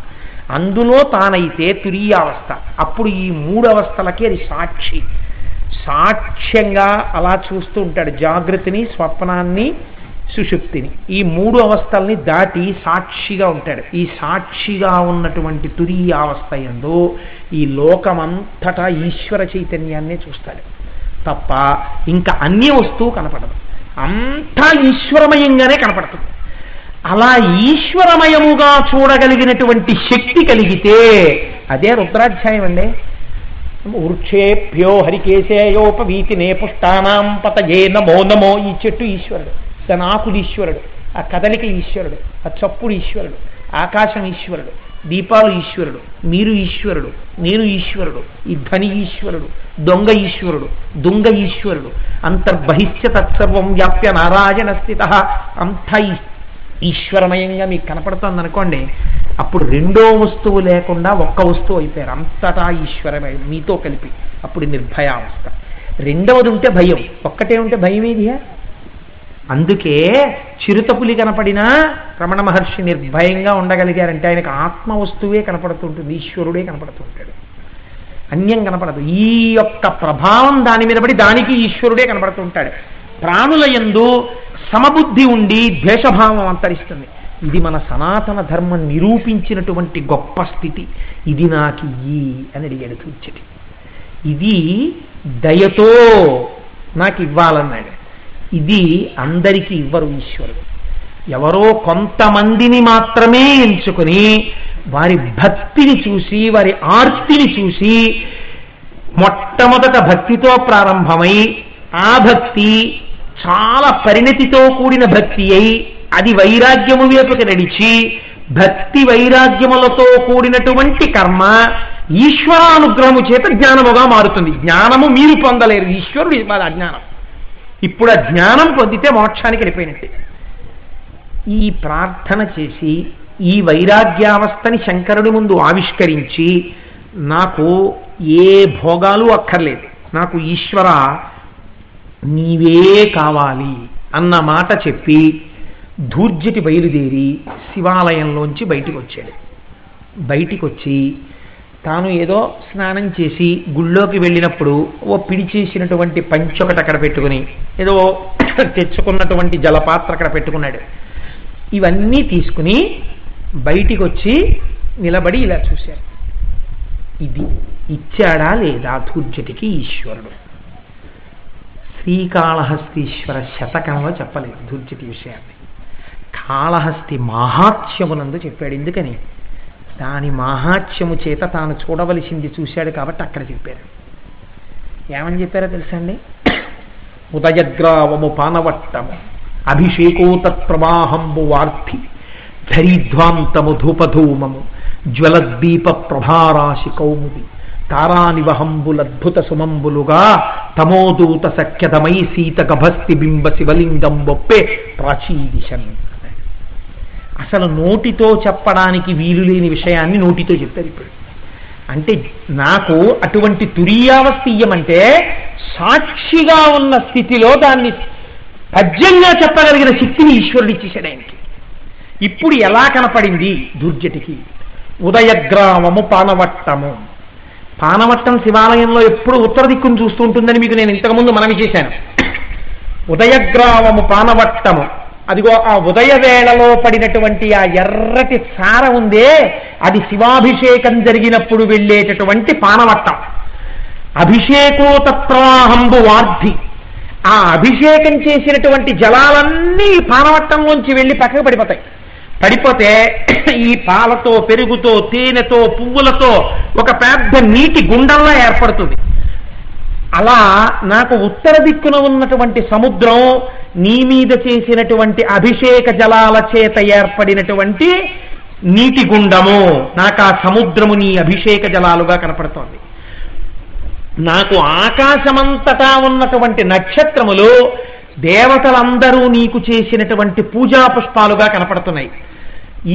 అందులో తానైతే తురీయావస్థ. అప్పుడు ఈ మూడు అవస్థలకి అది సాక్షి. సాక్ష్యంగా అలా చూస్తూ ఉంటాడు జాగృతిని, స్వప్నాన్ని, సుషుప్తిని. ఈ మూడు అవస్థల్ని దాటి సాక్షిగా ఉంటాడు. ఈ సాక్షిగా ఉన్నటువంటి తురీయావస్థ యందు ఈ లోకమంతటా ఈశ్వర చైతన్యాన్నే చూస్తాడు తప్ప ఇంకా అన్య వస్తువు కనపడదు. అంతా ఈశ్వరమయంగానే కనపడుతుంది. అలా ఈశ్వరమయముగా చూడగలిగినటువంటి శక్తి కలిగితే అదే రుద్రాధ్యాయం అండి. వృక్షేభ్యో హరికేశయోపవీతినే పుష్టానాం పతయే నమో నమో. ఈ చెట్టు ఈశ్వరుడు, దాని ఆకులు ఈశ్వరుడు, ఆ కదలిక ఈశ్వరుడు, ఆ చప్పుడు ఈశ్వరుడు, ఆకాశం ఈశ్వరుడు, దీపాలు ఈశ్వరుడు, మీరు ఈశ్వరుడు, నేను ఈశ్వరుడు, ఈ ధ్వని ఈశ్వరుడు, దొంగ ఈశ్వరుడు, దుంగ ఈశ్వరుడు, అంతర్బహిష్య తత్సర్వం వ్యాప్య నారాయణ స్థిత. అంతా ఈశ్వరమయంగా మీకు కనపడుతుంది అనుకోండి. అప్పుడు రెండో వస్తువు లేకుండా ఒక్క వస్తువు అయిపోయారు. అంతటా ఈశ్వరమయం మీతో కలిపి. అప్పుడు నిర్భయావస్థ. రెండవది ఉంటే భయం, ఒక్కటే ఉంటే భయం ఏదియా? అందుకే చిరుతపులి కనపడినా రమణ మహర్షి నిర్భయంగా ఉండగలిగారంటే ఆయనకు ఆత్మ వస్తువే కనపడుతుంటుంది, ఈశ్వరుడే కనపడుతుంటాడు, అన్యం కనపడదు. ఈ యొక్క ప్రభావం దాని మీద పడి దానికి ఈశ్వరుడే కనపడుతుంటాడు. ప్రాణుల యందు సమబుద్ధి ఉండి ద్వేషభావం అంతరిస్తుంది. ఇది మన సనాతన ధర్మం నిరూపించినటువంటి గొప్ప స్థితి. ఇది నాకు ఈ అని అడిగాడు కూర్చొని. ఇది దయతో నాకు ఇవ్వాలన్నాడు. ఇది అందరికీ ఇవ్వరు ఈశ్వరుడు. ఎవరో కొంతమందిని మాత్రమే ఎంచుకొని వారి భక్తిని చూసి, వారి ఆర్తిని చూసి, మొట్టమొదట భక్తితో ప్రారంభమై ఆ భక్తి చాలా పరిణతితో కూడిన భక్తి అయి అది వైరాగ్యము వైపుకి నడిచి భక్తి వైరాగ్యములతో కూడినటువంటి కర్మ ఈశ్వరానుగ్రహము చేత జ్ఞానముగా మారుతుంది. జ్ఞానము మీరు పొందలేరు, ఈశ్వరుడు ఇవ్వాలి అజ్ఞానం. ఇప్పుడు ఆ జ్ఞానం పొందితే మోక్షానికి వెళ్ళిపోయినట్టే. ఈ ప్రార్థన చేసి ఈ వైరాగ్యావస్థని శంకరుడి ముందు ఆవిష్కరించి నాకు ఏ భోగాలు అక్కర్లేదు, నాకు ఈశ్వర నీవే కావాలి అన్న మాట చెప్పి ధూర్జటి బయలుదేరి శివాలయంలోంచి బయటికి వచ్చాడు. బయటికి వచ్చి తాను ఏదో స్నానం చేసి గుళ్ళోకి వెళ్ళినప్పుడు ఓ పిడి చేసినటువంటి పంచొకటి అక్కడ పెట్టుకుని ఏదో తెచ్చుకున్నటువంటి జలపాత్ర అక్కడ పెట్టుకున్నాడు. ఇవన్నీ తీసుకుని బయటికి వచ్చి నిలబడి ఇలా చూశారు. ఇది ఇచ్చాడా లేదా ధూర్జటికి ఈశ్వరుడు? శ్రీకాళహస్తీశ్వర శతకంలో చెప్పలేదు ధూర్జటి విషయాన్ని, కాళహస్తి మహాత్మ్యమునందు చెప్పాడు. ఎందుకని? దాని మాహాత్మ్యము చేత తాను చూడవలసింది చూశాడు కాబట్టి అక్కడ చెప్పారు. ఏమని చెప్పారో తెలుసా అండి? ఉదయగ్రావము పానవట్టము అభిషేకోతత్ప్రవాహంబు వార్ధి ధరిధ్వాంతము ధూపధూమము జ్వలద్దీప ప్రభారాశి కౌముది తారానివహంబులద్భుత సుమంబులుగా తమోదూత సఖ్యతమై సీత గభస్తి బింబ శివలింగం బొప్పే ప్రాచీదిశన్. అసలు నోటితో చెప్పడానికి వీలు లేని విషయాన్ని నోటితో చెప్పారు. ఇప్పుడు అంటే నాకు అటువంటి తురీయావస్థ ఇయ్యమంటే సాక్షిగా ఉన్న స్థితిలో దాన్ని పద్యంగా చెప్పగలిగిన శక్తిని ఈశ్వరుడు ఇచ్చేశాడు ఆయనకి. ఇప్పుడు ఎలా కనపడింది దుర్జటికి? ఉదయగ్రామము పానవట్టము. పానవట్టం శివాలయంలో ఎప్పుడు ఉత్తర దిక్కును చూస్తూ ఉంటుందని మీకు నేను ఇంతకుముందు మనవి చేశాను. ఉదయగ్రామము పానవట్టము, అదిగో ఆ ఉదయ వేళలో పడినటువంటి ఆ ఎర్రటి సార ఉందే, అది శివాభిషేకం జరిగినప్పుడు వెళ్ళేటటువంటి పానవట్టం. అభిషేకోతత్ప్రవాహంబు వార్ధి, ఆ అభిషేకం చేసినటువంటి జలాలన్నీ పానవట్టంలోంచి వెళ్ళి పక్కకు పడిపోతాయి. పడిపోతే ఈ పాలతో పెరుగుతో తేనెతో పువ్వులతో ఒక పెద్ద నీటి గుండంలా ఏర్పడుతుంది. అలా నాకు ఉత్తర దిక్కున ఉన్నటువంటి సముద్రం నీ మీద చేసినటువంటి అభిషేక జలాల చేత ఏర్పడినటువంటి నీటి గుండము, నాకు ఆ సముద్రము నీ అభిషేక జలాలుగా కనపడుతోంది. నాకు ఆకాశమంతటా ఉన్నటువంటి నక్షత్రములు దేవతలందరూ నీకు చేసినటువంటి పూజా పుష్పాలుగా కనపడుతున్నాయి.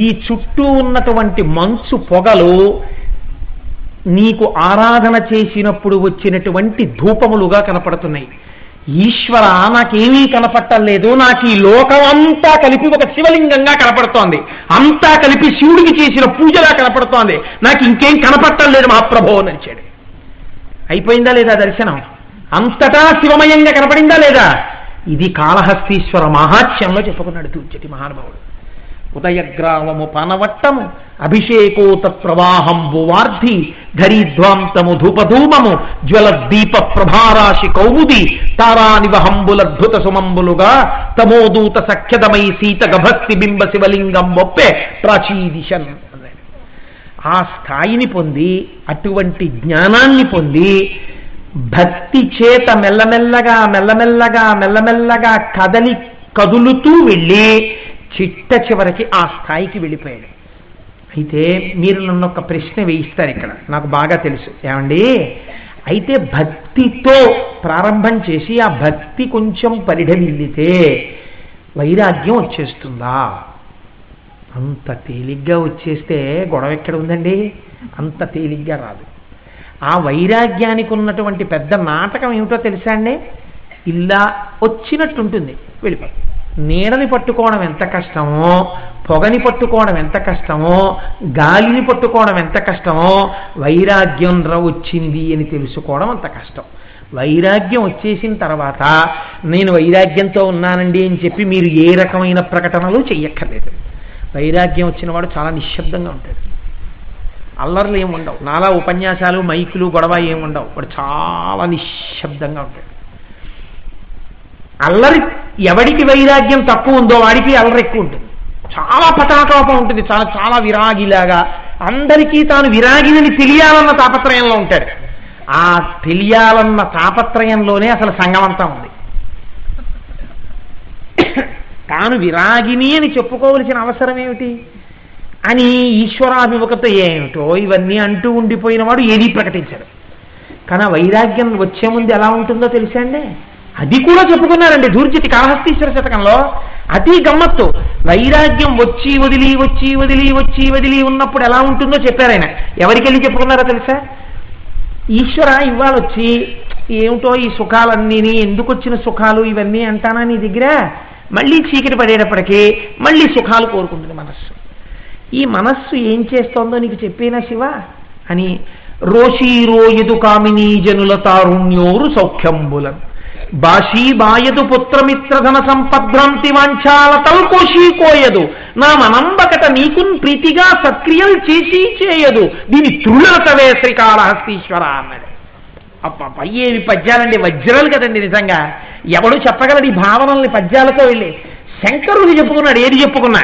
ఈ చుట్టూ ఉన్నటువంటి మంచు పొగలు నీకు ఆరాధన చేసినప్పుడు వచ్చినటువంటి ధూపములుగా కనపడుతున్నాయి. ఈశ్వర, నాకేమీ కనపట్టలేదు, నాకు ఈ లోకం అంతా కలిపి ఒక శివలింగంగా కనపడుతోంది, అంతా కలిపి శివుడికి చేసిన పూజలా కనపడుతోంది, నాకు ఇంకేం కనపట్టలేదు మహాప్రభో అని అరిచాడు. అయిపోయిందా లేదా దర్శనం? అంతటా శివమయంగా కనపడిందా లేదా? ఇది కాళహస్తీశ్వర మహాత్మ్యంలో చెప్పుకున్నాడు తుర్జటి మహానుభావుడు. ఉదయగ్రామము పానవట్టము అభిషేకోతత్ప్రవాహంబు వార్ధి ధరిధ్వాంతము ధూపధూమము జ్వలద్దీప ప్రభారాశి కౌముది తారానివహంబులద్భుత సుమంబులుగా తమోదూత సఖ్యదమై సీత గభస్తి బింబ శివలింగం ఒప్పే ప్రాచీదిశన్. ఆ స్థాయిని పొంది, అటువంటి జ్ఞానాన్ని పొంది, భక్తి చేత మెల్లమెల్లగా మెల్లమెల్లగా మెల్లమెల్లగా కదులుతూ వెళ్ళి చిట్ట చివరికి ఆ స్థాయికి వెళ్ళిపోయాడు. అయితే మీరు నన్ను ఒక ప్రశ్న వేయిస్తారు ఇక్కడ, నాకు బాగా తెలుసు. ఏమండి, అయితే భక్తితో ప్రారంభం చేసి ఆ భక్తి కొంచెం పరిఢమిల్లితే వైరాగ్యం వచ్చేస్తుందా? అంత తేలిగ్గా వచ్చేస్తే గొడవ ఎక్కడ ఉందండి? అంత తేలిగ్గా రాదు. ఆ వైరాగ్యానికి ఉన్నటువంటి పెద్ద నాటకం ఏమిటో తెలుసా అండి? ఇలా వచ్చినట్టుంటుంది, వెళ్ళిపోతుంది. నీడని పట్టుకోవడం ఎంత కష్టమో, పొగని పట్టుకోవడం ఎంత కష్టమో, గాలిని పట్టుకోవడం ఎంత కష్టమో, వైరాగ్యం వచ్చింది అని తెలుసుకోవడం అంత కష్టం. వైరాగ్యం వచ్చేసిన తర్వాత నేను వైరాగ్యంతో ఉన్నానండి అని చెప్పి మీరు ఏ రకమైన ప్రకటనలు చెయ్యక్కర్లేదు. వైరాగ్యం వచ్చిన వాడు చాలా నిశ్శబ్దంగా ఉంటాడు, అల్లర్లు ఏమి ఉండవు, నాలా ఉపన్యాసాలు మైకులు గొడవ ఏమి ఉండవు, వాడు చాలా నిశ్శబ్దంగా ఉంటాడు. అల్లరి, ఎవడికి వైరాగ్యం తక్కువ ఉందో వాడికి అల్లరి ఎక్కువ ఉంటుంది, చాలా పటాటోపం ఉంటుంది, చాలా చాలా విరాగిలాగా అందరికీ తాను విరాగినని తెలియాలన్న తాపత్రయంలో ఉంటాడు. ఆ తెలియాలన్న తాపత్రయంలోనే అసలు సంగమంతా ఉంది. తాను విరాగిని అని చెప్పుకోవలసిన అవసరం ఏమిటి అని ఈశ్వరాభిముఖత ఏమిటో ఇవన్నీ అంటూ ఉండిపోయిన వాడు ఏదీ ప్రకటించాడు. కానీ వైరాగ్యం వచ్చే ముందు ఎలా ఉంటుందో తెలుసా అండి? అది కూడా చెప్పుకున్నారండి ధూర్జటి కాళహస్తీశ్వర శతకంలో. అతి గమ్మత్తు. వైరాగ్యం వచ్చి వదిలి వచ్చి వదిలి వచ్చి వదిలి ఉన్నప్పుడు ఎలా ఉంటుందో చెప్పారు ఆయన. ఎవరికెళ్ళి చెప్పుకున్నారో తెలుసా? ఈశ్వర, ఇవాళ వచ్చి ఏమిటో ఈ సుఖాలన్నీ, ఎందుకు వచ్చిన సుఖాలు ఇవన్నీ అంటానా నీ దగ్గర? మళ్ళీ చీకటి పడేటప్పటికీ మళ్ళీ సుఖాలు కోరుకుంటుంది మనస్సు. ఈ మనస్సు ఏం చేస్తోందో నీకు చెప్పేనా శివ అని. రోషీరోయదు కామినీ జనుల తారుణ్యోరు సౌఖ్యంబులం బాషీ బాయదు పుత్రమిత్రధన సంపద్భ్రాంతి వాంఛాల తల్కోషీ కోయదు నా మనంబకట నీకున్ ప్రీతిగా సక్రియలు చేసి చేయదు దీని త్రుళతవే శ్రీకాళహస్తీశ్వర అన్నాడు. అప్ప ఏవి పద్యాలండి, వజ్రాలు కదండి నిజంగా. ఎవడు చెప్పగలడు ఈ భావనల్ని పద్యాలతో వెళ్ళి? శంకరుడు చెప్పుకున్నాడు. ఏది చెప్పుకున్నా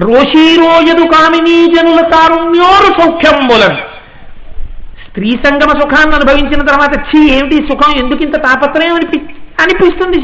రోషీరోయదు కామినీ జనుల కారుణ్యోరు సౌఖ్యంబులను. స్త్రీ సంగమ సుఖాన్ని అనుభవించిన తర్వాత ఏమిటి సుఖం, ఎందుకు ఇంత తాపత్రయం అనిపిస్తుంది